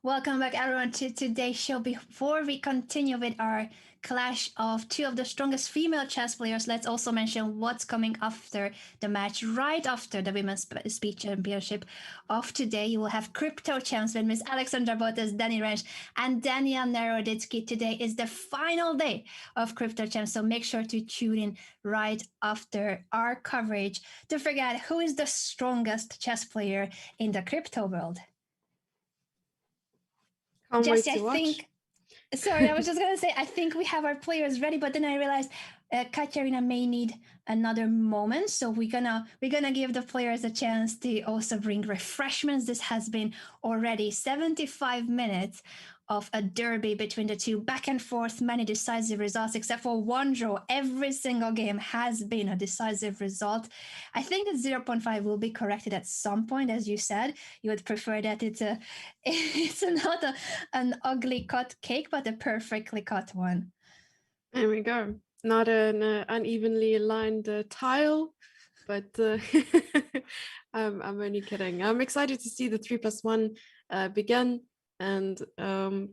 S1: Welcome back, everyone, to today's show. Before we continue with our clash of two of the strongest female chess players, let's also mention what's coming after the match. Right after the Women's Speed Championship of today, you will have Crypto Champs with Miss Alexandra Botas, Danny Rensch, and Daniel Naroditsky. Today is the final day of Crypto Champs, so make sure to tune in right after our coverage to figure out who is the strongest chess player in the crypto world.
S2: Can't wait
S1: Jesse,
S2: to
S1: I
S2: watch.
S1: think. Sorry, I was just gonna say I think we have our players ready, but then I realized Kateryna may need another moment, so we're gonna give the players a chance to also bring refreshments. This has been already 75 minutes of a derby between the two, back and forth, many decisive results, except for one draw. Every single game has been a decisive result. I think that 0.5 will be corrected at some point, as you said. You would prefer that it's not an ugly cut cake, but a perfectly cut one.
S2: There we go. Not an unevenly aligned tile, but I'm only kidding. I'm excited to see the 3+1 begin. And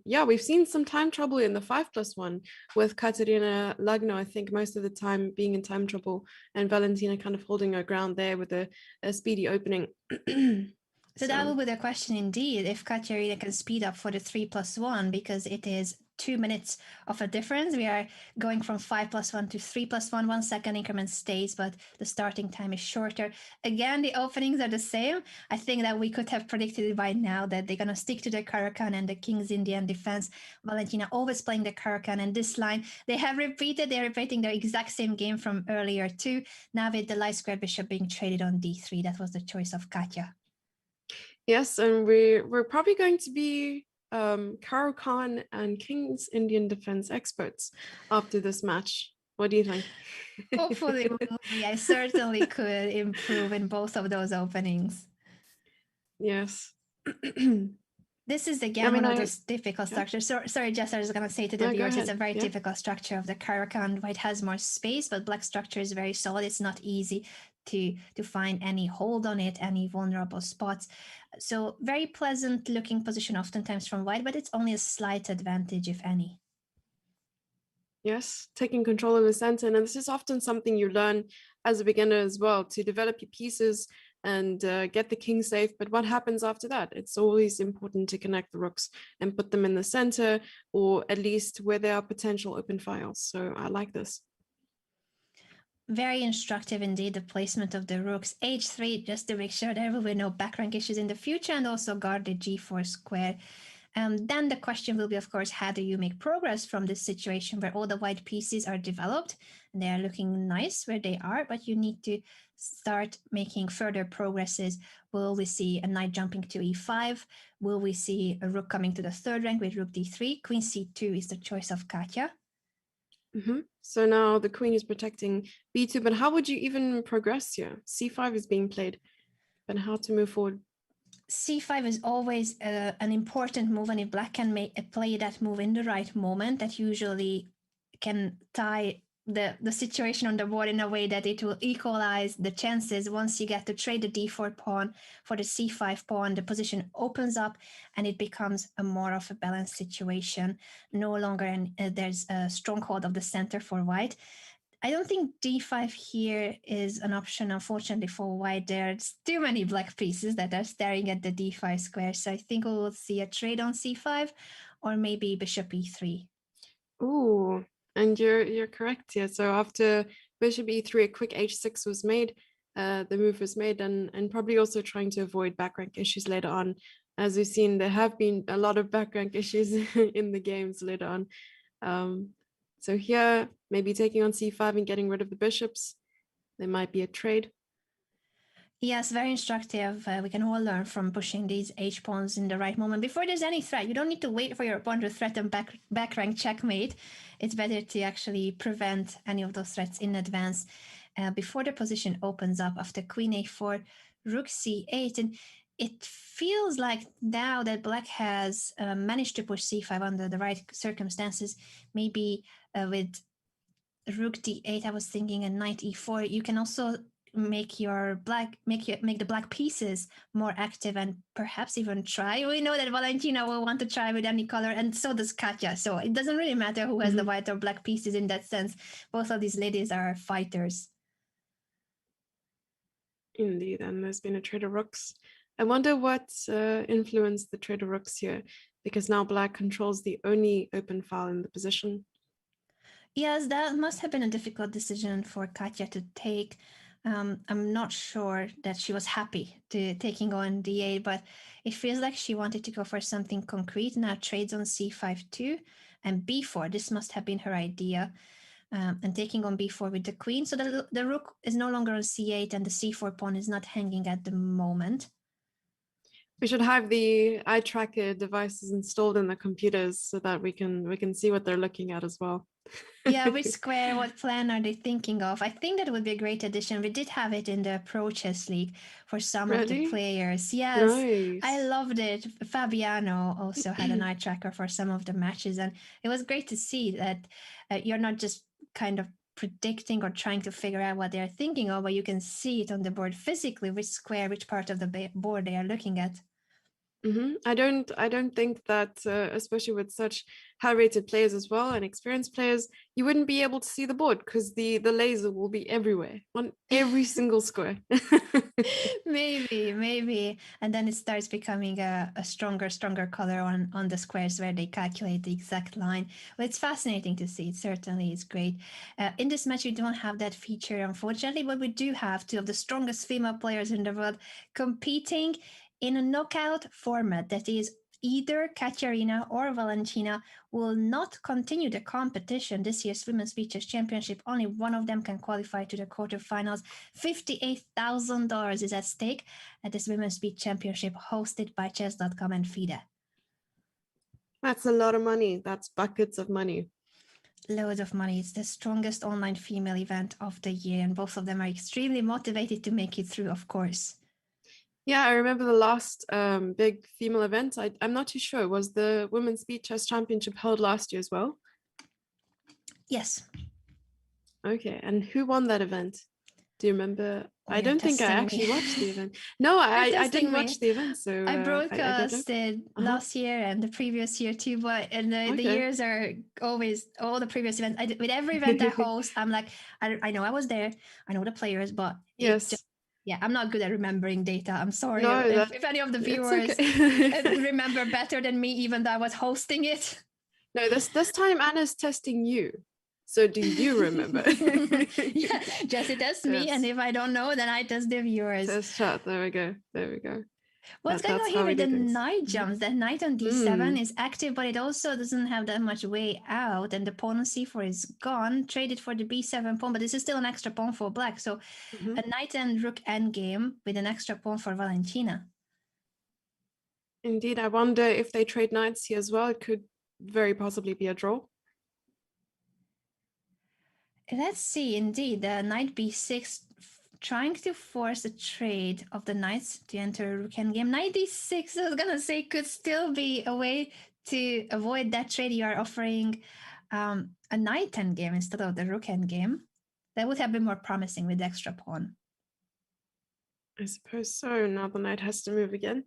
S2: yeah, we've seen some time trouble in the 5+1 with Kateryna Lagno, I think most of the time being in time trouble, and Valentina kind of holding her ground there with a speedy opening.
S1: So that will be the question indeed, if Kateryna can speed up for the 3+1, because it is 2 minutes of a difference. We are going from 5+1 to 3+1, 1 second increment stays, but the starting time is shorter. Again, the openings are the same. I think that we could have predicted by now that they're going to stick to the Caro-Kann and the King's Indian defense. Valentina always playing the Caro-Kann, and this line, they're repeating the exact same game from earlier too. Now with the light square bishop being traded on d3, that was the choice of Katya.
S2: Yes, and we're probably going to be Caro-Kann and King's Indian defense experts after this match. What do you think?
S1: Hopefully, we will be. I certainly could improve in both of those openings.
S2: Yes.
S1: This is again one of those difficult structures. Sorry, Jess, I was going to say to the viewers, it's a very typical structure of the Caro-Kann. White has more space, but black structure is very solid. It's not easy to find any hold on it, any vulnerable spots. So very pleasant looking position oftentimes from white, but it's only a slight advantage, if any.
S2: Yes, taking control of the center. And this is often something you learn as a beginner as well, to develop your pieces and get the king safe. But what happens after that? It's always important to connect the rooks and put them in the center, or at least where there are potential open files. So I like this.
S1: Very instructive indeed, the placement of the rooks. H3, just to make sure there will be no back rank issues in the future, and also guard the G4 square. Then the question will be, of course, how do you make progress from this situation where all the white pieces are developed and they are looking nice where they are, but you need to start making further progresses. Will we see a knight jumping to e5? Will we see a rook coming to the third rank with rook d3? Queen c2 is the choice of Katya.
S2: So now the queen is protecting b2, but how would you even progress here? c5 is being played, but how to move forward?
S1: c5 is always an important move, and if black can play that move in the right moment, that usually can tie the situation on the board in a way that it will equalize the chances. Once you get to trade the d4 pawn for the c5 pawn, the position opens up and it becomes a more of a balanced situation. No longer there's a stronghold of the center for white. I don't think d5 here is an option, unfortunately, for white. There's too many black pieces that are staring at the d5 square. So I think we will see a trade on c5 or maybe bishop e3.
S2: Ooh, and you're correct here. So after bishop e3, a quick h6 was made. The move was made, and probably also trying to avoid back rank issues later on. As we've seen, there have been a lot of back rank issues in the games later on. So here, maybe taking on c5 and getting rid of the bishops. There might be a trade.
S1: Yes, very instructive. We can all learn from pushing these h-pawns in the right moment. Before there's any threat, you don't need to wait for your opponent to threaten back rank checkmate. It's better to actually prevent any of those threats in advance before the position opens up after queen a4, rook c8. And it feels like now that black has managed to push c5 under the right circumstances, maybe with rook d8, I was thinking a knight e4. You can also make the black pieces more active and perhaps even try. We know that Valentina will want to try with any color, and so does Katya. So it doesn't really matter who has the white or black pieces in that sense. Both of these ladies are fighters.
S2: Indeed, and there's been a trade of rooks. I wonder what influenced the trade of rooks here, because now black controls the only open file in the position.
S1: Yes, that must have been a difficult decision for Katya to take. I'm not sure that she was happy to taking on d8, but it feels like she wanted to go for something concrete. Now trades on c5 too, and b4. This must have been her idea. And taking on b4 with the queen. So the rook is no longer on c8, and the c4 pawn is not hanging at the moment.
S2: We should have the eye tracker devices installed in the computers so that we can see what they're looking at as well.
S1: Yeah, which square, what plan are they thinking of? I think that would be a great addition. We did have it in the Pro Chess League for some of the players. Yes,
S2: nice.
S1: I loved it. Fabiano also had an eye tracker for some of the matches, and it was great to see that you're not just kind of predicting or trying to figure out what they're thinking of, but you can see it on the board physically, which square, which part of the board they are looking at.
S2: I don't think that, especially with such high-rated players as well and experienced players, you wouldn't be able to see the board because the laser will be everywhere on every single square.
S1: maybe, and then it starts becoming a stronger color on the squares where they calculate the exact line. Well, it's fascinating to see. It certainly is great. In this match, we don't have that feature, unfortunately, but we do have two of the strongest female players in the world competing in a knockout format that is either Kateryna or Valentina will not continue the competition this year's Women's Beach Chess Championship. Only one of them can qualify to the quarterfinals. $58,000 is at stake at this Women's Beach Championship hosted by Chess.com and FIDE.
S2: That's a lot of money. That's buckets of money.
S1: Loads of money. It's the strongest online female event of the year, and both of them are extremely motivated to make it through, of course.
S2: Yeah, I remember the last big female event. I'm not too sure. Was the Women's Beach Chess Championship held last year as well?
S1: Yes.
S2: Okay, and who won that event? Do you remember?
S1: Oh,
S2: I don't think I actually watched the event. No, I didn't watch the event, so
S1: I
S2: I
S1: broadcasted last year and the previous year too, but the years are always all the previous events. With every event I host, I'm like, I know I was there, I know the players, but
S2: yes.
S1: Yeah, I'm not good at remembering data. I'm sorry
S2: no,
S1: if any of the viewers remember better than me, even though I was hosting it.
S2: No, this time Anna's testing you. So do you remember?
S1: Yeah, Jessie tests me, and if I don't know, then I test the viewers.
S2: Test chat. There we go.
S1: What's going on here with the knight jumps? The knight on d7 is active, but it also doesn't have that much way out, and the pawn on c4 is gone, traded for the b7 pawn, but this is still an extra pawn for black. So a knight and rook endgame with an extra pawn for Valentina.
S2: Indeed, I wonder if they trade knights here as well. It could very possibly be a draw.
S1: Let's see, indeed, the knight b6 trying to force a trade of the knights to enter a rook endgame. Knight d6, I was gonna say, could still be a way to avoid that trade. You are offering a knight endgame instead of the rook endgame. That would have been more promising with the extra pawn.
S2: I suppose so. Now the knight has to move again.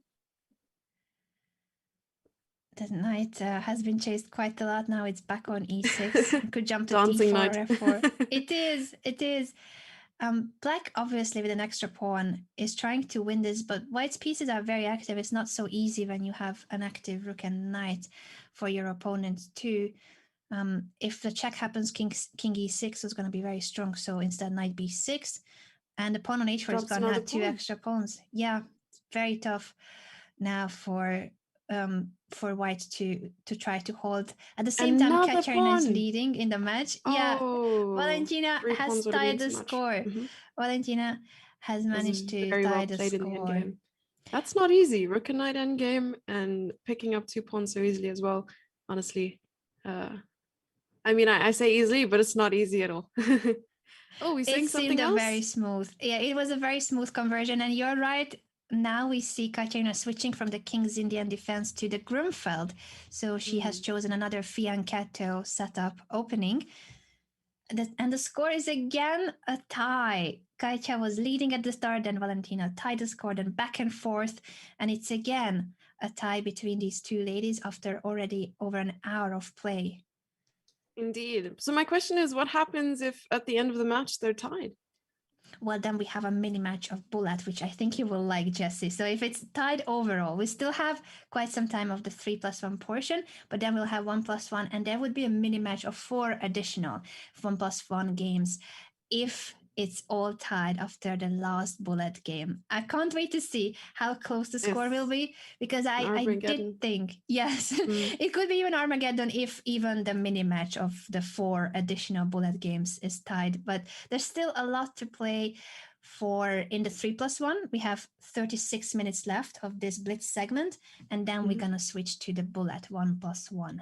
S1: The knight has been chased quite a lot. Now it's back on e6. Could jump to
S2: Dancing
S1: d4,
S2: knight.
S1: f4. It is. Black, obviously, with an extra pawn, is trying to win this, but white's pieces are very active. It's not so easy when you have an active rook and knight for your opponent too. If the check happens, king e6 is going to be very strong. So instead, knight b6, and the pawn on h4 is going to have two extra pawns. Yeah, it's very tough now for white to try to hold. At the same time, Kateryna is leading in the match. Yeah, Valentina has tied the score. Valentina has managed to tie the score.
S2: That's not easy. Rook and knight endgame and picking up 2 pawns so easily as well. Honestly, I mean, I say easily, but it's not easy at all. Oh, we're saying something else?
S1: Very smooth. Yeah, it was a very smooth conversion, and you're right. Now we see Kateryna switching from the King's Indian defense to the Grunfeld. So she has chosen another fianchetto setup opening. And the score is again a tie. Katja was leading at the start, then Valentina tied the score, then back and forth. And it's again a tie between these two ladies after already over an hour of play.
S2: Indeed. So my question is, what happens if at the end of the match they're tied?
S1: Well, then we have a mini match of bullet, which I think you will like, Jesse. So if it's tied overall, we still have quite some time of the 3+1 portion, but then we'll have 1+1, and there would be a mini match of 4 additional 1+1 games if it's all tied after the last bullet game. I can't wait to see how close the score will be, because I did think, yes, it could be even Armageddon if even the mini match of the 4 additional bullet games is tied. But there's still a lot to play for in the 3+1. We have 36 minutes left of this Blitz segment, and then we're gonna switch to the bullet 1+1.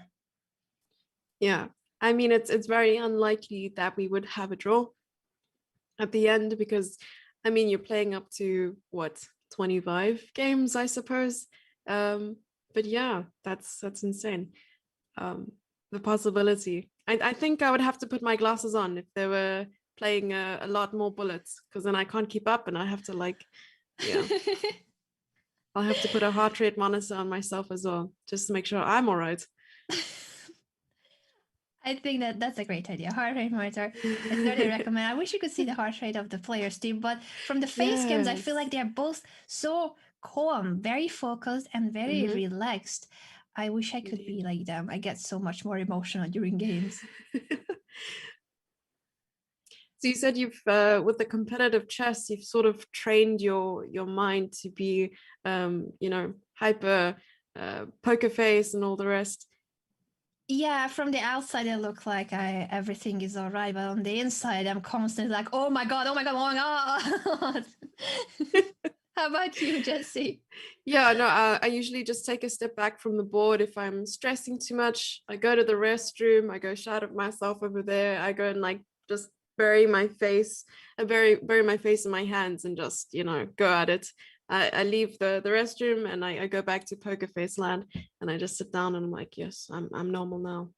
S2: Yeah, I mean, it's very unlikely that we would have a draw at the end, because I mean, you're playing up to what, 25 games, I suppose. But yeah, that's insane. The possibility. I think I would have to put my glasses on if they were playing a lot more bullets, because then I can't keep up, and I have to I'll have to put a heart rate monitor on myself as well, just to make sure I'm all right.
S1: I think that's a great idea. Heart rate monitor. I certainly recommend. I wish you could see the heart rate of the players too, but from the face cams, I feel like they're both so calm, very focused, and very relaxed. I wish I could be like them. I get so much more emotional during games.
S2: So you said you've, with the competitive chess, you've sort of trained your mind to be, hyper poker face and all the rest.
S1: Yeah, from the outside it look like everything is all right, but on the inside I'm constantly like, oh my god, oh my god, oh my god. How about you, Jesse?
S2: Yeah, no, I usually just take a step back from the board. If I'm stressing too much, I go to the restroom, I go shout at myself over there, I go and just bury my face in my hands and just, go at it. I leave the restroom and I go back to poker face land, and I just sit down and I'm like, yes, I'm normal now.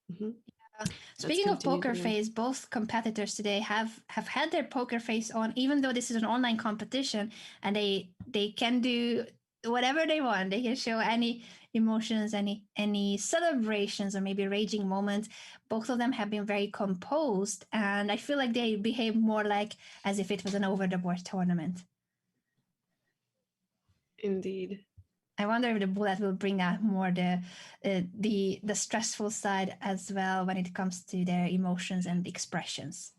S1: Speaking of poker face, both competitors today have had their poker face on, even though this is an online competition, and they can do whatever they want. They can show any emotions, any celebrations, or maybe raging moments. Both of them have been very composed, and I feel like they behave more like as if it was an over the board tournament.
S2: Indeed.
S1: I wonder if the bullet will bring out more the stressful side as well when it comes to their emotions and expressions.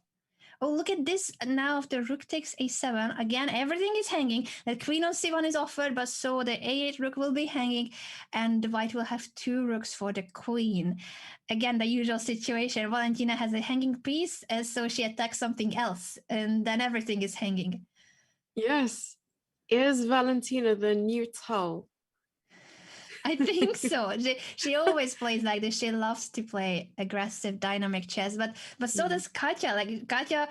S1: Oh, look at this now. If the rook takes a7, again, everything is hanging. The queen on c1 is offered, but so the a8 rook will be hanging, and the white will have 2 rooks for the queen. Again, the usual situation. Valentina has a hanging piece, so she attacks something else, and then everything is hanging.
S2: Yes. Is Valentina the new Tull?
S1: I think so. She always plays like this. She loves to play aggressive, dynamic chess. But so does Katja. Like Katja,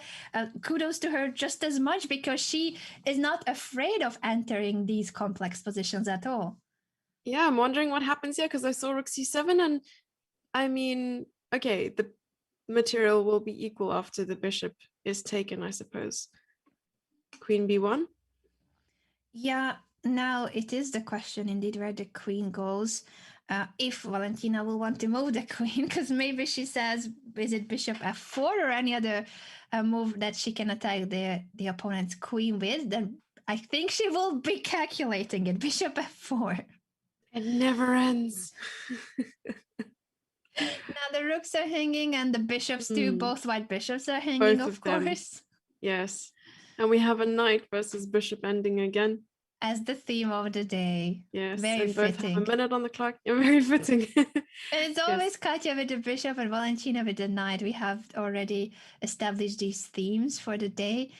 S1: kudos to her just as much, because she is not afraid of entering these complex positions at all.
S2: Yeah, I'm wondering what happens here, because I saw rook c7, and I mean, okay, the material will be equal after the bishop is taken, I suppose. Queen b1.
S1: Yeah, now it is the question indeed where the queen goes. If Valentina will want to move the queen, because maybe she says, is it bishop f4 or any other move that she can attack the opponent's queen with, then I think she will be calculating it. Bishop f4.
S2: It never ends.
S1: Now the rooks are hanging and the bishops too. Both white bishops are hanging,
S2: Both
S1: of course.
S2: Yes. And we have a knight versus bishop ending again.
S1: As the theme of the day.
S2: Yes,
S1: very
S2: and both
S1: fitting.
S2: have a minute on the clock. Very fitting.
S1: And it's always Katja with the bishop and Valentina with the knight. We have already established these themes for the day.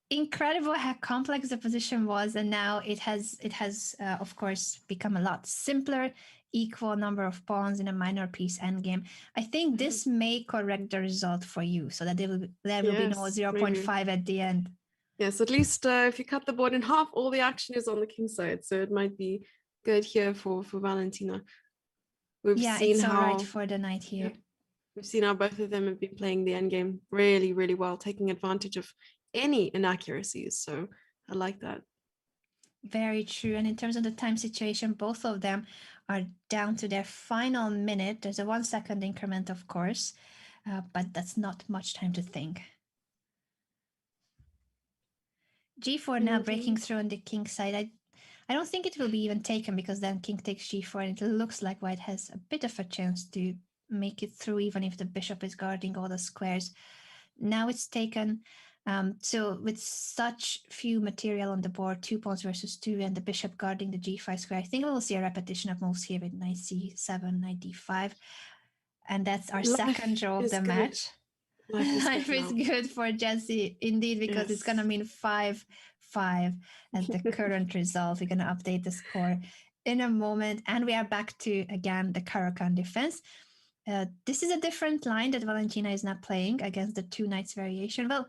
S1: Incredible how complex the position was, and now it has of course become a lot simpler. Equal number of pawns in a minor piece endgame. I think this may correct the result for you, so that there will be no 0.5 at the end.
S2: Yes, at least if you cut the board in half, all the action is on the king side, so it might be good here for Valentina.
S1: We've seen it's all right for the knight here.
S2: We've seen how both of them have been playing the endgame really, really well, taking advantage of any inaccuracies. So I like that.
S1: Very true. And in terms of the time situation, both of them are down to their final minute. There's a 1 second increment, of course, but that's not much time to think. G4 now breaking through on the king side. I don't think it will be even taken because then king takes G4 and it looks like white has a bit of a chance to make it through even if the bishop is guarding all the squares. Now it's taken. So with such few material on the board, 2 pawns versus 2 and the bishop guarding the G5 square, I think we'll see a repetition of moves here with knight C7, knight D5. And that's our second draw of the match. Life is good for Jesse, indeed, because it's going to mean 5-5 at the current result. We're going to update the score in a moment. And we are back to, again, the Caro-Kann defense. This is a different line that Valentina is not playing against the 2 knights variation. Well,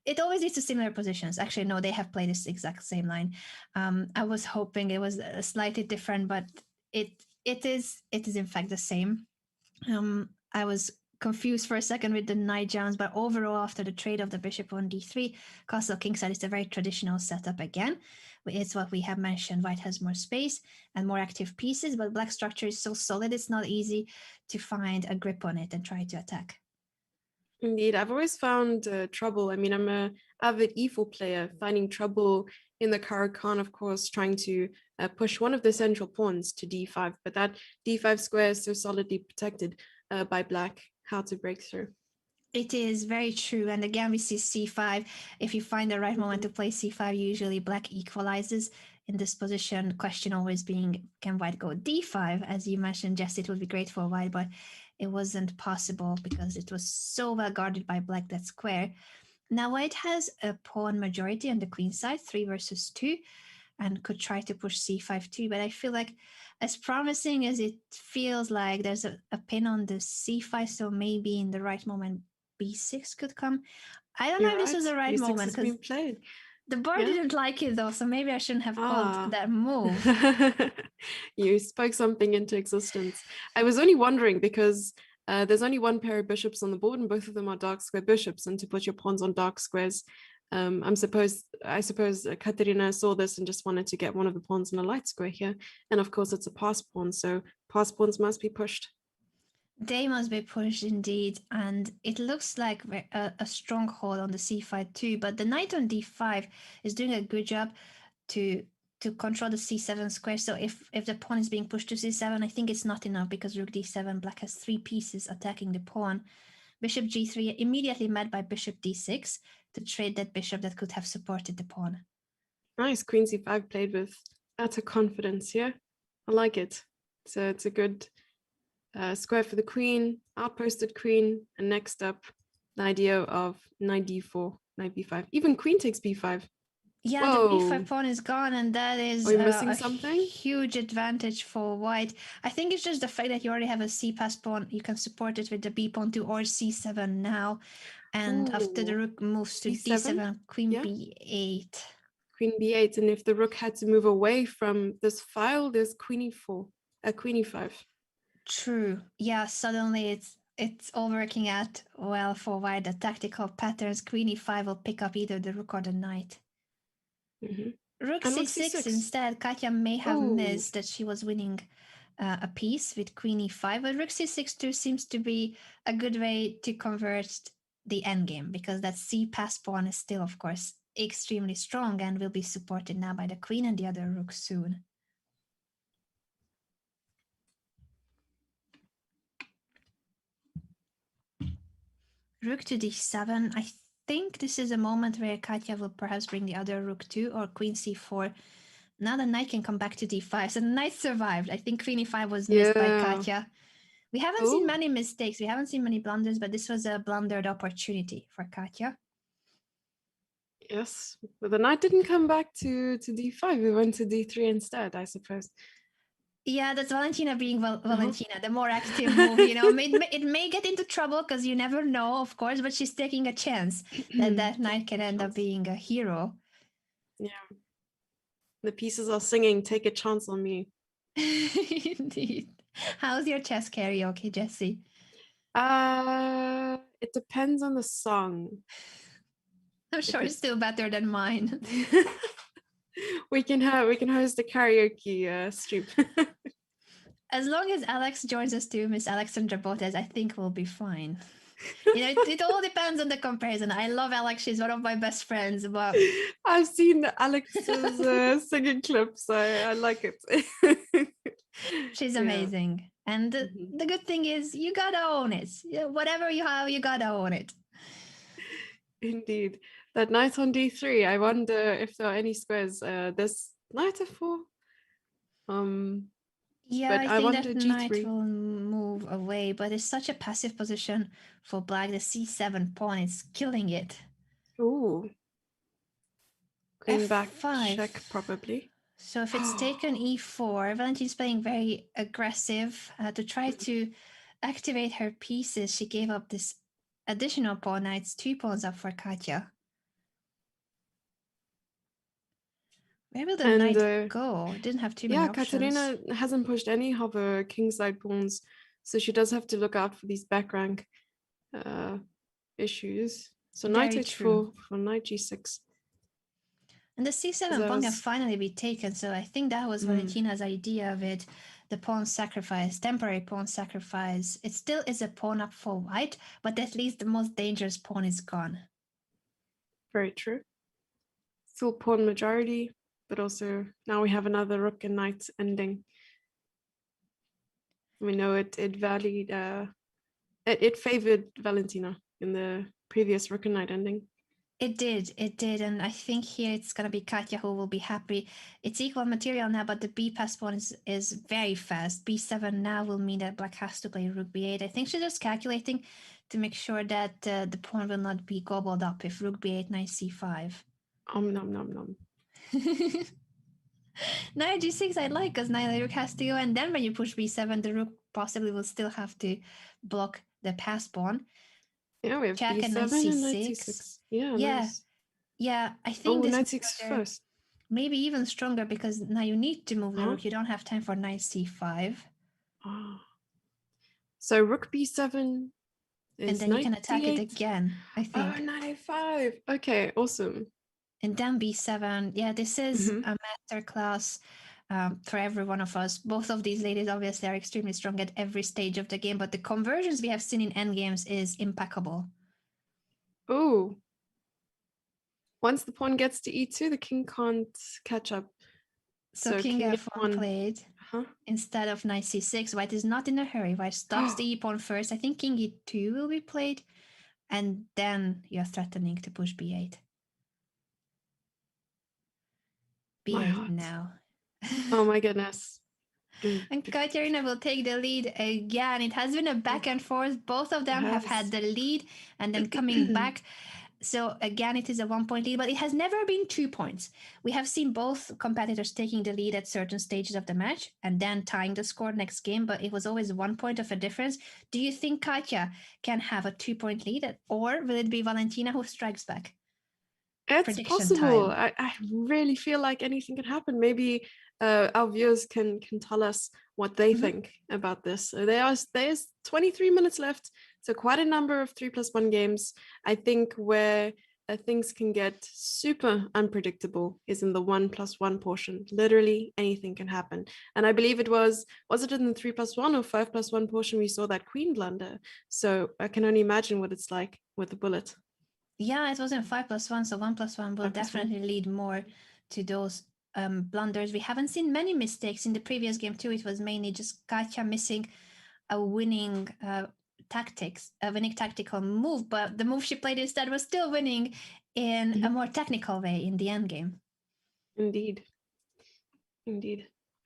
S1: it always leads to similar positions. Actually, no, they have played this exact same line. I was hoping it was slightly different, but it is in fact the same. I was confused for a second with the knight jumps, but overall, after the trade of the bishop on d3, castle kingside is a very traditional setup again. It's what we have mentioned. White has more space and more active pieces, but black structure is so solid, it's not easy to find a grip on it and try to attack.
S2: Indeed, I've always found trouble. I mean, I'm an avid e4 player, finding trouble in the Caro-Kann, of course, trying to push one of the central pawns to d5, but that d5 square is so solidly protected by black. How to break through.
S1: It is very true. And again, we see c5. If you find the right moment to play c5, usually black equalizes in this position. Question always being, can white go d5? As you mentioned, Jess, it would be great for white, but it wasn't possible because it was so well guarded by black that square. Now white has a pawn majority on the queen side, 3 versus 2, and could try to push c5 too. But I feel like as promising as it feels like, there's a pin on the c5, so maybe in the right moment b6 could come. I don't know if this was the right moment because the board didn't like it though, so maybe I shouldn't have called that move.
S2: You spoke something into existence. I was only wondering because there's only one pair of bishops on the board and both of them are dark square bishops, and to put your pawns on dark squares, I suppose Kateryna saw this and just wanted to get one of the pawns in a light square here, and of course it's a pass pawn, so pass pawns must be pushed.
S1: They must be pushed indeed, and it looks like a stronghold on the c5 too, but the knight on d5 is doing a good job to control the c7 square. So if the pawn is being pushed to c7, I think it's not enough because rook d7, black has 3 pieces attacking the pawn. Bishop g3 immediately met by bishop d6 to trade that bishop that could have supported the pawn.
S2: Nice, queen c5 played with utter confidence here. I like it. So it's a good square for the queen, outposted queen, and next up, the idea of knight d4, knight b5, even queen takes b5.
S1: Yeah, whoa. The b5 pawn is gone, and that is
S2: something?
S1: Huge advantage for white. I think it's just the fact that you already have a c-pass pawn. You can support it with the b pawn 2 or c7 now, and after the rook moves to d7, queen b8.
S2: Queen b8, and if the rook had to move away from this file, there's queen e4, queen e5.
S1: True. Yeah, suddenly it's all working out well for white. The tactical patterns, queen e5 will pick up either the rook or the knight. Rook c6 instead. Katya may have missed that she was winning a piece with queen e5, but rook c6 too seems to be a good way to convert the endgame because that c-pass pawn is still, of course, extremely strong and will be supported now by the queen and the other rook soon. Rook to d7. I think this is a moment where Katya will perhaps bring the other rook too, or queen c4. Now the knight can come back to d5. So the knight survived. I think queen e5 was missed by Katya. We haven't seen many mistakes. We haven't seen many blunders, but this was a blundered opportunity for Katya.
S2: Yes, but the knight didn't come back to d5. It went to d3 instead, I suppose.
S1: Yeah, that's Valentina being Valentina, the more active move. You know, it may get into trouble because you never know, of course, but she's taking a chance that that knight can end up being a hero.
S2: Yeah. The pieces are singing, take a chance on me.
S1: Indeed. How's your chess karaoke, Jessie?
S2: It depends on the song.
S1: I'm sure it's still better than mine.
S2: we can host a karaoke stream.
S1: As long as Alex joins us too, Miss Alexandra Botes, I think we'll be fine. It all depends on the comparison. I love Alex. She's one of my best friends, but
S2: I've seen Alex's singing clips. I like it.
S1: she's
S2: Yeah.
S1: amazing. And the good thing is you gotta own it. Whatever you have, you gotta own it.
S2: Indeed. That knight on d3, I wonder if there are any squares. There's knight f4.
S1: Yeah,
S2: But
S1: I
S2: I
S1: think
S2: wonder
S1: that knight
S2: g3.
S1: will move away, but it's such a passive position for black. The c7 pawn is killing it.
S2: Ooh. Queen back
S1: f5.
S2: check, probably.
S1: So if it's taken e4, Valentina's playing very aggressive to try to activate her pieces. She gave up this additional pawn. Now it's 2 pawns up for Katya. Where will the knight go? It didn't have too many options.
S2: Kateryna hasn't pushed any of her kingside pawns, so she does have to look out for these back rank issues. So knight h4 for knight g6.
S1: And the c7 pawn can finally be taken, so I think that was Valentina's idea of it. The pawn sacrifice, temporary pawn sacrifice. It still is a pawn up for white, but at least the most dangerous pawn is gone.
S2: Very true. Full pawn majority, but also now we have another rook and knight ending. We know it valued it favored Valentina in the previous rook and knight ending.
S1: It did, and I think here it's gonna be Katya who will be happy. It's equal material now, but the b pass pawn is very fast. b7 now will mean that black has to play rook b8. I think she's just calculating to make sure that the pawn will not be gobbled up if rook b8, knight c5.
S2: Nom nom nom.
S1: Knight g6 I like, because now the rook has to go, and then when you push b7, the rook possibly will still have to block the pass pawn.
S2: Yeah, we have
S1: check
S2: b7
S1: and knight
S2: c6. Yeah, nice.
S1: Yeah, I think this
S2: knight c6 first.
S1: Maybe even stronger, because now you need to move the rook. You don't have time for knight c5.
S2: So rook b7 is
S1: and then you can attack
S2: d8.
S1: It again, I think.
S2: Oh, knight a5. Okay, awesome.
S1: And then b7. Yeah, this is a master class for every one of us. Both of these ladies obviously are extremely strong at every stage of the game, but the conversions we have seen in endgames is impeccable.
S2: Oh. Once the pawn gets to e2, the king can't catch up.
S1: So king f1 played instead of knight c6. White is not in a hurry. White stops the e pawn first. I think king e2 will be played, and then you're threatening to push b8. b8 now.
S2: Oh my goodness.
S1: And Kateryna will take the lead again. It has been a back and forth. Both of them have had the lead and then coming back. So again, it is a 1 point lead, but it has never been 2 points. We have seen both competitors taking the lead at certain stages of the match and then tying the score next game, but it was always 1 point of a difference. Do you think Katya can have a 2 point lead, or will it be Valentina who strikes back?
S2: It's possible. I really feel like anything can happen. Maybe our viewers can tell us what they think about this. So there's 23 minutes left, so quite a number of 3+1 games. I think where things can get super unpredictable is in the 1+1 portion. Literally anything can happen. And I believe it was it in the 3+1 or 5+1 portion we saw that queen blunder. So I can only imagine what it's like with the bullet.
S1: Yeah, it wasn't 5+1, so 1+1 will definitely lead more to those blunders. We haven't seen many mistakes in the previous game too. It was mainly just Katya missing a winning tactical move, but the move she played instead was still winning in a more technical way in the end game.
S2: Indeed.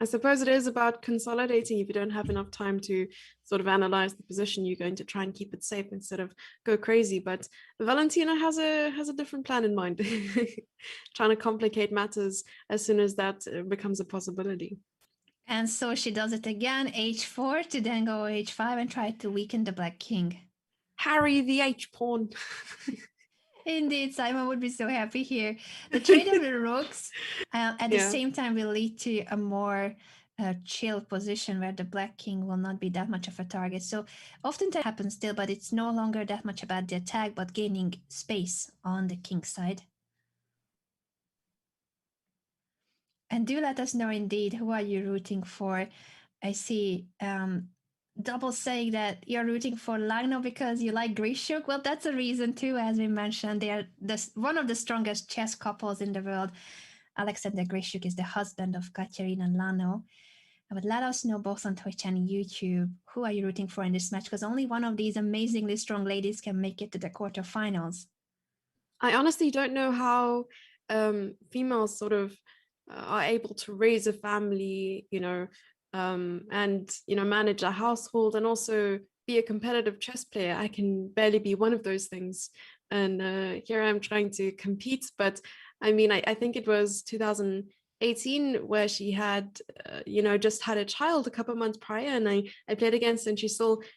S2: I suppose it is about consolidating. If you don't have enough time to sort of analyze the position, you're going to try and keep it safe instead of go crazy. But Valentina has a different plan in mind, trying to complicate matters as soon as that becomes a possibility.
S1: And so she does it again, h4 to then go h5 and try to weaken the black king.
S2: Harry the h-pawn.
S1: Indeed, Simon would be so happy here. The trade of the rooks at the same time will lead to a more chill position where the black king will not be that much of a target. So oftentimes happens still, but it's no longer that much about the attack, but gaining space on the king side. And do let us know indeed, who are you rooting for? I see Double saying that you're rooting for Lagno because you like Grishuk. Well, that's a reason too, as we mentioned. They are one of the strongest chess couples in the world. Alexander Grishuk is the husband of Kateryna and Lagno. But let us know both on Twitch and YouTube, who are you rooting for in this match? Because only one of these amazingly strong ladies can make it to the quarterfinals.
S2: I honestly don't know how females sort of are able to raise a family, and manage a household and also be a competitive chess player. I can barely be one of those things, and here I'm trying to compete. But I mean, I think it was 2018 where she had just had a child a couple of months prior, and I played against her, and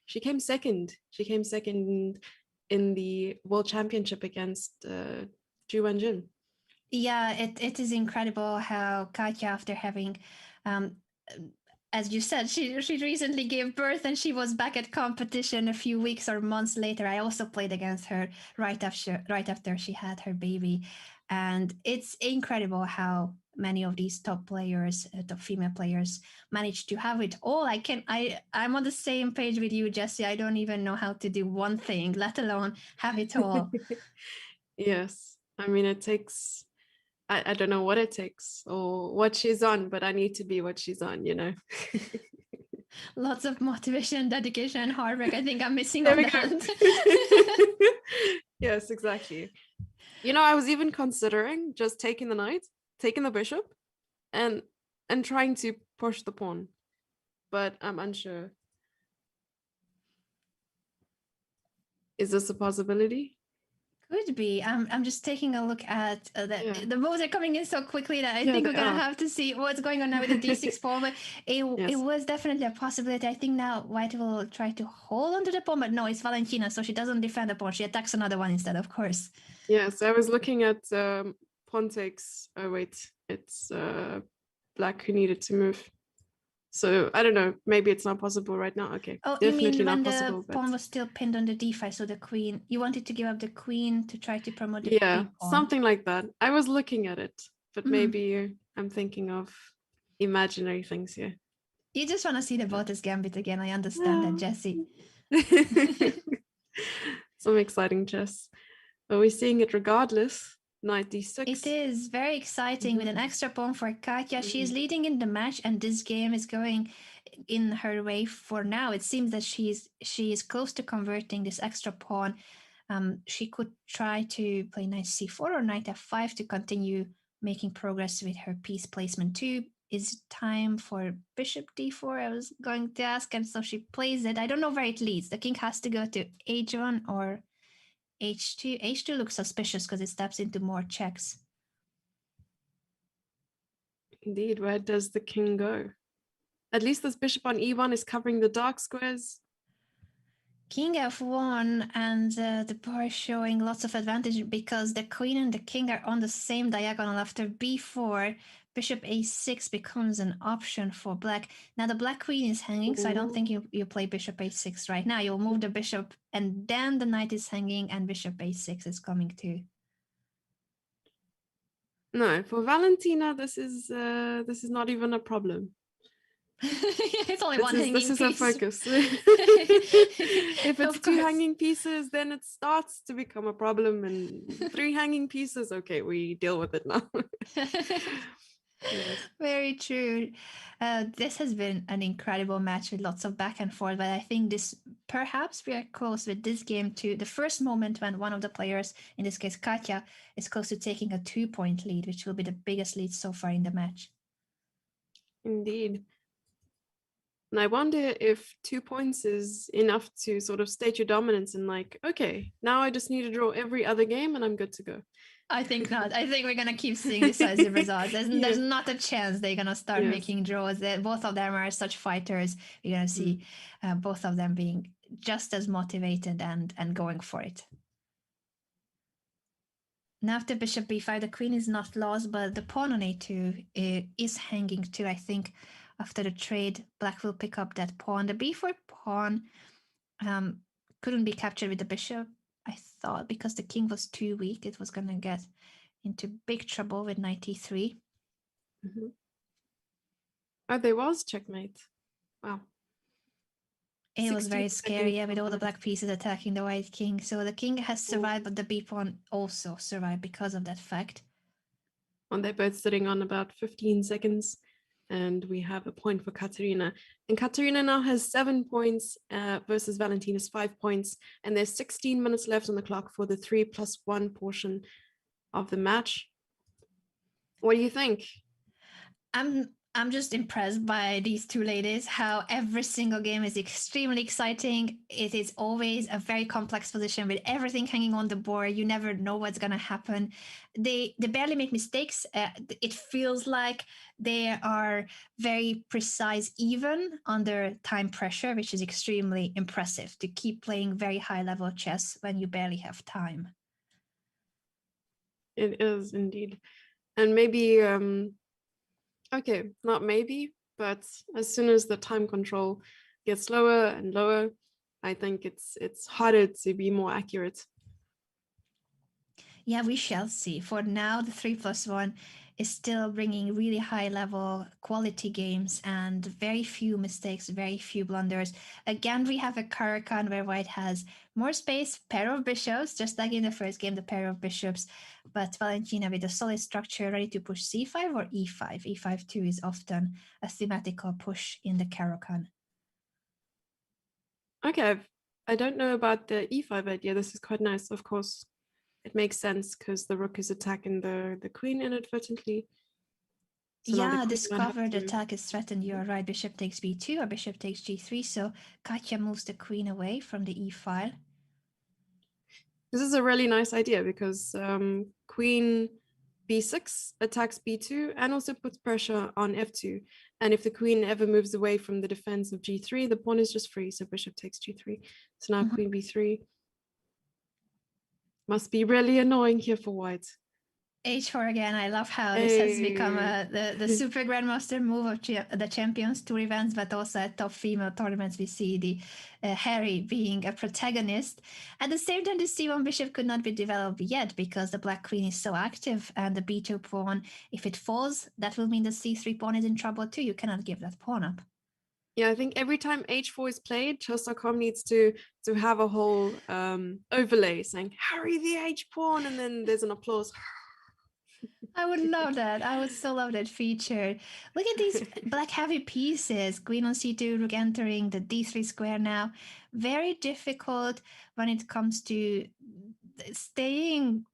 S2: she came second. She came second in the World Championship against Ju Wenjun.
S1: Yeah, it is incredible how Katya, after having, um, as you said, she recently gave birth and she was back at competition a few weeks or months later. I also played against her right after she had her baby, and it's incredible how many of these top players, top female players, manage to have it all. I'm on the same page with you, Jessie. I don't even know how to do one thing, let alone have it all.
S2: Yes, I mean, it takes. I don't know what it takes or what she's on, but I need to be what she's on,
S1: Lots of motivation, dedication, and hard work. I think I'm missing
S2: There
S1: on
S2: we
S1: that.
S2: go. Yes, exactly. I was even considering just taking the knight, taking the bishop, and trying to push the pawn, but I'm unsure. Is this a possibility?
S1: Could be. I'm just taking a look at the moves are coming in so quickly that I think we're gonna have to see what's going on now with the d6 pawn. But it was definitely a possibility. I think now White will try to hold onto the pawn, but no, it's Valentina, so she doesn't defend the pawn. She attacks another one instead, of course.
S2: Yes, I was looking at pawn takes. Oh wait, it's black who needed to move. So I don't know. Maybe it's not possible right now. Okay.
S1: Oh,
S2: Definitely
S1: you mean when
S2: not possible,
S1: the pawn was still pinned on the d5, so the queen, you wanted to give up the queen to try to promote the
S2: yeah,
S1: b pawn.
S2: something like that. I was looking at it, but maybe I'm thinking of imaginary things here.
S1: You just want to see the Botas Gambit again. I understand that, Jessie.
S2: Some exciting chess. Are we seeing it regardless? Knight d6.
S1: It is very exciting with an extra pawn for Katya. She is leading in the match, and this game is going in her way for now. It seems that she is close to converting this extra pawn. She could try to play knight c4 or knight f5 to continue making progress with her piece placement too. Is time for bishop d4? I was going to ask, and so she plays it. I don't know where it leads. The king has to go to h1 or h2. h2 looks suspicious because it steps into more checks.
S2: Indeed, where does the king go? At least this bishop on e1 is covering the dark squares.
S1: King f1 and the bar showing lots of advantage because the queen and the king are on the same diagonal. After b4, bishop a6 becomes an option for black. Now the black queen is hanging, so I don't think you play bishop a6 right now. You'll move the bishop and then the knight is hanging and bishop a6 is coming too.
S2: No, for Valentina, this is not even a problem.
S1: It's only one hanging piece.
S2: This is a focus. If it's two hanging pieces, then it starts to become a problem, and 3 hanging pieces, okay, we deal with it now.
S1: Yes. Very true. This has been an incredible match with lots of back and forth, but I think perhaps we are close with this game to the first moment when one of the players, in this case Katya, is close to taking a 2-point lead, which will be the biggest lead so far in the match.
S2: Indeed. And I wonder if 2 points is enough to sort of state your dominance and okay, now I just need to draw every other game and I'm good to go.
S1: I think not. I think we're going to keep seeing decisive results. There's not a chance they're going to start making draws. Both of them are such fighters. We're going to see both of them being just as motivated and going for it. Now after bishop b5, the queen is not lost, but the pawn on a2 is hanging too. I think after the trade, black will pick up that pawn. The b4 pawn couldn't be captured with the bishop, I thought, because the king was too weak. It was going to get into big trouble with knight e3.
S2: Mm-hmm. Oh, there was checkmate. Wow.
S1: It was very
S2: 16
S1: scary,
S2: seconds
S1: with all the
S2: left.
S1: black pieces attacking the white king. So the king has survived, but the b pawn also survived because of that fact.
S2: And they're both sitting on about 15 seconds. And we have a point for Kateryna. And Kateryna now has 7 points versus Valentina's 5 points. And there's 16 minutes left on the clock for the 3+1 portion of the match. What do you think?
S1: I'm just impressed by these two ladies, how every single game is extremely exciting. It is always a very complex position with everything hanging on the board. You never know what's going to happen. They barely make mistakes. It feels like they are very precise even under time pressure, which is extremely impressive to keep playing very high level chess when you barely have time.
S2: It is indeed. And maybe okay, not maybe, but as soon as the time control gets lower and lower, I think it's harder to be more accurate.
S1: Yeah, we shall see. For now, the 3+1 is still bringing really high level quality games and very few mistakes, very few blunders. Again, we have a Caracan where white has more space, pair of bishops, just like in the first game, the pair of bishops. But Valentina with a solid structure ready to push c5 or e5. e5 too is often a thematical push in the Caracan.
S2: Okay, I don't know about the e5 idea. This is quite nice, of course. It makes sense because the rook is attacking the queen inadvertently. So now the
S1: Yeah,
S2: queen might have
S1: discovered
S2: to...
S1: attack is threatened. You're right. Bishop takes b2 or bishop takes g3. So Katya moves the queen away from the e file.
S2: This is a really nice idea because queen b6 attacks b2 and also puts pressure on f2. And if the queen ever moves away from the defense of g3, the pawn is just free. So bishop takes g3. So now queen b3. Must be really annoying here for white.
S1: H4 again. I love how this has become
S2: Hey.
S1: the super grandmaster move of the Champions Tour events, but also at top female tournaments we see the Harry being a protagonist. At the same time, the c1 bishop could not be developed yet because the black queen is so active, and the b2 pawn, if it falls, that will mean the c3 pawn is in trouble too. You cannot give that pawn up.
S2: Yeah, I think every time h4 is played, Chess.com needs to have a whole overlay saying Harry the h pawn, and then there's an applause.
S1: I would love that. I would so love that feature. Look at these black heavy pieces. Queen on c2, rook entering the d3 square now. Very difficult when it comes to staying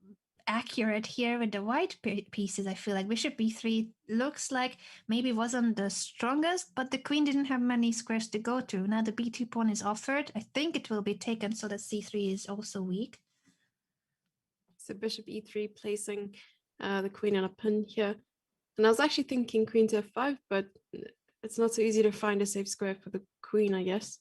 S1: accurate here with the white pieces. I feel like bishop b3 looks like maybe wasn't the strongest, but the queen didn't have many squares to go to. Now the b2 pawn is offered. I think it will be taken so that c3 is also weak.
S2: So bishop e3 placing the queen in a pin here. And I was actually thinking queen to f5, but it's not so easy to find a safe square for the queen, I guess.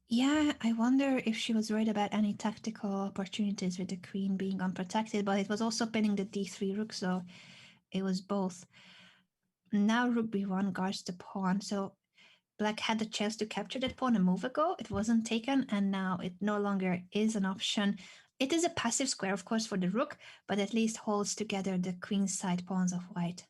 S1: Yeah, I wonder if she was worried about any tactical opportunities with the queen being unprotected, but it was also pinning the d3 rook, so it was both. Now rook b1 guards the pawn, so black had the chance to capture that pawn a move ago. It wasn't taken, and now it no longer is an option. It is a passive square, of course, for the rook, but at least holds together the queen side pawns of white.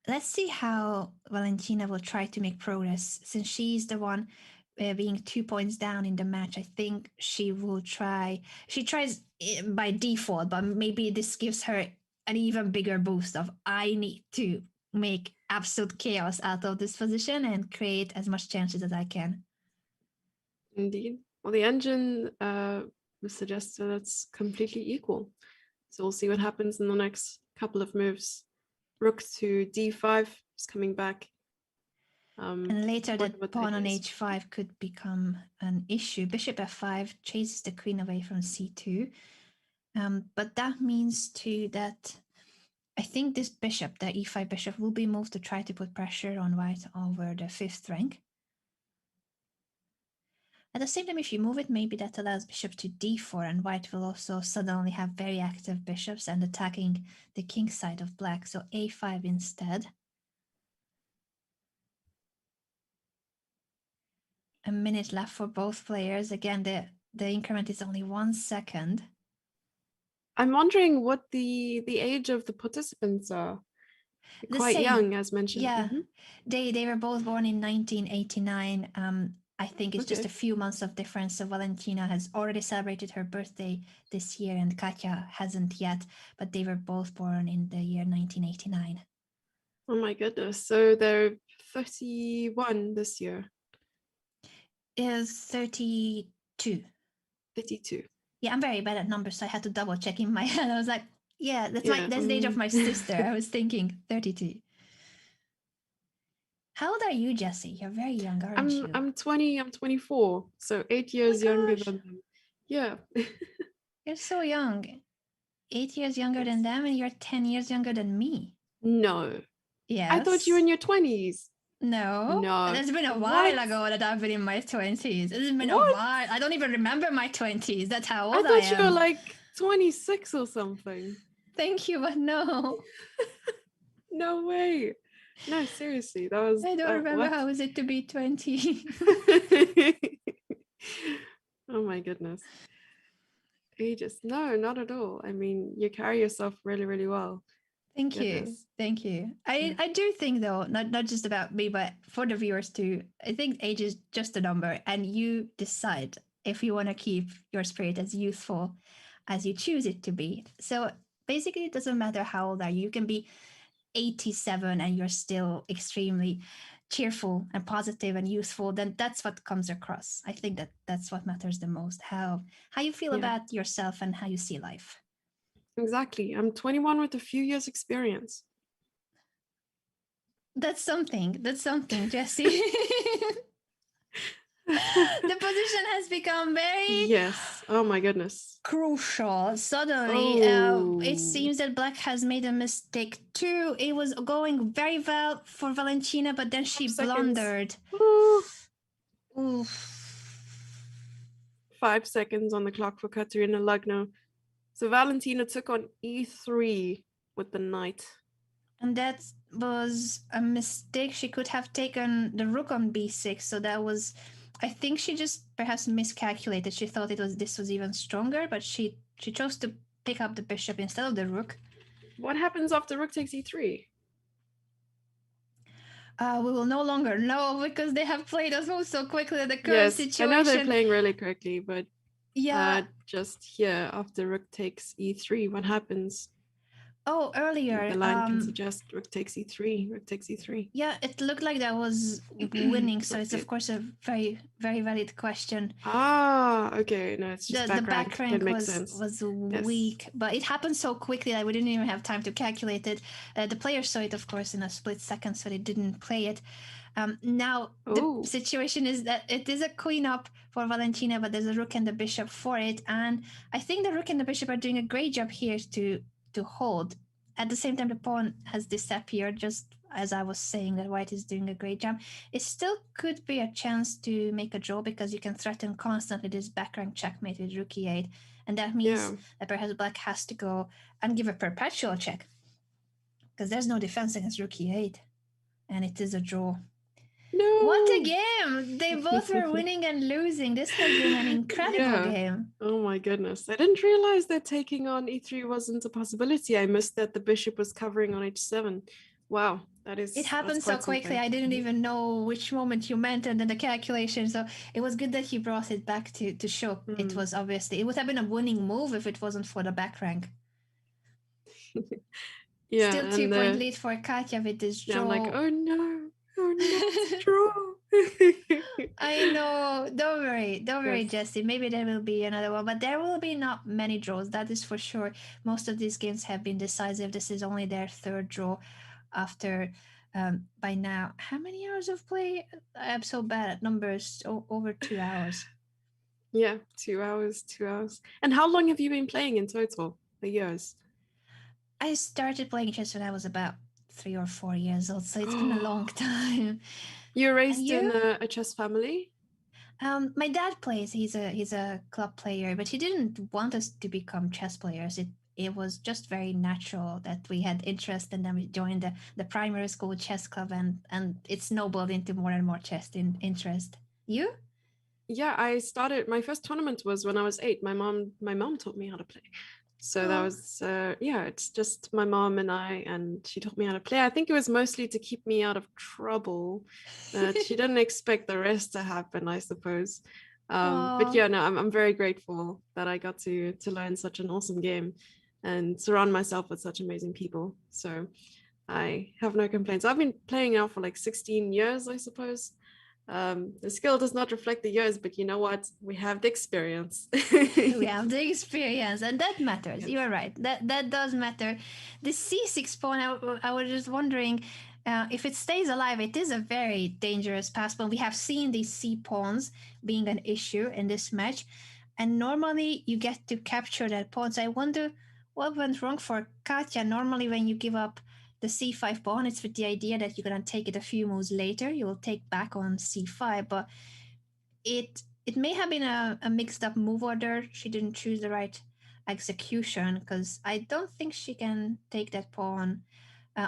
S1: Let's see how Valentina will try to make progress, since she's the one being 2 points down in the match. I think she will try. She tries by default, but maybe this gives her an even bigger boost of I need to make absolute chaos out of this position and create as much chances as I can.
S2: Indeed. Well, the engine suggests that it's completely equal. So we'll see what happens in the next couple of moves. Rook to d5 is coming back.
S1: And later
S2: What
S1: that
S2: the
S1: pawn on
S2: idea is.
S1: h5 could become an issue. Bishop f5 chases the queen away from c2. But that means too that I think this bishop, the e5 bishop, will be moved to try to put pressure on white over the 5th rank. At the same time, if you move it, maybe that allows bishop to d4, and white will also suddenly have very active bishops and attacking the king side of black. So a5 instead. A minute left for both players. Again, the increment is only 1 second.
S2: I'm wondering what the age of the participants are.
S1: The
S2: Quite
S1: same.
S2: young, as mentioned.
S1: Yeah, they were both born in 1989. I think it's just
S2: Okay.
S1: a few months of difference. So Valentina has already celebrated her birthday this year, and Katya hasn't yet. But they were both born in the year 1989.
S2: Oh my goodness. So they're 31 this year.
S1: Is 32.
S2: 52.
S1: Yeah, I'm very bad at numbers, so I had to double check in my head. I was like, yeah, that's
S2: Yeah.
S1: that's the age of my sister. I was thinking 32. How old are you, Jesse? You're very young, aren't you?
S2: I'm 20, I'm 24. So 8
S1: Oh
S2: years
S1: my
S2: younger
S1: gosh,
S2: than them. Yeah.
S1: you're so young. 8 years younger than them, and you're 10 years younger than me.
S2: No. I thought you were
S1: Yes.
S2: in your 20s.
S1: No.
S2: No.
S1: It's been a
S2: What?
S1: while ago that I've been in my 20s. It's been a
S2: What?
S1: while. I don't even remember my 20s. That's how
S2: I
S1: old I
S2: thought you were
S1: am.
S2: like 26 or something.
S1: Thank you, but no.
S2: No way. No, seriously. That was
S1: I don't remember
S2: what?
S1: how is it to be 20.
S2: Oh my goodness. Ages. No, not at all. I mean, you carry yourself really, really well.
S1: Thank you.
S2: Goodness.
S1: Thank you.
S2: Yeah.
S1: I do think though, not just about me, but for the viewers too, I think age is just a number and you decide if you want to keep your spirit as youthful as you choose it to be. So basically it doesn't matter how old are you. You can be 87 and you're still extremely cheerful and positive and youthful, then that's what comes across. I think that's what matters the most. How you feel
S2: Yeah.
S1: about yourself and how you see life.
S2: Exactly. I'm 21 with a few years experience.
S1: That's something. That's something, Jesse. The position has become very
S2: Yes. Oh my goodness.
S1: crucial. Suddenly, it seems that Black has made a mistake too. It was going very well for Valentina, but then she blundered.
S2: Ooh.
S1: Oof.
S2: 5 seconds on the clock for Kateryna Lagno. So Valentina took on e3 with the knight.
S1: And that was a mistake. She could have taken the rook on b6. So that was, I think she just perhaps miscalculated. She thought this was even stronger, but she chose to pick up the bishop instead of the rook.
S2: What happens after rook takes e3?
S1: We will no longer know because they have played us all so quickly. The current
S2: Yes,
S1: situation.
S2: I know they're playing really quickly, but
S1: yeah.
S2: just here after rook takes e3, what happens?
S1: Oh, earlier.
S2: The line can suggest rook takes e3, rook takes e3.
S1: Yeah, it looked like that was winning, so it's of course a very, very valid question.
S2: Ah, okay. No, it's just
S1: the back rank was weak, yes. But it happened so quickly that we didn't even have time to calculate it. The players saw it, of course, in a split second, so they didn't play it. Now the situation is that it is a queen up for Valentina, but there's a rook and the bishop for it, and I think the rook and the bishop are doing a great job here to hold. At the same time, the pawn has disappeared, just as I was saying that white is doing a great job. It still could be a chance to make a draw because you can threaten constantly this back rank checkmate with rook e8, and that means that perhaps black has to go and give a perpetual check because there's no defense against rook e8, and it is a draw. No. What a game! They both were winning and losing. This has been an incredible game.
S2: Oh my goodness. I didn't realize that taking on e3 wasn't a possibility. I missed that the bishop was covering on h7. Wow, that is.
S1: It happened so quickly. I didn't even know which moment you meant, and then the calculation. So it was good that you brought it back to show. It was obviously, it would have been a winning move if it wasn't for the back rank. Still 2-point lead for Katya with this draw.
S2: I'm like, oh no, it's draw.
S1: I know. Don't worry, Jesse. Maybe there will be another one, but there will be not many draws. That is for sure. Most of these games have been decisive. This is only their third draw after. By now, how many hours of play? I'm so bad at numbers. Over 2 hours.
S2: Yeah, 2 hours. And how long have you been playing in total? The years?
S1: I started playing chess when I was about 3 or 4 years old, so it's been a long time.
S2: You were raised in a chess family?
S1: My dad plays. He's a club player, but he didn't want us to become chess players. It was just very natural that we had interest, and then we joined the primary school chess club, and it snowballed into more and more chess interest. You?
S2: Yeah, I started my first tournament was when I was 8. My mom taught me how to play. So that
S1: Oh,
S2: was yeah, it's just my mom and I, and she taught me how to play. I think it was mostly to keep me out of trouble. She didn't expect the rest to happen, I suppose. But
S1: oh.
S2: yeah, no, I'm very grateful that I got to learn such an awesome game and surround myself with such amazing people. So I have no complaints. I've been playing now for like 16 years, I suppose. The skill does not reflect the years, but you know what? We have the experience.
S1: We have the experience, and that matters. You
S2: Yes.
S1: are right. That does matter. The C6 pawn. I was just wondering if it stays alive. It is a very dangerous pass pawn. We have seen these C pawns being an issue in this match, and normally you get to capture that pawn. So I wonder what went wrong for Katya. Normally, when you give up the C5 pawn, it's with the idea that you're gonna take it a few moves later. You will take back on C5, but it may have been a mixed up move order. She didn't choose the right execution because I don't think she can take that pawn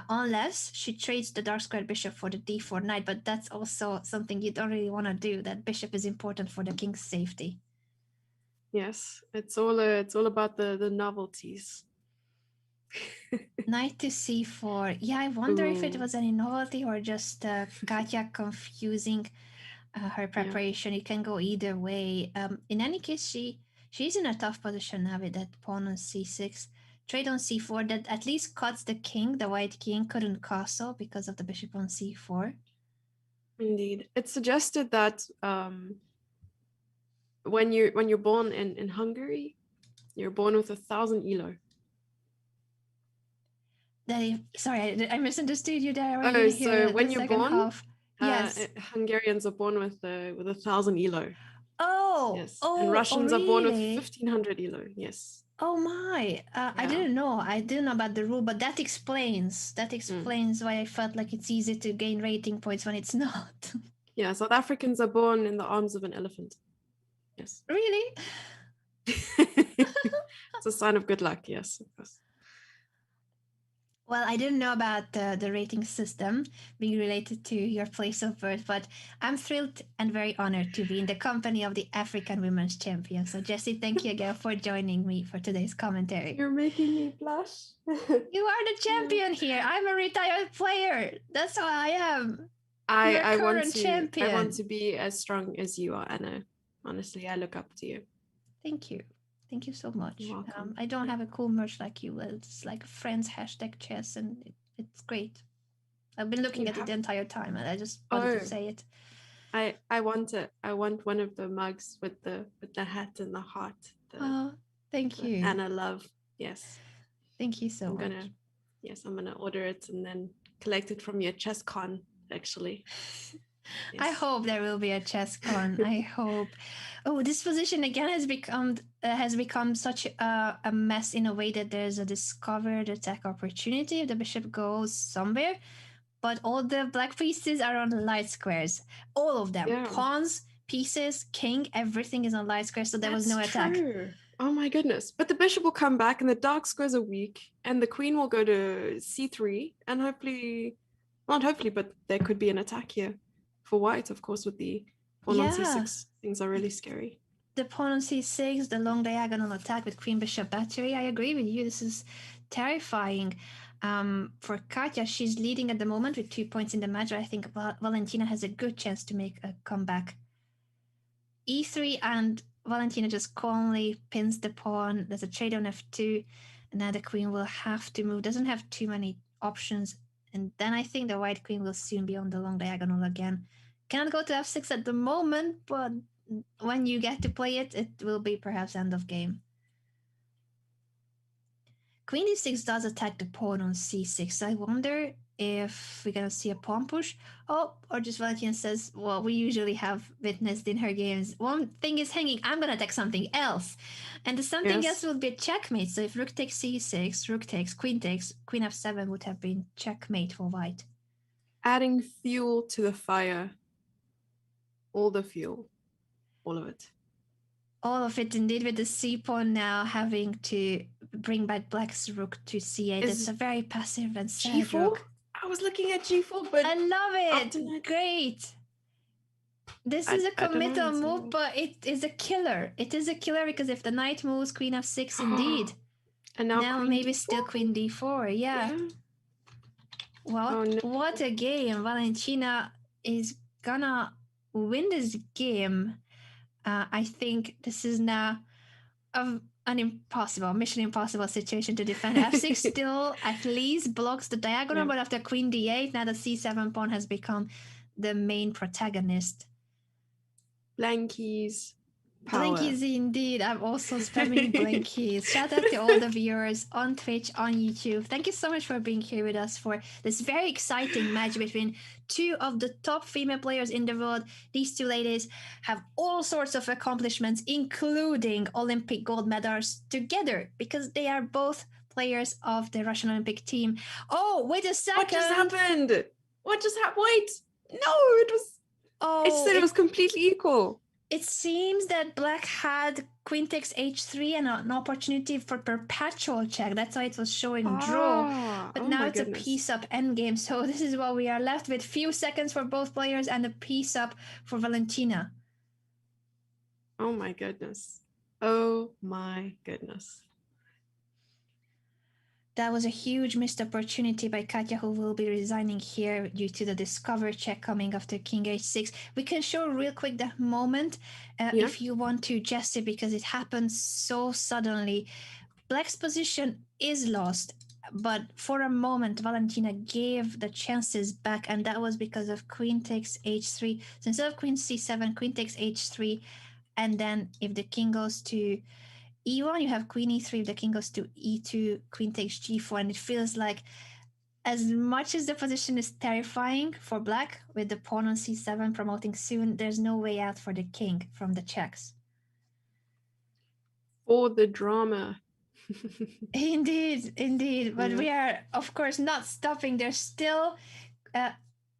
S1: unless she trades the dark squared bishop for the d4 knight. But that's also something you don't really want to do. That bishop is important for the king's safety.
S2: Yes, it's all about the novelties.
S1: Knight to c4. Yeah, I wonder if it
S2: Ooh,
S1: was any novelty or just Katya confusing her
S2: yeah.
S1: preparation. It can go either way. In any case, she's in a tough position now with that pawn on c6, trade on c4 that at least cuts the king. The white king couldn't castle because of the bishop on c4.
S2: Indeed. It's suggested that when you're born in Hungary, you're born with 1,000 elo.
S1: Sorry, I misunderstood you there. I
S2: Oh,
S1: didn't hear
S2: so
S1: the
S2: when you're
S1: second
S2: born,
S1: half. Yes.
S2: Hungarians are born with 1,000 elo.
S1: Oh,
S2: Yes, and
S1: oh, oh,
S2: Russians are born with
S1: really?
S2: 1,500 elo. Yes.
S1: Oh my! I
S2: Yeah.
S1: didn't know. I didn't know about the rule, but that
S2: Mm.
S1: explains why I felt like it's easy to gain rating points when it's not.
S2: Yeah, South Africans are born in the arms of an elephant. Yes.
S1: Really?
S2: It's a sign of good luck, yes, of course.
S1: Well, I didn't know about the rating system being related to your place of birth, but I'm thrilled and very honored to be in the company of the African women's champion. So, Jessie, thank you again for joining me for today's commentary.
S2: You're making me blush.
S1: You are the
S2: Yeah.
S1: champion here. I'm a retired player. That's who I am.
S2: I
S1: You're a
S2: I want
S1: current
S2: to I want
S1: champion.
S2: to be as strong as you are, Anna. Honestly, I look up to you.
S1: Thank you. Thank you so
S2: You're
S1: much.
S2: welcome.
S1: I don't
S2: Yeah.
S1: have a cool merch like you. It's like friends hashtag chess, and it's great. I've been looking
S2: You
S1: at it
S2: have
S1: the entire time, and I just wanted to
S2: oh,
S1: say it.
S2: I want it. I want one of the mugs with the hat and the heart.
S1: Oh, thank
S2: The
S1: you.
S2: Anna love. Yes.
S1: Thank you so
S2: I'm
S1: much.
S2: gonna yes, I'm gonna order it and then collect it from your Chess.com, actually.
S1: I
S2: Yes.
S1: hope there will be a chess con. I hope. Oh, this position again has become such a mess in a way that there's a discovered attack opportunity if the bishop goes somewhere, but all the black pieces are on light squares. All of them.
S2: Yeah.
S1: Pawns, pieces, king, everything is on light squares, so there was
S2: That's
S1: no attack.
S2: true. Oh my goodness. But the bishop will come back and the dark squares are weak and the queen will go to c3 and hopefully, not hopefully, but there could be an attack here for white, of course, with the pawn on
S1: Yeah.
S2: c6. Things are really scary.
S1: The pawn on c6, the long diagonal attack with queen bishop battery. I agree with you. This is terrifying. For Katya, she's leading at the moment with 2 points in the match. I think Valentina has a good chance to make a comeback. E3, and Valentina just calmly pins the pawn. There's a trade on f2. And now the queen will have to move. Doesn't have too many options. And then I think the white queen will soon be on the long diagonal again. Cannot go to f6 at the moment, but when you get to play it, it will be perhaps end of game. Queen e6 does attack the pawn on c6. So I wonder if we're gonna see a pawn push. Oh, or just Valentina says, well, we usually have witnessed in her games. One thing is hanging, I'm gonna attack something else. And the something else
S2: Yes.
S1: will be a checkmate. So if rook takes c6, rook takes, queen queen f7 would have been checkmate for white.
S2: Adding fuel to the fire. All the fuel. all of it.
S1: All of it, indeed, with the c pawn now having to bring back black's rook to c8. It's a very passive and sad
S2: G4?
S1: rook.
S2: I was looking at G4, but
S1: I love it.
S2: that,
S1: Great. This is a committal move, but it is a killer. It is a killer because if the knight moves, queen f6, indeed.
S2: And now
S1: maybe
S2: D4?
S1: still queen d4. Yeah. Well, what a game. Valentina is gonna win this game. I think this is now an mission impossible situation to defend. f6 still at least blocks the diagonal, but after queen d8, now the c7 pawn has become the main protagonist.
S2: Blankies.
S1: Blankies indeed. I'm also spamming blankies. Shout out to all the viewers on Twitch, on YouTube. Thank you so much for being here with us for this very exciting match between two of the top female players in the world. These two ladies have all sorts of accomplishments, including Olympic gold medals together, because they are both players of the Russian Olympic team. Oh, wait a second.
S2: What just happened? What just happened? Wait. No, it was... it said it was completely equal.
S1: It seems that black had queen takes h3 and an opportunity for perpetual check. That's why it was showing draw. But now it's a piece up endgame. So this is what we are left with. Few seconds for both players and a piece up for Valentina.
S2: Oh my goodness. Oh my goodness.
S1: That was a huge missed opportunity by Katya, who will be resigning here due to the discover check coming after king h6. We can show real quick that moment if you want to, Jesse, because it happens so suddenly. Black's position is lost, but for a moment, Valentina gave the chances back, and that was because of queen takes h3. So instead of queen c7, queen takes h3, and then if the king goes to e1, you have queen e3. If the king goes to e2, queen takes g4, and it feels like, as much as the position is terrifying for black with the pawn on c7 promoting soon, there's no way out for the king from the checks.
S2: For the drama.
S1: Indeed. But we are, of course, not stopping. There's still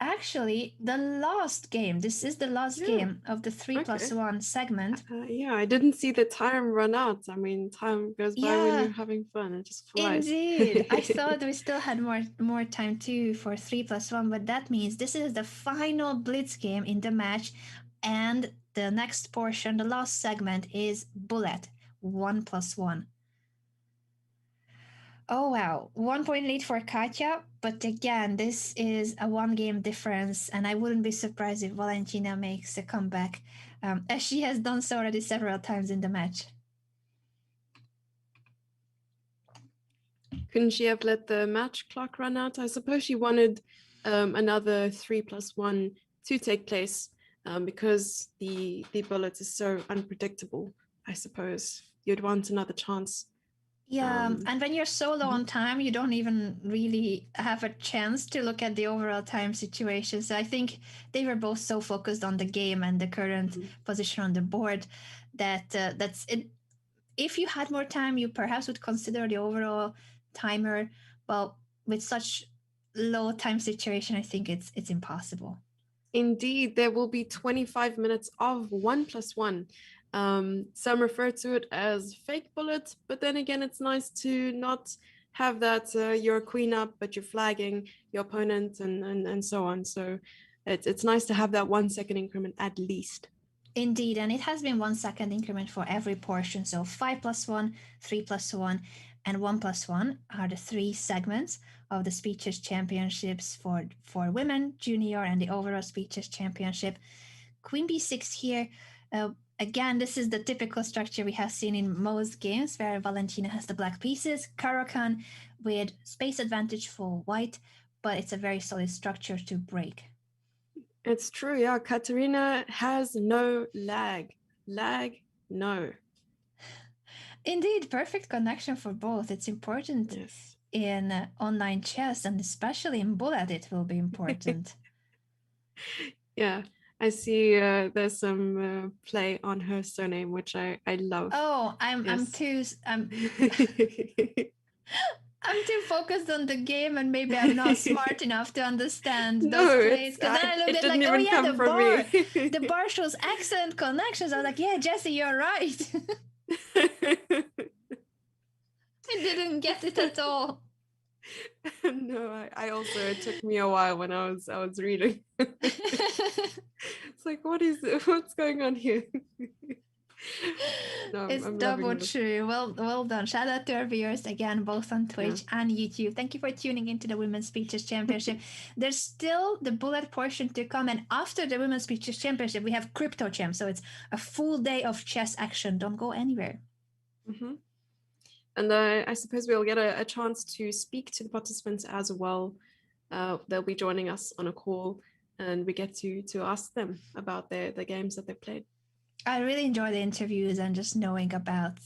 S1: actually the last game. This is the last game of the 3+1 segment.
S2: I didn't see the time run out. I mean, time goes by when you're having fun. It just flies.
S1: Indeed. I thought we still had more time too for 3+1, but that means this is the final blitz game in the match, and the next portion, the last segment, is bullet 1+1. Oh, wow. 1 point lead for Katya. But again, this is a 1 game difference. And I wouldn't be surprised if Valentina makes a comeback, as she has done so already several times in the match.
S2: Couldn't she have let the match clock run out? I suppose she wanted another 3+1 to take place because the bullet is so unpredictable. I suppose you'd want another chance.
S1: Yeah, and when you're so low on time, you don't even really have a chance to look at the overall time situation. So I think they were both so focused on the game and the current position on the board that that's it. If you had more time, you perhaps would consider the overall timer. Well, with such low time situation, I think it's impossible.
S2: Indeed, there will be 25 minutes of 1+1. Some refer to it as fake bullet, but then again, it's nice to not have that you're queen up, but you're flagging your opponent and so on. So it's nice to have that 1 second increment at least.
S1: Indeed, and it has been 1 second increment for every portion. So 5+1, 3+1, and 1+1 are the 3 segments of the Speeches Championships for women, junior, and the overall Speeches Championship. Queen b6 here. Again, this is the typical structure we have seen in most games where Valentina has the black pieces, Caro-Kann with space advantage for white, but it's a very solid structure to break.
S2: It's true, yeah. Kateryna has no lag. Lag, no.
S1: Indeed, perfect connection for both. It's important in online chess, and especially in bullet, it will be important.
S2: Yeah. I see there's some play on her surname, which I love.
S1: Oh, I'm I'm too focused on the game, and maybe I'm not smart enough to understand those
S2: No,
S1: plays. Because then I looked
S2: it
S1: at
S2: didn't
S1: like, oh
S2: even
S1: yeah,
S2: come from me.
S1: the bar shows excellent connections. I was like, yeah, Jesse, you're right. I didn't get it at all.
S2: No, I also, it took me a while when I was reading. It's like, what's going on here? No,
S1: It's
S2: I'm
S1: double
S2: loving this.
S1: true. Well done. Shout out to our viewers again, both on Twitch and YouTube. Thank you for tuning into the Women's Speeches Championship. There's still the bullet portion to come, and after the Women's Speeches Championship, we have Crypto Champ. So it's a full day of chess action. Don't go anywhere.
S2: Mm-hmm. And I suppose we'll get a chance to speak to the participants as well. They'll be joining us on a call, and we get to ask them about the games that they've played.
S1: I really enjoy the interviews and just knowing about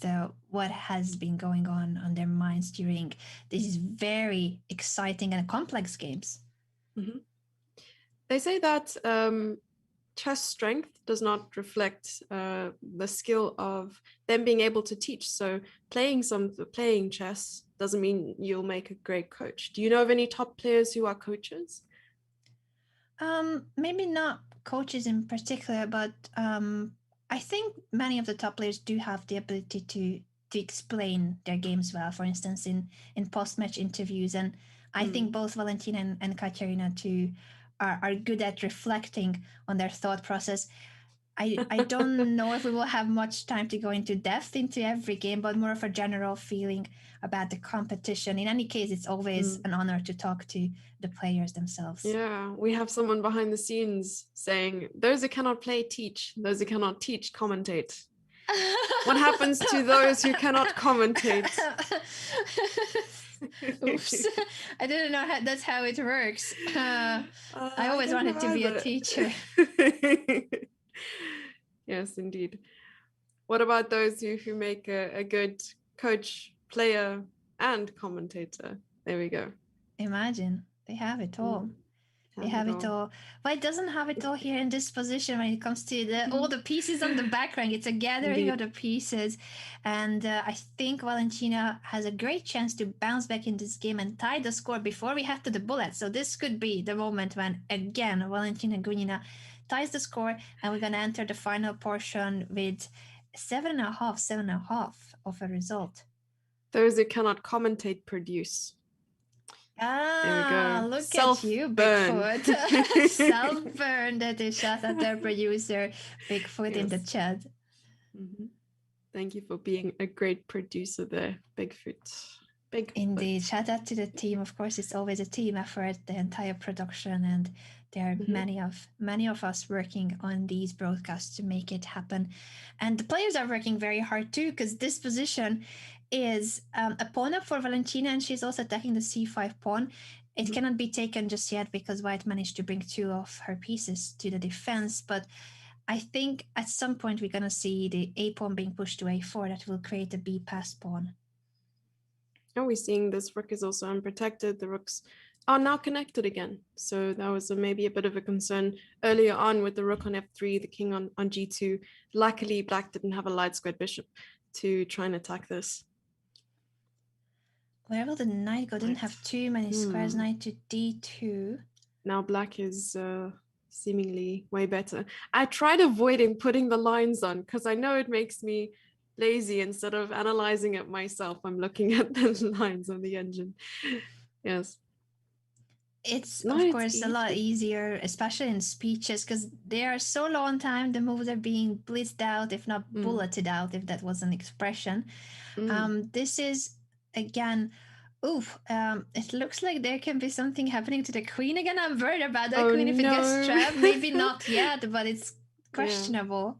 S1: what has been going on their minds during these very exciting and complex games.
S2: Mm-hmm. They say that chess strength does not reflect the skill of them being able to teach. So playing chess doesn't mean you'll make a great coach. Do you know of any top players who are coaches?
S1: Maybe not coaches in particular, but I think many of the top players do have the ability to explain their games well. For instance, in post match interviews, and I think both Valentina and Kateryna too are good at reflecting on their thought process. I don't know if we will have much time to go into depth into every game, but more of a general feeling about the competition. In any case, it's always an honor to talk to the players themselves.
S2: Yeah, we have someone behind the scenes saying, those who cannot play, teach. Those who cannot teach, commentate. What happens to those who cannot commentate?
S1: Oops. I didn't know that's how it works. I always wanted to be a teacher.
S2: Yes, indeed. What about those who make a good coach, player, and commentator? There we go.
S1: Imagine. They have it all. They have it all. But it doesn't have it all here in this position when it comes to all the pieces on the background. It's a gathering of the pieces. And I think Valentina has a great chance to bounce back in this game and tie the score before we head to the bullet. So this could be the moment when, again, Valentina Gunina ties the score, and we're going to enter the final portion with 7.5 of a result.
S2: Those who cannot commentate produce.
S1: Ah, look at you, Bigfoot. Self-burn. That is shout at their producer, Bigfoot, in the chat.
S2: Mm-hmm. Thank you for being a great producer there, Bigfoot.
S1: Indeed. Shout out to the team. Of course, it's always a team effort, the entire production, and there are many of us working on these broadcasts to make it happen. And the players are working very hard too, because this position is a pawn up for Valentina, and she's also attacking the c5 pawn. It cannot be taken just yet because White managed to bring two of her pieces to the defense, but I think at some point we're going to see the a pawn being pushed to a4 that will create a b pass pawn.
S2: And we're seeing this rook is also unprotected. The rooks are now connected again. So that was maybe a bit of a concern earlier on with the rook on f3, the king on g2. Luckily, black didn't have a light squared bishop to try and attack this.
S1: Where will the knight go? Didn't have too many squares. Knight to d2.
S2: Now black is seemingly way better. I tried avoiding putting the lines on because I know it makes me lazy. Instead of analyzing it myself, I'm looking at the lines on the engine. Yes.
S1: It's of course a lot easier, especially in speeches, because they are so low on time. The moves are being blitzed out, if not bulleted out, if that was an expression. This is, again, it looks like there can be something happening to the queen again. I'm worried about that queen if it gets trapped. Maybe not yet, but it's questionable.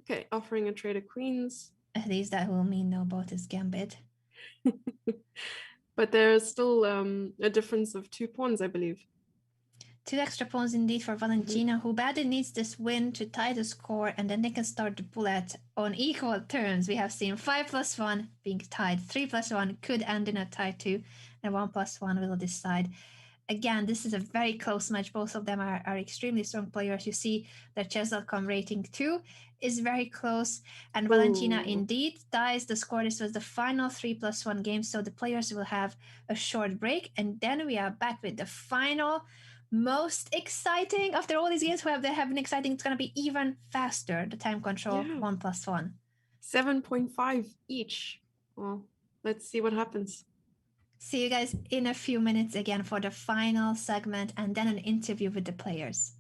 S2: Okay, offering a trade of queens.
S1: At least that will mean no Botus Gambit.
S2: But there's still a difference of 2 pawns, I believe.
S1: 2 extra pawns indeed for Valentina, who badly needs this win to tie the score, and then they can start the bullet on equal terms. We have seen 5+1 being tied. 3+1 could end in a tie too, and 1+1 will decide. again, this is a very close match. Both of them are extremely strong players. You see their Chess.com rating too is very close. And Valentina
S2: Ooh.
S1: indeed ties the score. This was the final 3+1 game. So the players will have a short break. And then we are back with the final, most exciting. After all these games they have been exciting, it's going to be even faster. The time control
S2: Yeah.
S1: 1+1.
S2: 7.5 each. Well, let's see what happens.
S1: See you guys in a few minutes again for the final segment and then an interview with the players.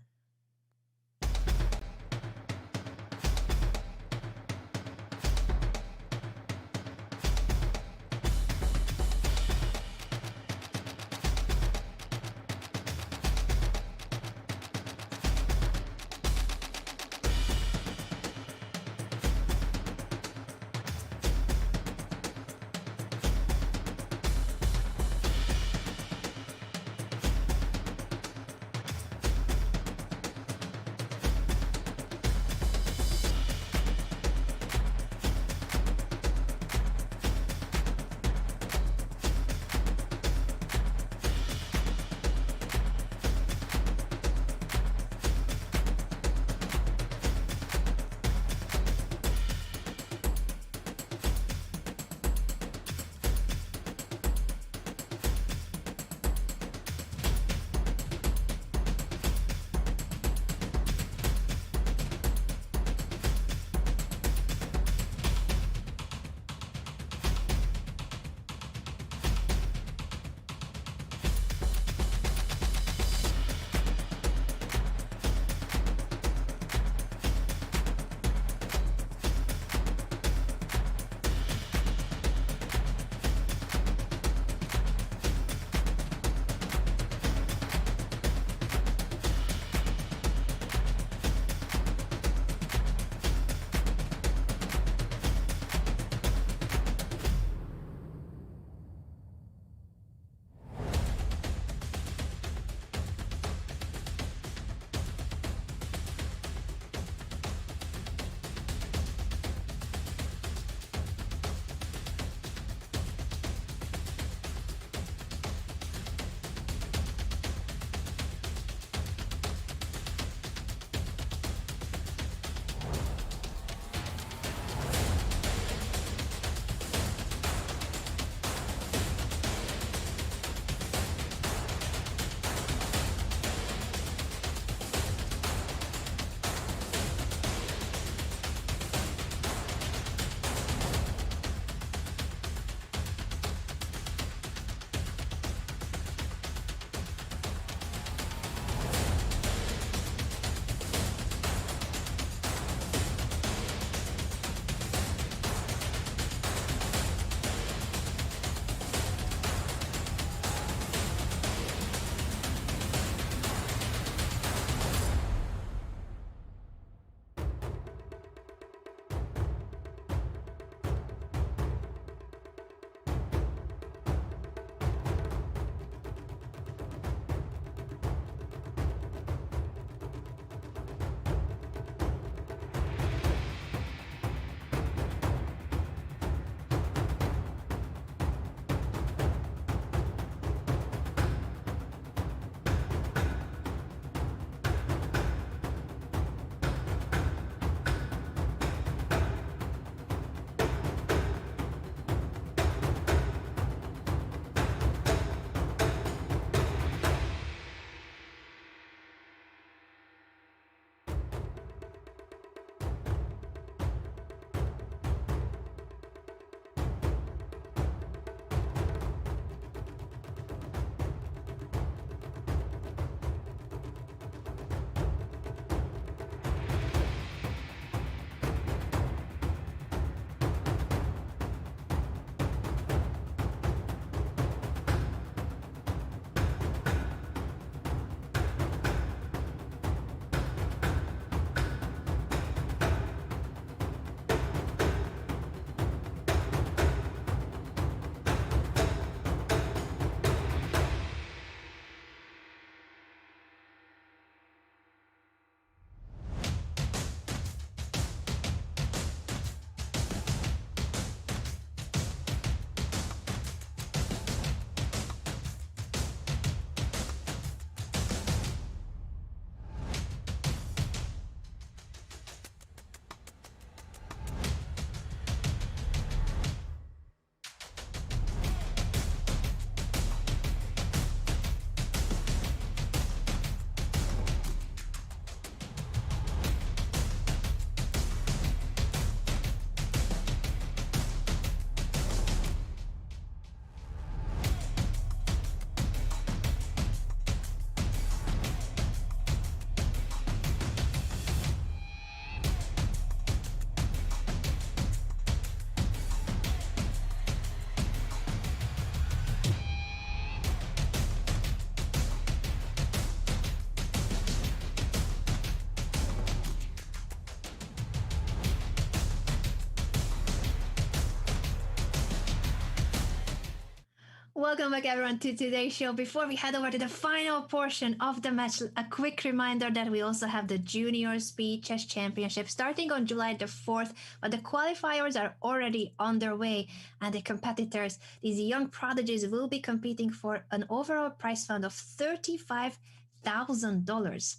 S1: Welcome back, everyone, to today's show. Before we head over to the final portion of the match, a quick reminder that we also have the Junior Speed Chess Championship starting on July the 4th, but the qualifiers are already underway, and the competitors, these young prodigies, will be competing for an overall prize fund of $35,000.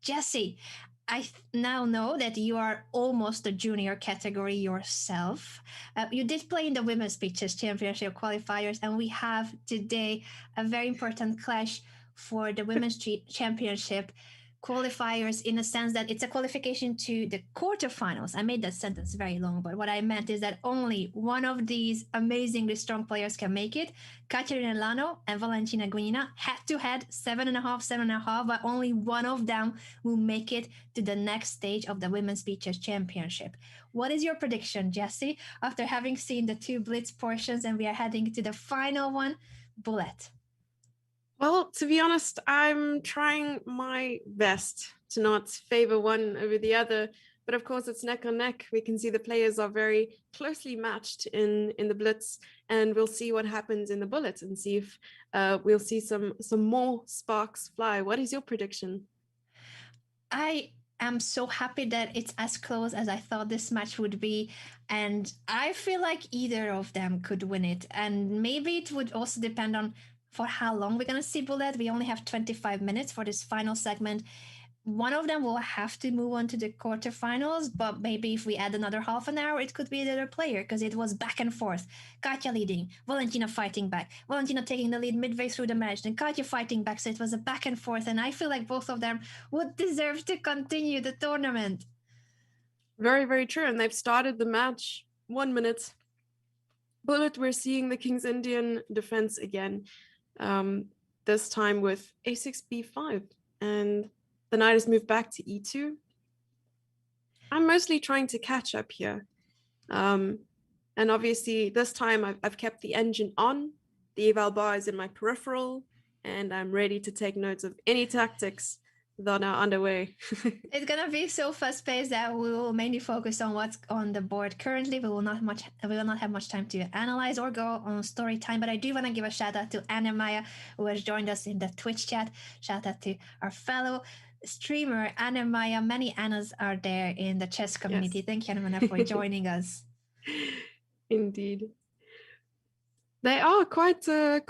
S1: Jesse, now know that you are almost a junior category yourself. You did play in the Women's Speeches Championship qualifiers, and we have today a very important clash for the Women's Championship qualifiers, in a sense that it's a qualification to the quarterfinals. I made that sentence very long, but what I meant is that only one of these amazingly strong players can make it. Kateryna Lagno and Valentina Gunina head to head, 7.5, 7.5, but only one of them will make it to the next stage of the Women's Speeches Championship. What is your prediction, Jesse, after having seen the two Blitz portions and we are heading to the final one? Bullet.
S2: Well, to be honest, I'm trying my best to not favor one over the other. But of course, it's neck and neck. We can see the players are very closely matched in the Blitz, and we'll see what happens in the Bullet and see if we'll see some more sparks fly. What is your prediction?
S1: I am so happy that it's as close as I thought this match would be. And I feel like either of them could win it. And maybe it would also depend on for how long we're going to see Bullet. We only have 25 minutes for this final segment. One of them will have to move on to the quarterfinals, but maybe if we add another half an hour, it could be the other player, because it was back and forth. Katya leading, Valentina fighting back, Valentina taking the lead midway through the match, then Katya fighting back, so it was a back and forth, and I feel like both of them would deserve to continue the tournament.
S2: Very, very true. And they've started the match 1 minute. Bullet, we're seeing the King's Indian defense again, this time with a6, b5. And the knight has moved back to e2. I'm mostly trying to catch up here. And obviously, this time I've kept the engine on. The eval bar is in my peripheral, and I'm ready to take notes of any tactics that are underway.
S1: It's gonna be so fast paced that we will mainly focus on what's on the board currently. We will not have much time to analyze or go on story time. But I do want to give a shout out to Anna Maya, who has joined us in the Twitch chat. Shout out to our fellow streamer Anna Maya. Many Annas are there in the chess community.
S2: Yes.
S1: Thank you, Anna, for joining us.
S2: Indeed. They are quite a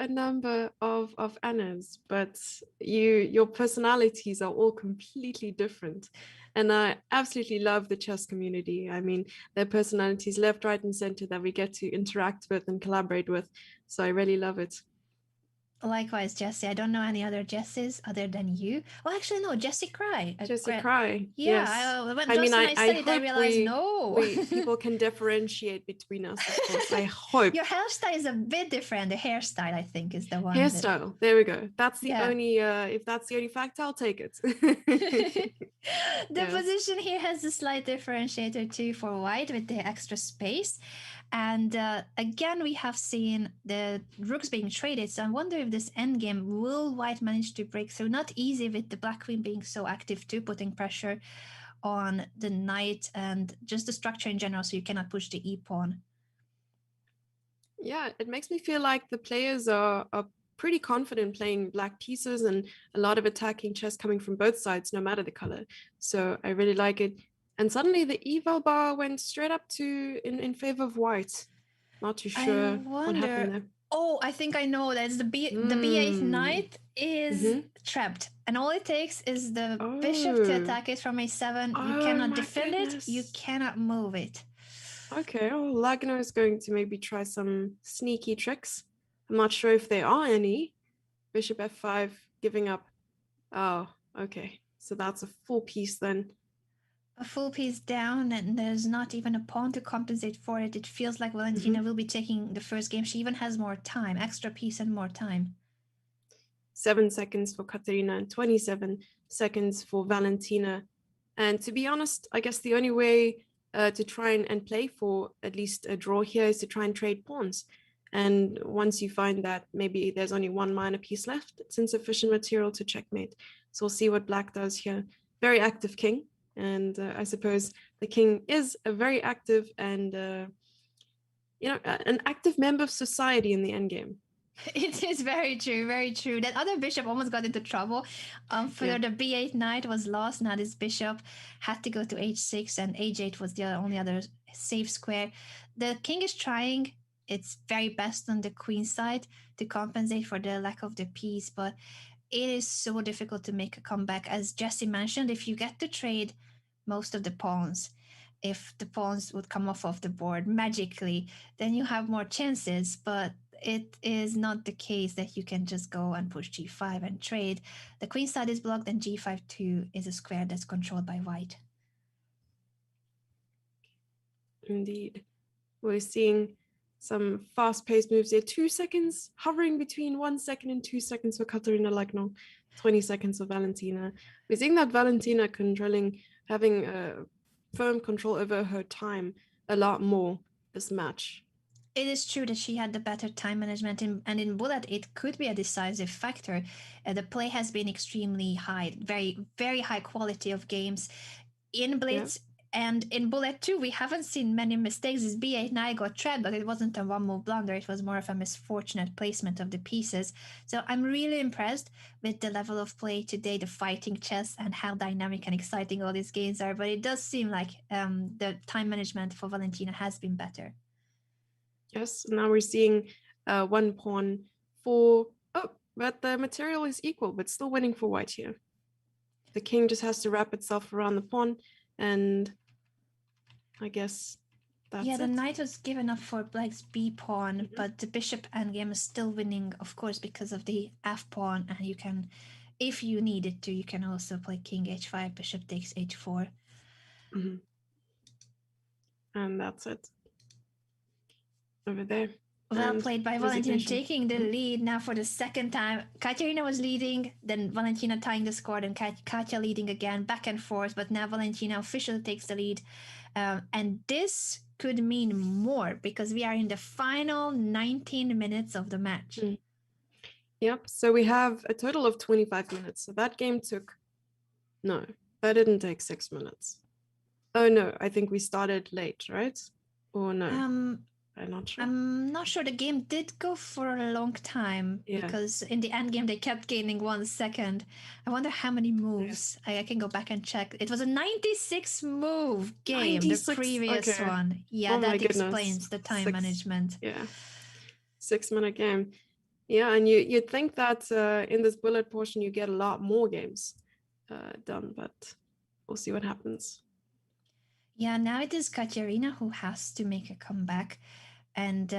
S2: number of Annas, but your personalities are all completely different. And I absolutely love the chess community. I mean, their personalities left, right, and center that we get to interact with and collaborate with. So I really love it.
S1: Likewise, Jesse. I don't know any other Jesses other than you. Well, actually, no, Jesse Cry.
S2: Jesse Cry.
S1: Yeah,
S2: Yes.
S1: I realized no.
S2: People can differentiate between us, of course. I hope.
S1: Your hairstyle is a bit different. The hairstyle, I think, is the one.
S2: Hairstyle. There we go. That's the only, if that's the only fact, I'll take it.
S1: The position here has a slight differentiator too for white with the extra space. And again, we have seen the rooks being traded. So I wonder if this endgame, will white manage to break through? Not easy with the black queen being so active too, putting pressure on the knight and just the structure in general, so you cannot push the e-pawn.
S2: Yeah, it makes me feel like the players are pretty confident playing black pieces, and a lot of attacking chess coming from both sides, no matter the color. So I really like it. And suddenly the eval bar went straight up to in favor of white. Not too sure what happened there.
S1: Oh, I think I know. That's the b8 knight is trapped, and all it takes is the bishop to attack it from a7. You cannot defend it. You cannot move it.
S2: Okay, well, Lagno is going to maybe try some sneaky tricks. I'm not sure if there are any. Bishop f5, giving up. Oh, okay. So that's a full piece then.
S1: A full piece down, and there's not even a pawn to compensate for it. It feels like Valentina will be taking the first game. She even has more time, extra piece and more time.
S2: 7 seconds for Kateryna and 27 seconds for Valentina. And to be honest, I guess the only way to try and play for at least a draw here is to try and trade pawns. And once you find that maybe there's only one minor piece left, it's insufficient material to checkmate. So we'll see what black does here. Very active king. And I suppose the king is a very active and, an active member of society in the endgame.
S1: It is very true, very true. That other bishop almost got into trouble. For
S2: Yeah.
S1: the b8 knight was lost. Now this bishop had to go to h6, and h8 was the only other safe square. The king is trying its very best on the queen side to compensate for the lack of the piece, but it is so difficult to make a comeback. As Jesse mentioned, if you get to trade most of the pawns, if the pawns would come off of the board magically, then you have more chances. But it is not the case that you can just go and push g5 and trade. The queen side is blocked, and g5 too is a square that's controlled by white.
S2: Indeed. We're seeing some fast-paced moves here. 2 seconds, hovering between 1 second and 2 seconds for Kateryna Lagno, 20 seconds for Valentina. We're seeing that Valentina having firm control over her time a lot more this match.
S1: It is true that she had the better time management, and in Bullet, it could be a decisive factor. The play has been extremely high, very, very high quality of games. In Blitz and in Bullet 2, we haven't seen many mistakes. This b8 knight got trapped, but it wasn't a one move blunder. It was more of a misfortunate placement of the pieces. So I'm really impressed with the level of play today, the fighting chess, and how dynamic and exciting all these games are. But it does seem like the time management for Valentina has been better.
S2: Yes, now we're seeing 1 pawn for... Oh, but the material is equal, but still winning for white here. The king just has to wrap itself around the pawn, and I guess that's
S1: Yeah, the
S2: it.
S1: knight was given up for black's b pawn, but the bishop endgame is still winning, of course, because of the f pawn. And you can, if you needed to, you can also play king h5, bishop takes h4.
S2: And that's it. Over there.
S1: Well
S2: And
S1: played by Valentina,
S2: resignation.
S1: taking the lead now for the second time. Kateryna was leading, then Valentina tying the score, then Katya leading again, back and forth. But now Valentina officially takes the lead. And this could mean more because we are in the final 19 minutes of the match.
S2: Yep, so we have a total of 25 minutes. So that game took... No, that didn't take 6 minutes. Oh no, I think we started late, right? Or no? I'm not sure.
S1: I'm not sure. The game did go for a long time because in the end game they kept gaining 1 second. I wonder how many moves. I can go back and check. It was a 96 move game, 96? The previous one. Yeah, that explains the time management.
S2: Yeah, 6-minute game. Yeah, and you'd think that in this bullet portion you get a lot more games done, but we'll see what happens.
S1: Yeah, now it is Kateryna who has to make a comeback. And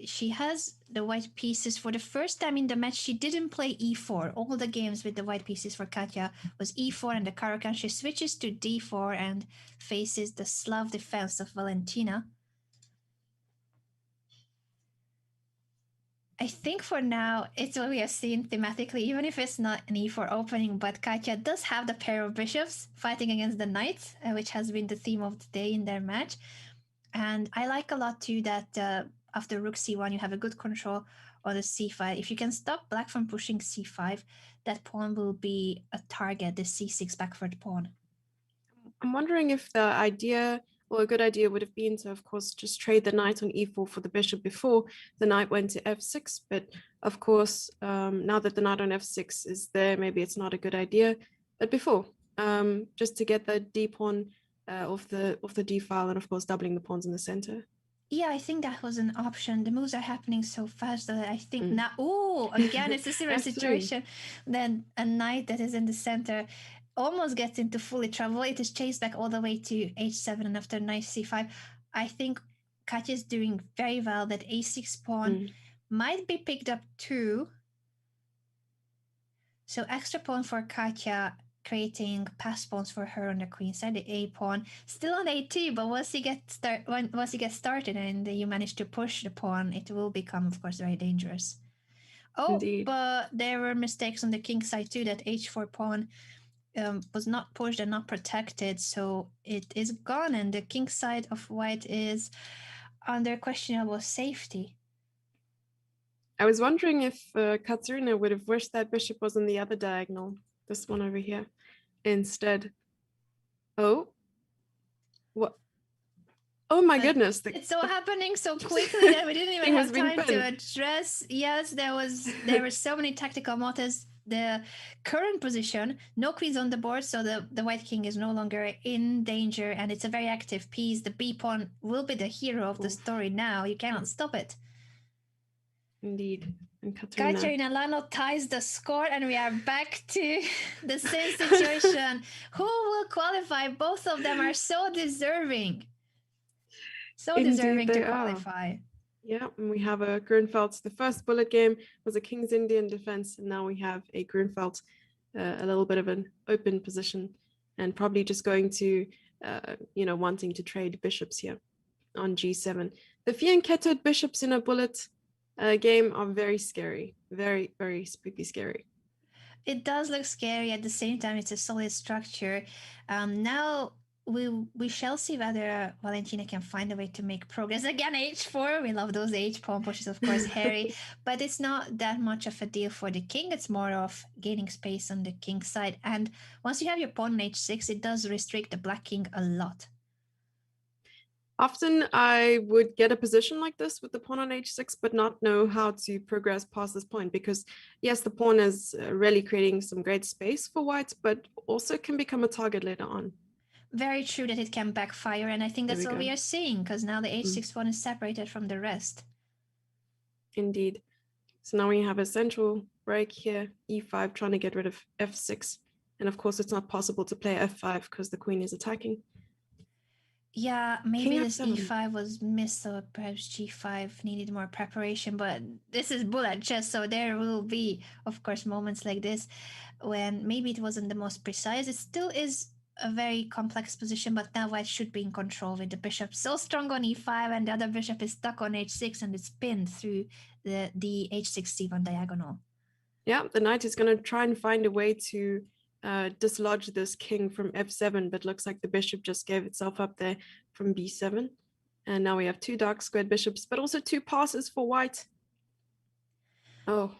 S1: she has the white pieces for the first time in the match. She didn't play e4. All the games with the white pieces for Katya was e4 and the Caro-Kann. She switches to d4 and faces the Slav defense of Valentina. I think for now, it's what we have seen thematically, even if it's not an e4 opening, but Katya does have the pair of bishops fighting against the knights, which has been the theme of the day in their match. And I like a lot too that after rook c1, you have a good control on the c5. If you can stop black from pushing c5, that pawn will be a target, the c6 backward pawn.
S2: I'm wondering if the idea, or a good idea would have been to, of course, just trade the knight on e4 for the bishop before the knight went to f6. But of course, now that the knight on f6 is there, maybe it's not a good idea. But before, just to get the d pawn of the d file, and of course doubling the pawns in the center.
S1: Yeah, I think that was an option. The moves are happening so fast that I think now, oh, again, it's a similar situation. Then a knight that is in the center almost gets into fully trouble. It is chased back all the way to h7, and after knight c5, I think Katya is doing very well. That a6 pawn might be picked up too. So extra pawn for Katya, creating pass pawns for her on the queen side. The a pawn still on a2, but once you get started and you manage to push the pawn, it will become, of course, very dangerous. Oh, indeed. But there were mistakes on the king side too. That h4 pawn was not pushed and not protected, so it is gone, and the king side of white is under questionable safety.
S2: I was wondering if Kateryna would have wished that bishop was on the other diagonal, this one over here, instead. Oh, what? Oh my goodness.
S1: It's so happening so quickly that we didn't even
S2: King was
S1: have
S2: being
S1: time to
S2: pinned.
S1: address. Yes, there were so many tactical motives. The current position, no queens on the board, so the white king is no longer in danger, and it's a very active piece. The b pawn will be the hero of the story now. You cannot stop it.
S2: Indeed. And
S1: Kateryna Lagno ties the score, and we are back to the same situation. Who will qualify? Both of them are so deserving. So
S2: Indeed,
S1: deserving
S2: they
S1: to
S2: are.
S1: qualify.
S2: Yeah, and we have a Grunfeld. The first bullet game was a King's Indian defense, and now we have a Grunfeld, a little bit of an open position, and probably just going to, wanting to trade bishops here on g7. The fianchettoed bishops in a bullet game are very scary, very, very spooky scary.
S1: It does look scary. At the same time, it's a solid structure. Now we shall see whether Valentina can find a way to make progress. Again, h4. We love those h pawn pushes, of course, Harry. But it's not that much of a deal for the king. It's more of gaining space on the king side. And once you have your pawn on h6, it does restrict the black king a lot.
S2: Often I would get a position like this with the pawn on h6, but not know how to progress past this point because, yes, the pawn is really creating some great space for white, but also can become a target later on.
S1: Very true that it can backfire, and I think that's what we are seeing because now the h6 pawn is separated from the rest.
S2: Indeed. So now we have a central break here, e5, trying to get rid of f6. And of course, it's not possible to play f5 because the queen is attacking.
S1: Yeah, maybe this e5 was missed, so perhaps g5 needed more preparation, but this is bullet chess, so there will be, of course, moments like this when maybe it wasn't the most precise. It still is a very complex position, but now white should be in control with the bishop so strong on e5 and the other bishop is stuck on h6 and it's pinned through the h6 c1 diagonal.
S2: Yeah, the knight is going to try and find a way to dislodge this king from f7, but looks like the bishop just gave itself up there from b7. And now we have two dark squared bishops, but also two passes for white. Oh.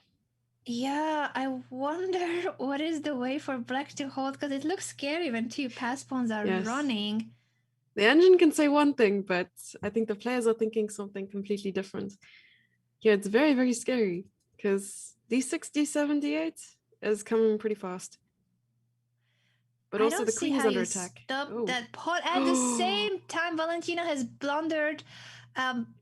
S1: Yeah, I wonder what is the way for black to hold, because it looks scary when two pass pawns are running.
S2: The engine can say one thing, but I think the players are thinking something completely different. Yeah, it's very, very scary because d6, d7, d8 is coming pretty fast. But also the queen is under attack.
S1: Stop that pawn. At the same time, Valentina has blundered.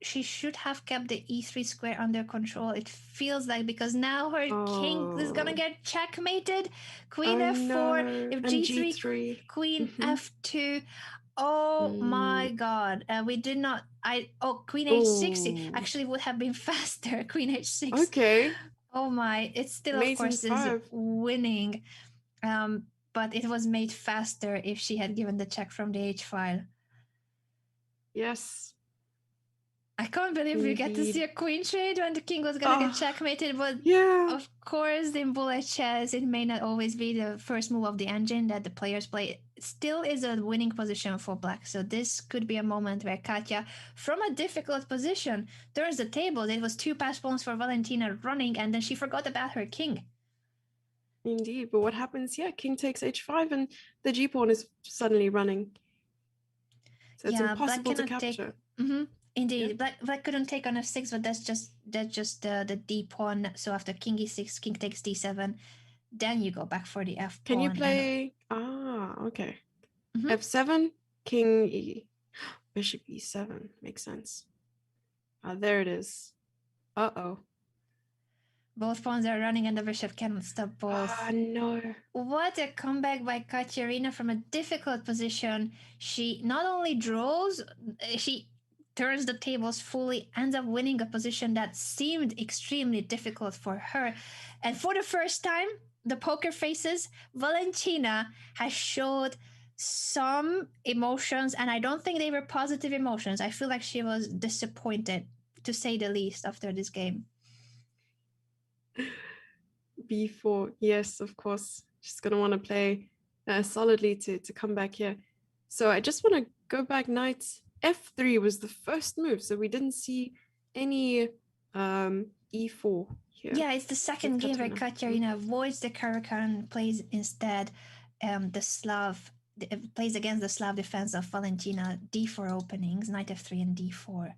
S1: She should have kept the e3 square under control. It feels like, because now her king is gonna get checkmated. Queen f4, if g3, queen f2. Oh my god. We did not. Queen h6 actually would have been faster. Queen h6.
S2: Okay.
S1: Oh my. It still, of course, is winning. But it was made faster if she had given the check from the H file.
S2: Yes.
S1: I can't believe we get to see a queen trade when the king was gonna get checkmated, but of course in bullet chess it may not always be the first move of the engine that the players play. It still is a winning position for black, so this could be a moment where Katya, from a difficult position, turns the tables. It was two pass pawns for Valentina running, and then she forgot about her king.
S2: Indeed, but what happens here? King takes h5 and the g-pawn is suddenly running. So it's impossible to capture.
S1: Indeed, black couldn't take on f6, but that's just the d pawn. So after king e6, king takes d7, then you go back for the f pawn.
S2: Can you play? Okay. f7, king e, bishop e7 makes sense. There it is. Uh-oh.
S1: Both pawns are running and the bishop cannot stop both.
S2: No.
S1: What a comeback by Kateryna from a difficult position. She not only draws, she turns the tables fully, ends up winning a position that seemed extremely difficult for her. And for the first time, the poker faces, Valentina has showed some emotions, and I don't think they were positive emotions. I feel like she was disappointed, to say the least, after this game.
S2: b4, yes, of course. She's gonna want to play solidly to come back here. So I just want to go back. Knight f3 was the first move, so we didn't see any e4 here.
S1: Yeah, it's the second game where Kateryna avoids the Caro-Kann, plays instead the Slav plays against the Slav defense of Valentina, d4 openings, knight f3 and d4.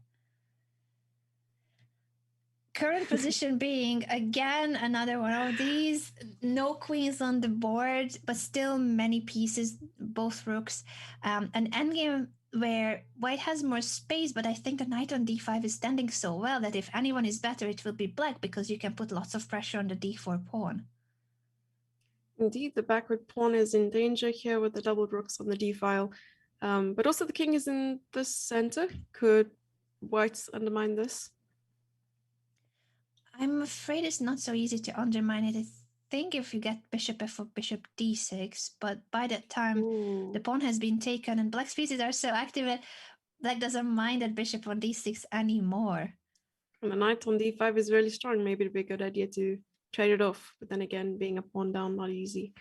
S1: Current position being, again, another one of these. No queens on the board, but still many pieces, both rooks. An endgame where white has more space, but I think the knight on d5 is standing so well that if anyone is better, it will be black, because you can put lots of pressure on the d4 pawn.
S2: Indeed, the backward pawn is in danger here with the double rooks on the d file. But also the king is in the center. Could whites undermine this?
S1: I'm afraid it's not so easy to undermine it. I think if you get bishop f4, bishop d6, but by that time the
S2: Ooh.
S1: pawn has been taken and black's pieces are so active that black doesn't mind that bishop on d6 anymore.
S2: And the knight on d5 is really strong. Maybe it'd be a good idea to trade it off. But then again, being a pawn down, not easy.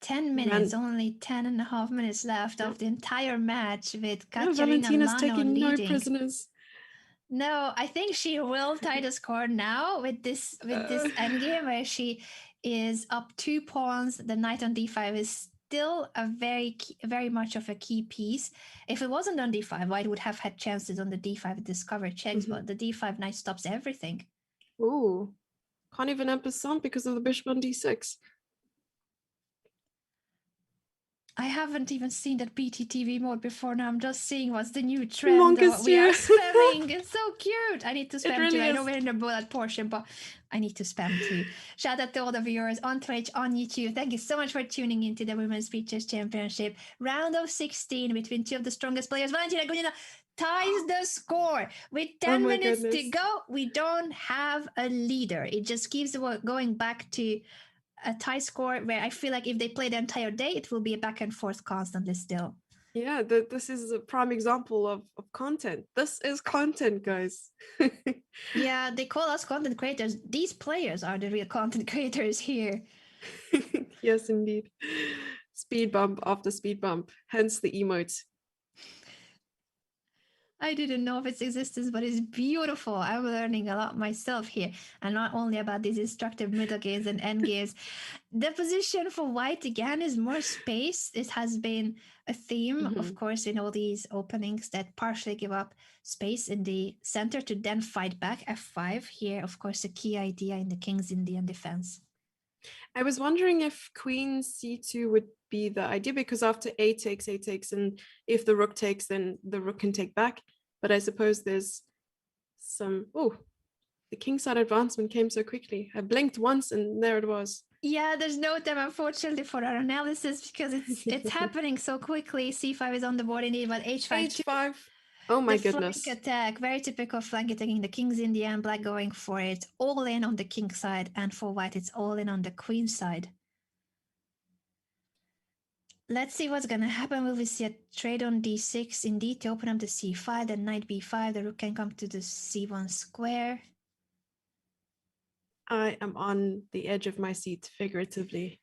S1: 10 minutes, only 10.5 minutes left of the entire match with Kateryna
S2: Valentina's
S1: Lagno
S2: taking no
S1: leading.
S2: prisoners.
S1: No, I think she will tie the score now with this endgame where she is up 2 pawns. The knight on d5 is still a very much of a key piece. If it wasn't on d5, white would have had chances on the d5 to discover checks, but the d5 knight stops everything.
S2: Ooh, can't even ampersand because of the bishop on d6.
S1: I haven't even seen that BTTV mode before. Now I'm just seeing what's the new trend.
S2: Mongoose
S1: We are
S2: too.
S1: spamming. It's so cute. I need to spam
S2: really
S1: too. I
S2: is.
S1: know we're in the bullet portion, but I need to spam too. Shout out to all the viewers on Twitch, on YouTube. Thank you so much for tuning into the Women's Chess Championship. Round of 16 between two of the strongest players. Valentina Gunina ties the score. With 10 minutes to go, we don't have a leader. It just keeps going back to a tie score where I feel like if they play the entire day, it will be a back and forth constantly still.
S2: Yeah, this is a prime example of content. This is content, guys.
S1: Yeah, they call us content creators. These players are the real content creators here.
S2: Yes, indeed. Speed bump after speed bump, hence the emotes.
S1: I didn't know of its existence, but it's beautiful. I'm learning a lot myself here, and not only about these instructive middle games and end games. The position for white again is more space. It has been a theme, of course, in all these openings that partially give up space in the center to then fight back. F5 here, of course, a key idea in the King's Indian defense.
S2: I was wondering if queen c2 would be the idea, because after a takes, and if the rook takes, then the rook can take back. But I suppose there's some... Oh, the kingside advancement came so quickly. I blinked once and there it was.
S1: Yeah, there's no time, unfortunately, for our analysis because it's happening so quickly. C5 is on the board indeed, but H5
S2: H5. Oh my goodness.
S1: Flank attack, very typical flank attacking the King's Indian, black going for it, all in on the king side, and for white it's all in on the queen side. Let's see what's gonna happen. Will we see a trade on d6 indeed to open up the c5, then knight b5, the rook can come to the c1 square.
S2: I am on the edge of my seat, figuratively.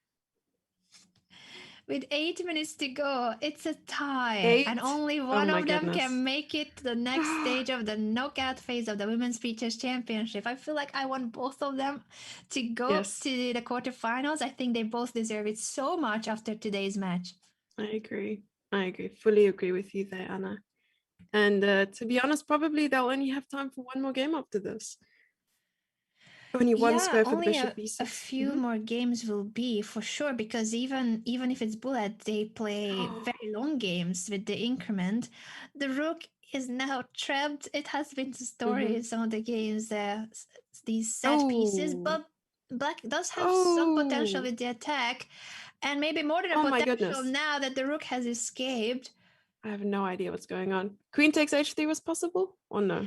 S1: With 8 minutes to go, it's a tie.
S2: 8?
S1: And only one of them can make it to the next stage of the knockout phase of the Women's Chess Championship. I feel like I want both of them to go to the quarterfinals. I think they both deserve it so much after today's match.
S2: I agree. Fully agree with you there, Anna. And to be honest, probably they'll only have time for one more game after this. Only one square for the bishop b6.
S1: A few more games will be for sure, because even if it's bullet, they play very long games with the increment. The rook is now trapped. It has been the story in some of the games, these set pieces, but black does have some potential with the attack, and maybe more than a potential now that the rook has escaped.
S2: I have no idea what's going on. Queen takes h3 was possible or no?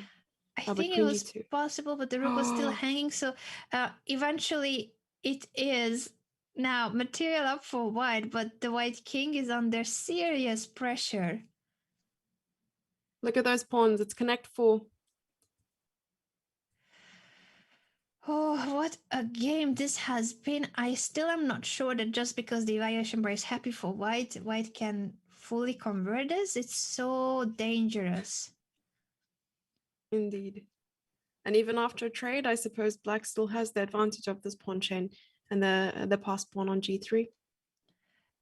S1: I think it was possible, but the rook was still hanging. So eventually it is now material up for white, but the white king is under serious pressure.
S2: Look at those pawns. It's connect 4.
S1: Oh, what a game this has been. I still am not sure that just because the evaluation bar is happy for white can fully convert this. It's so dangerous.
S2: Indeed. And even after a trade, I suppose black still has the advantage of this pawn chain and the passed pawn on g3.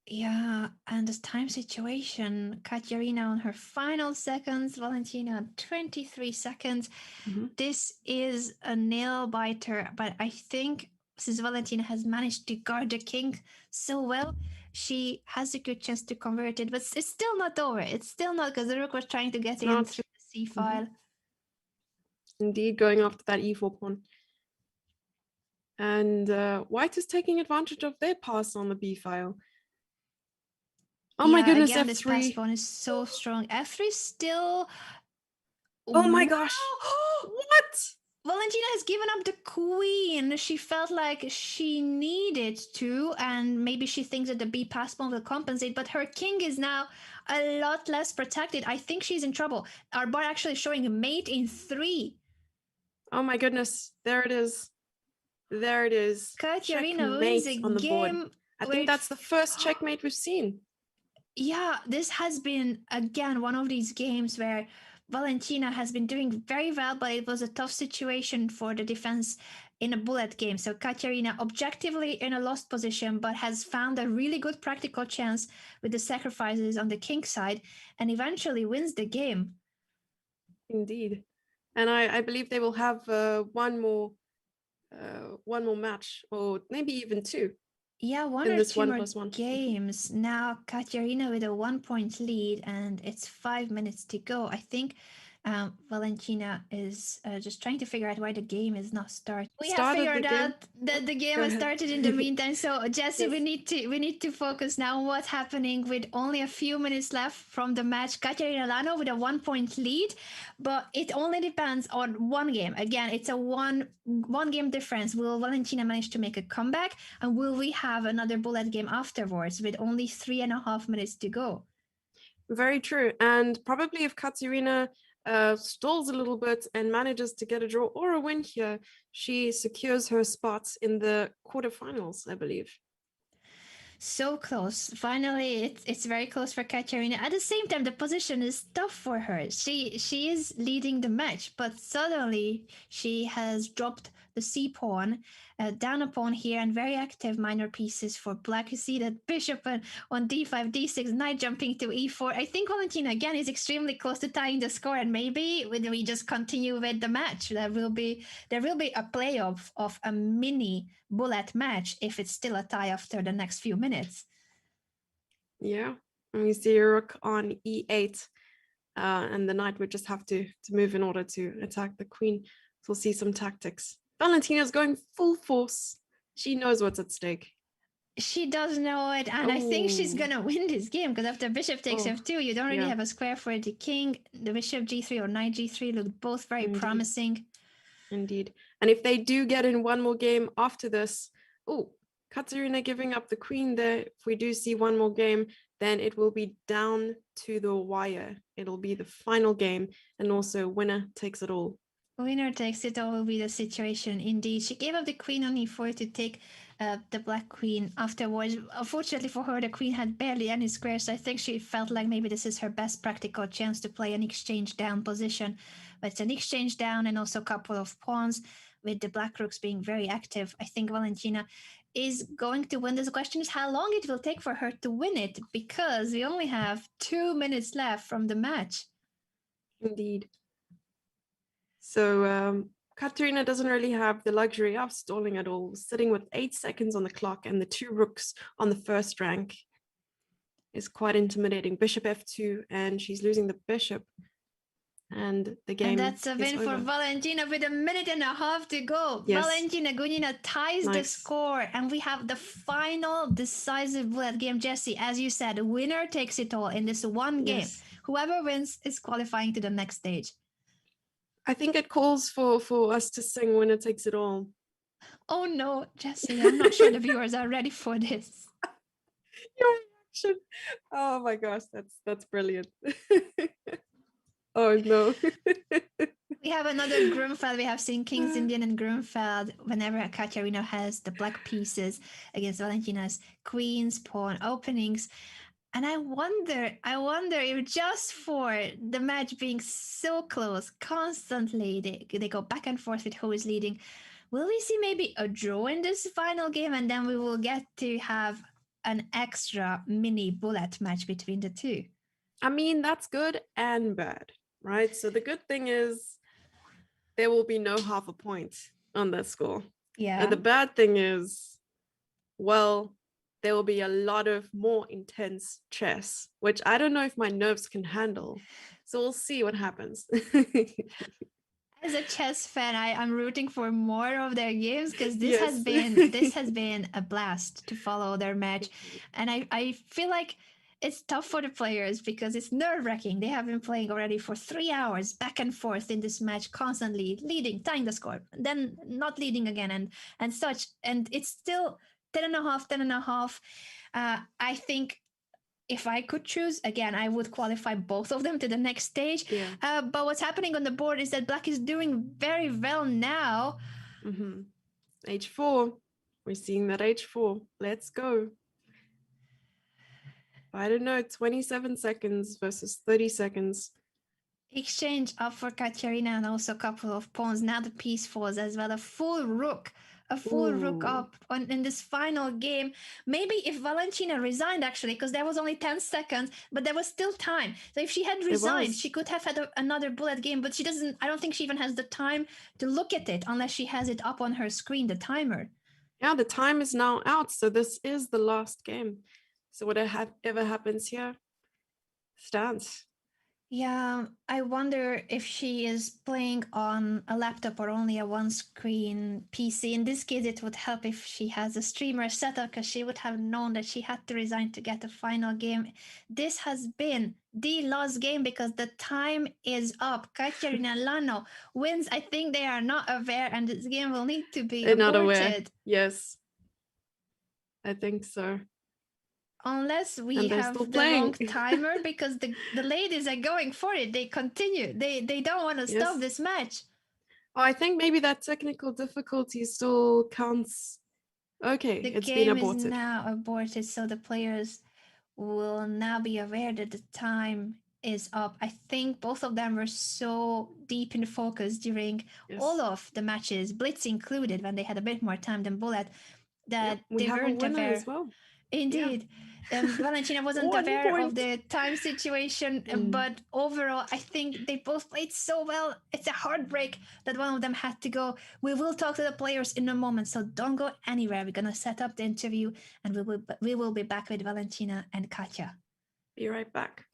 S1: Yeah, and the time situation, Kateryna on her final seconds, Valentina on 23 seconds.
S2: Mhm.
S1: This is a nail biter, but I think since Valentina has managed to guard the king so well, she has a good chance to convert it. But it's still not over. It's still not, because the rook was trying to get
S2: It's
S1: in
S2: not.
S1: through the c
S2: Mhm.
S1: file.
S2: Indeed, going after that e4 pawn. And white is taking advantage of their pass on the b file. Oh my
S1: Yeah,
S2: goodness,
S1: again, this pass
S2: f3.
S1: pawn is so strong. f3 still.
S2: Oh my
S1: Wow!
S2: gosh. What?
S1: Valentina has given up the queen. She felt like she needed to, and maybe she thinks that the b pass pawn will compensate, but her king is now a lot less protected. I think she's in trouble. Our bar actually showing a mate in 3.
S2: Oh my goodness. There it is. There it is.
S1: Kateryna wins a
S2: Checkmate on the board.
S1: game
S2: I
S1: where
S2: think that's the first checkmate we've seen.
S1: yeah, this has been again one of these games where Valentina has been doing very well, but it was a tough situation for the defense in a bullet game. So Katerina objectively in a lost position, but has found a really good practical chance with the sacrifices on the king side and eventually wins the game.
S2: Indeed. And I believe they will have one more match, or maybe even two,
S1: Yeah, one
S2: in
S1: or
S2: this
S1: two
S2: one
S1: more
S2: plus one.
S1: games. Now Katerina with a 1 point lead, and it's 5 minutes to go. I think Valentina is just trying to figure out why the game is not starting. We have
S2: Started the
S1: figured
S2: game.
S1: out that the game
S2: Go
S1: has
S2: ahead.
S1: started in the meantime. So Jesse,
S2: Yes.
S1: we need to focus now on what's happening with only a few minutes left from the match. Katerina Lagno with a 1 point lead, but it only depends on one game. Again, it's a one game difference. Will Valentina manage to make a comeback, and will we have another bullet game afterwards with only 3.5 minutes to go?
S2: Very true. And probably if Kateryna stalls a little bit and manages to get a draw or a win here, she secures her spot in the quarterfinals, I believe.
S1: So close. Finally, it's very close for Katerina. At the same time, the position is tough for her. She is leading the match, but suddenly she has dropped the c pawn, down a pawn here, and very active minor pieces for black. You see that bishop on d5, d6, knight jumping to e4. I think Valentina again is extremely close to tying the score, and maybe when we just continue with the match, there will be a playoff of a mini bullet match if it's still a tie after the next few minutes.
S2: Yeah. And we see a rook on e8. And the knight would just have to move in order to attack the queen. So we'll see some tactics. Valentina's going full force. She knows what's at stake.
S1: She does know it, and I think she's gonna win this game because after bishop takes f2, you don't really have a square for the king. The bishop g3 or knight g3 look both very promising.
S2: Indeed. And if they do get in one more game after this, Kateryna giving up the queen there. If we do see one more game, then it will be down to the wire. It'll be the final game, and also winner takes it all.
S1: Winner takes it all will be the situation indeed. She gave up the queen on e4 to take the black queen afterwards. Unfortunately for her, the queen had barely any squares, so I think she felt like maybe this is her best practical chance to play an exchange down position. But it's an exchange down and also a couple of pawns with the black rooks being very active. I think Valentina is going to win. The question is how long it will take for her to win it, because we only have 2 minutes left from the match.
S2: Indeed. So Kateryna doesn't really have the luxury of stalling at all, sitting with 8 seconds on the clock, and the 2 rooks on the first rank is quite intimidating. Bishop f2, and she's losing the bishop. And the game
S1: and that's a win for Valentina with 1.5 minutes to go. Yes. Valentina Gunina ties the score, and we have the final decisive bullet game. Jesse, as you said, the winner takes it all in this one game. Whoever wins is qualifying to the next stage.
S2: I think it calls for us to sing "Winner Takes It All."
S1: Oh no, Jesse, I'm not sure the viewers are ready for this.
S2: Your reaction. Oh my gosh, that's brilliant. Oh no.
S1: We have another Grunfeld. We have seen King's Indian and Grunfeld whenever Katerina has the black pieces against Valentina's queen's pawn openings. And I wonder if just for the match being so close, constantly they go back and forth with who is leading, will we see maybe a draw in this final game, and then we will get to have an extra mini bullet match between the two.
S2: I mean, that's good and bad, right? So the good thing is there will be no half a point on that score.
S1: Yeah.
S2: And the bad thing is, well, there will be a lot of more intense chess, which I don't know if my nerves can handle. So we'll see what happens.
S1: As a chess fan, I'm rooting for more of their games because this
S2: Yes.
S1: has been a blast to follow their match. And I feel like it's tough for the players because it's nerve-wracking. They have been playing already for 3 hours back and forth in this match, constantly leading, tying the score, then not leading again and such. And it's still 10 and a half, 10 and a half. I think if I could choose, again, I would qualify both of them to the next stage.
S2: Yeah.
S1: But what's happening on the board is that Black is doing very well now.
S2: Mm-hmm. H4. We're seeing that H4. Let's go. I don't know, 27 seconds versus 30 seconds.
S1: Exchange up for Kateryna and also a couple of pawns. Now the piece falls as well. A full rook up in this final game. Maybe if Valentina resigned, actually, because there was only 10 seconds, but there was still time. So if she had resigned, she could have had another bullet game, but she doesn't. I don't think she even has the time to look at it unless she has it up on her screen, the timer.
S2: Yeah, the time is now out. So this is the last game. So whatever happens here stands.
S1: Yeah, I wonder if she is playing on a laptop or only a one-screen PC. In this case, it would help if she has a streamer setup because she would have known that she had to resign to get a final game. This has been the last game because the time is up. Kateryna and Lagno wins. I think they are not aware and this game will need to be
S2: They're
S1: aborted.
S2: not aware. Yes, I think so.
S1: Unless we have the wrong timer because the ladies are going for it. They continue. They don't want to stop this match.
S2: Oh, I think maybe that technical difficulty still counts. Okay, it's been aborted.
S1: The game is now aborted, so the players will now be aware that the time is up. I think both of them were so deep in focus during all of the matches, Blitz included, when they had a bit more time than Bullet, that
S2: we
S1: they weren't aware
S2: as well.
S1: Indeed. Yeah. Valentina wasn't aware of the time situation, but overall, I think they both played so well. It's a heartbreak that one of them had to go. We will talk to the players in a moment, so don't go anywhere. We're going to set up the interview, and we will be back with Valentina and Katja.
S2: Be right back.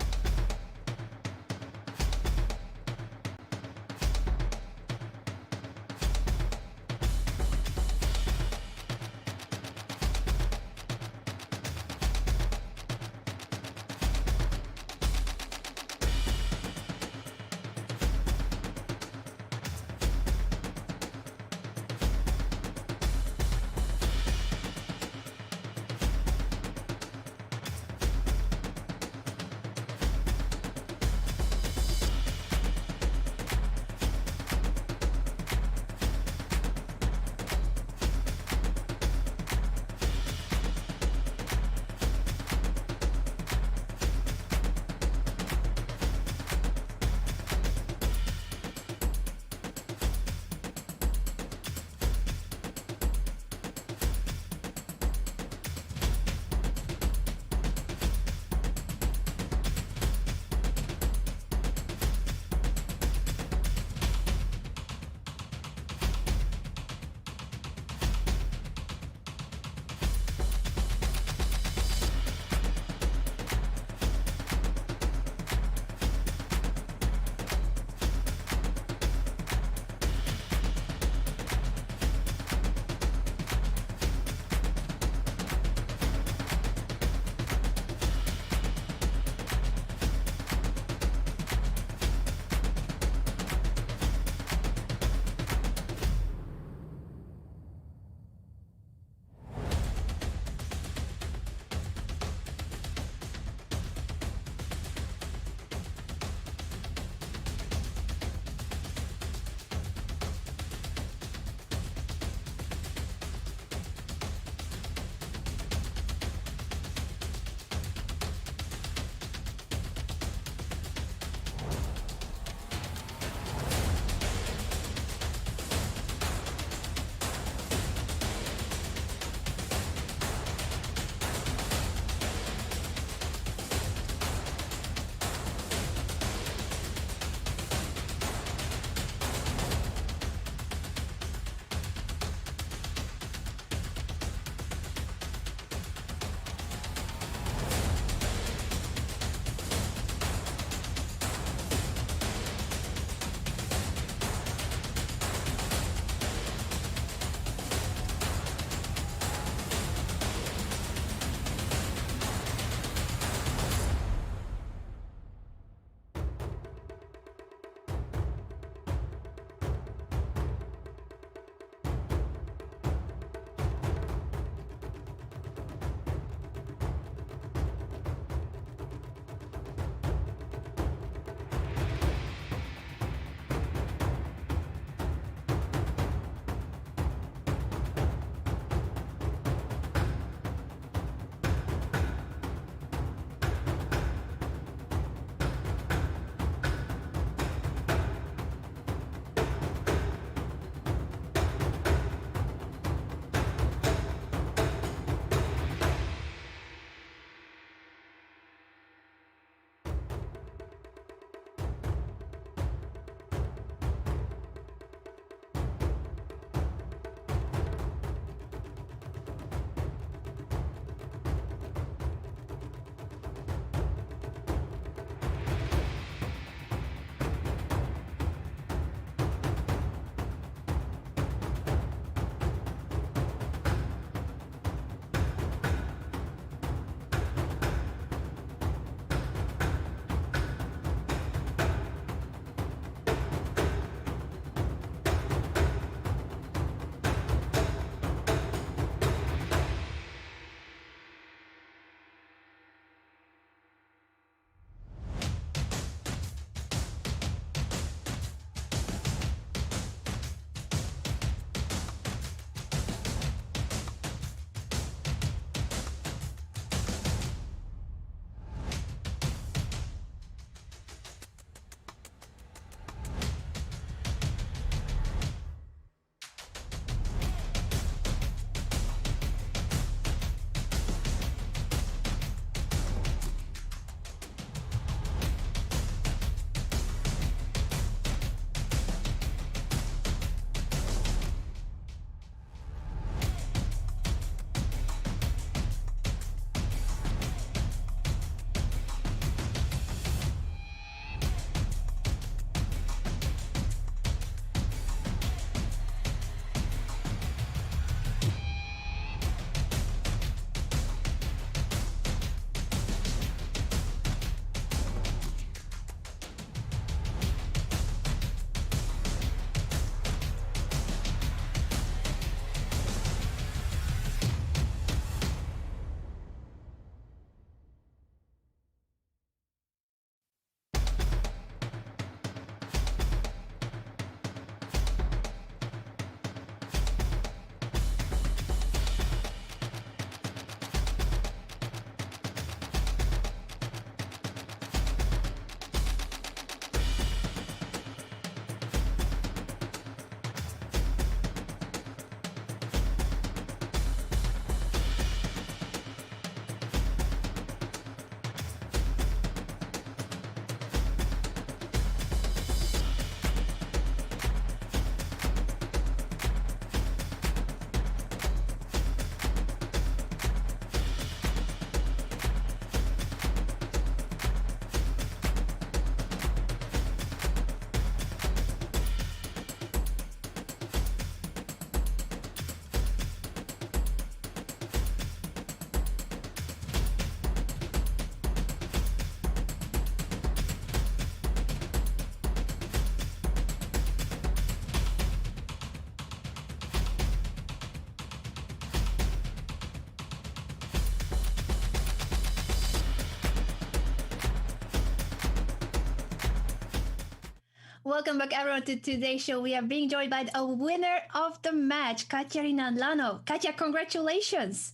S1: Welcome back, everyone, to today's show. We are being joined by a winner of the match, Kateryna and Lagno. Katya, congratulations.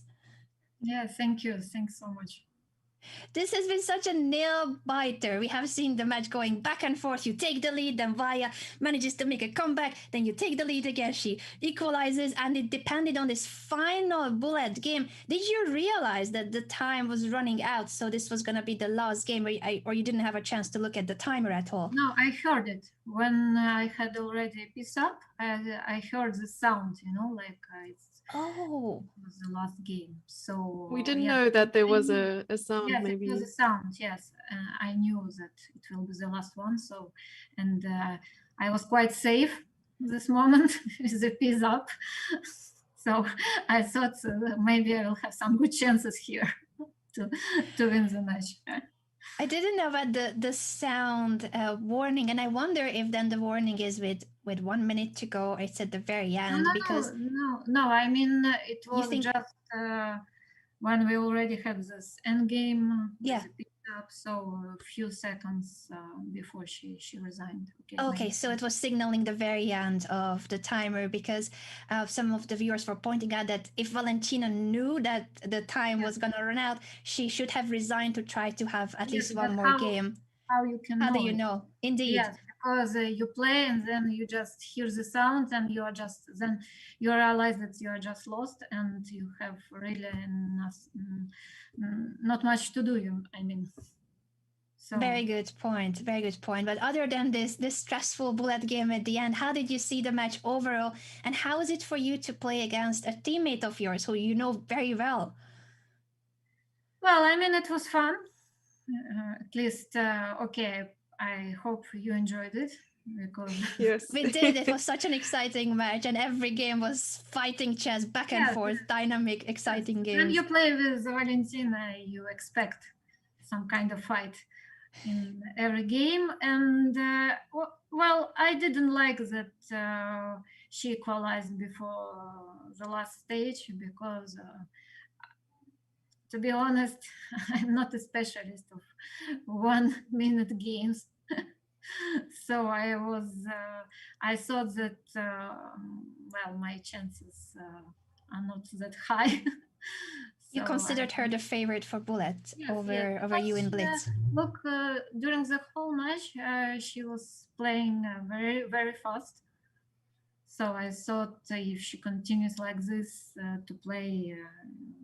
S3: Yeah, thank you. Thanks so much.
S1: This has been such a nail biter. We have seen the match going back and forth. You take the lead, then Vaya manages to make a comeback, then you take the lead again. She equalizes, and it depended on this final bullet game. Did you realize that the time was running out, so this was going to be the last game, or you didn't have a chance to look at the timer at all?
S3: No, I heard it when I had already piece up. I heard the sound, like
S1: Oh,
S3: it was the last game. So
S2: We didn't
S3: yes,
S2: know that there
S3: I
S2: was
S3: knew.
S2: a sound,
S3: Yes,
S2: maybe.
S3: it was a sound. Yes, I knew that it will be the last one. So, and I was quite safe this moment with the piece up. So I thought maybe I will have some good chances here to win the match.
S1: I didn't know about the sound warning, and I wonder if then the warning is with 1 minute to go. It's at the very end because
S3: No. I mean, it
S1: you
S3: was
S1: think,
S3: just when we already had this end game with
S1: yeah.
S3: the pick up, so a few seconds before she resigned.
S1: Okay, so it was signaling the very end of the timer because some of the viewers were pointing out that if Valentina knew that the time was going to run out, she should have resigned to try to have at least one more game.
S3: How you can
S1: How
S3: know
S1: do you
S3: it?
S1: know? Indeed.
S3: Yes, because you play and then you just hear the sound and then you realize that you are just lost and you have really not much to do. I mean. So.
S1: Very good point. Very good point. But other than this stressful bullet game at the end, how did you see the match overall? And how is it for you to play against a teammate of yours who you know very well?
S3: Well, I mean, it was fun. At least, okay. I hope you enjoyed it because
S2: Yes,
S1: we did. It was such an exciting match, and every game was fighting chess back and forth, dynamic, exciting games.
S3: When you play with Valentina, you expect some kind of fight in every game, and well, I didn't like that she equalized before the last stage because to be honest, I'm not a specialist of 1 minute games. So I thought that well, my chances are not that high.
S1: You considered her the favorite for bullet over you in blitz.
S3: Look, during the whole match, she was playing very, very fast. So I thought if she continues like this to play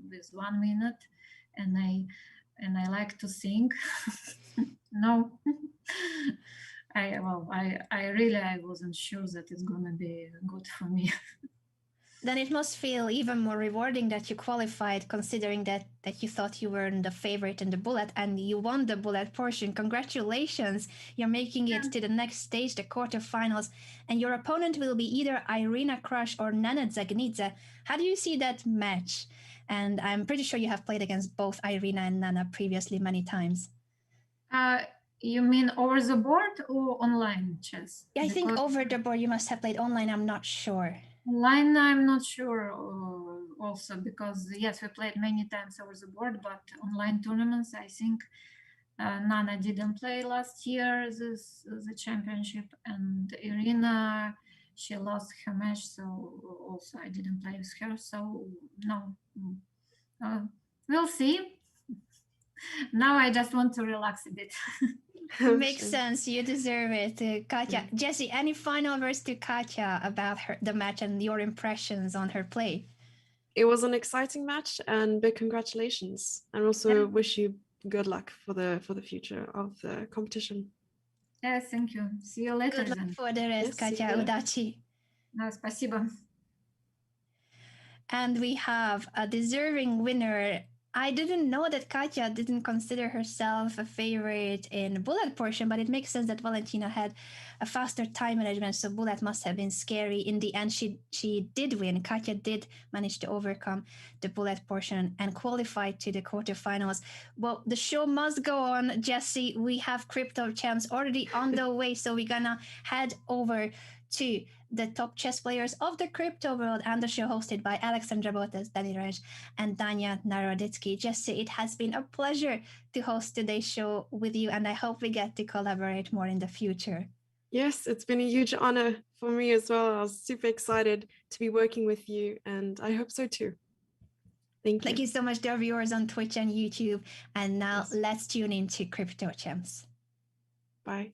S3: with 1 minute, and I like to sing, no, I wasn't sure that it's gonna be good for me.
S1: Then it must feel even more rewarding that you qualified, considering that you thought you were the favorite in the bullet and you won the bullet portion. Congratulations! You're making it to the next stage, the quarterfinals, and your opponent will be either Irina Krush or Nana Zagnidze. How do you see that match? And I'm pretty sure you have played against both Irina and Nana previously many times.
S3: You mean over the board or online chess?
S1: Yeah, I think over the board you must have played online. I'm not sure.
S3: Online, I'm not sure also because yes, we played many times over the board, but online tournaments, I think Nana didn't play last year the championship, and Irina, she lost her match, so also I didn't play with her. So no, we'll see. Now I just want to relax a bit.
S1: Makes sense. You deserve it, Katya. Jesse, any final words to Katya about the match and your impressions on her play?
S2: It was an exciting match, and big congratulations, and also wish you good luck for the future of the competition.
S3: Yes, thank you. See you later.
S1: Good luck for the rest, Katya. Udachi.
S3: Спасибо.
S1: And we have a deserving winner. I didn't know that Katya didn't consider herself a favorite in bullet portion, but it makes sense that Valentina had a faster time management, so bullet must have been scary. In the end, she did win. Katya did manage to overcome the bullet portion and qualify to the quarterfinals. Well, the show must go on, Jesse. We have crypto champs already on the way, so we're gonna head over to the top chess players of the crypto world, and the show hosted by Alexandra Botes, Danny Raj, and Danya Naroditsky. Jesse, it has been a pleasure to host today's show with you, and I hope we get to collaborate more in the future.
S2: Yes, it's been a huge honor for me as well. I was super excited to be working with you, and I hope so too. Thank you.
S1: Thank you so much, dear viewers on Twitch and YouTube. And now
S2: Yes.
S1: let's tune into Crypto Champs.
S2: Bye.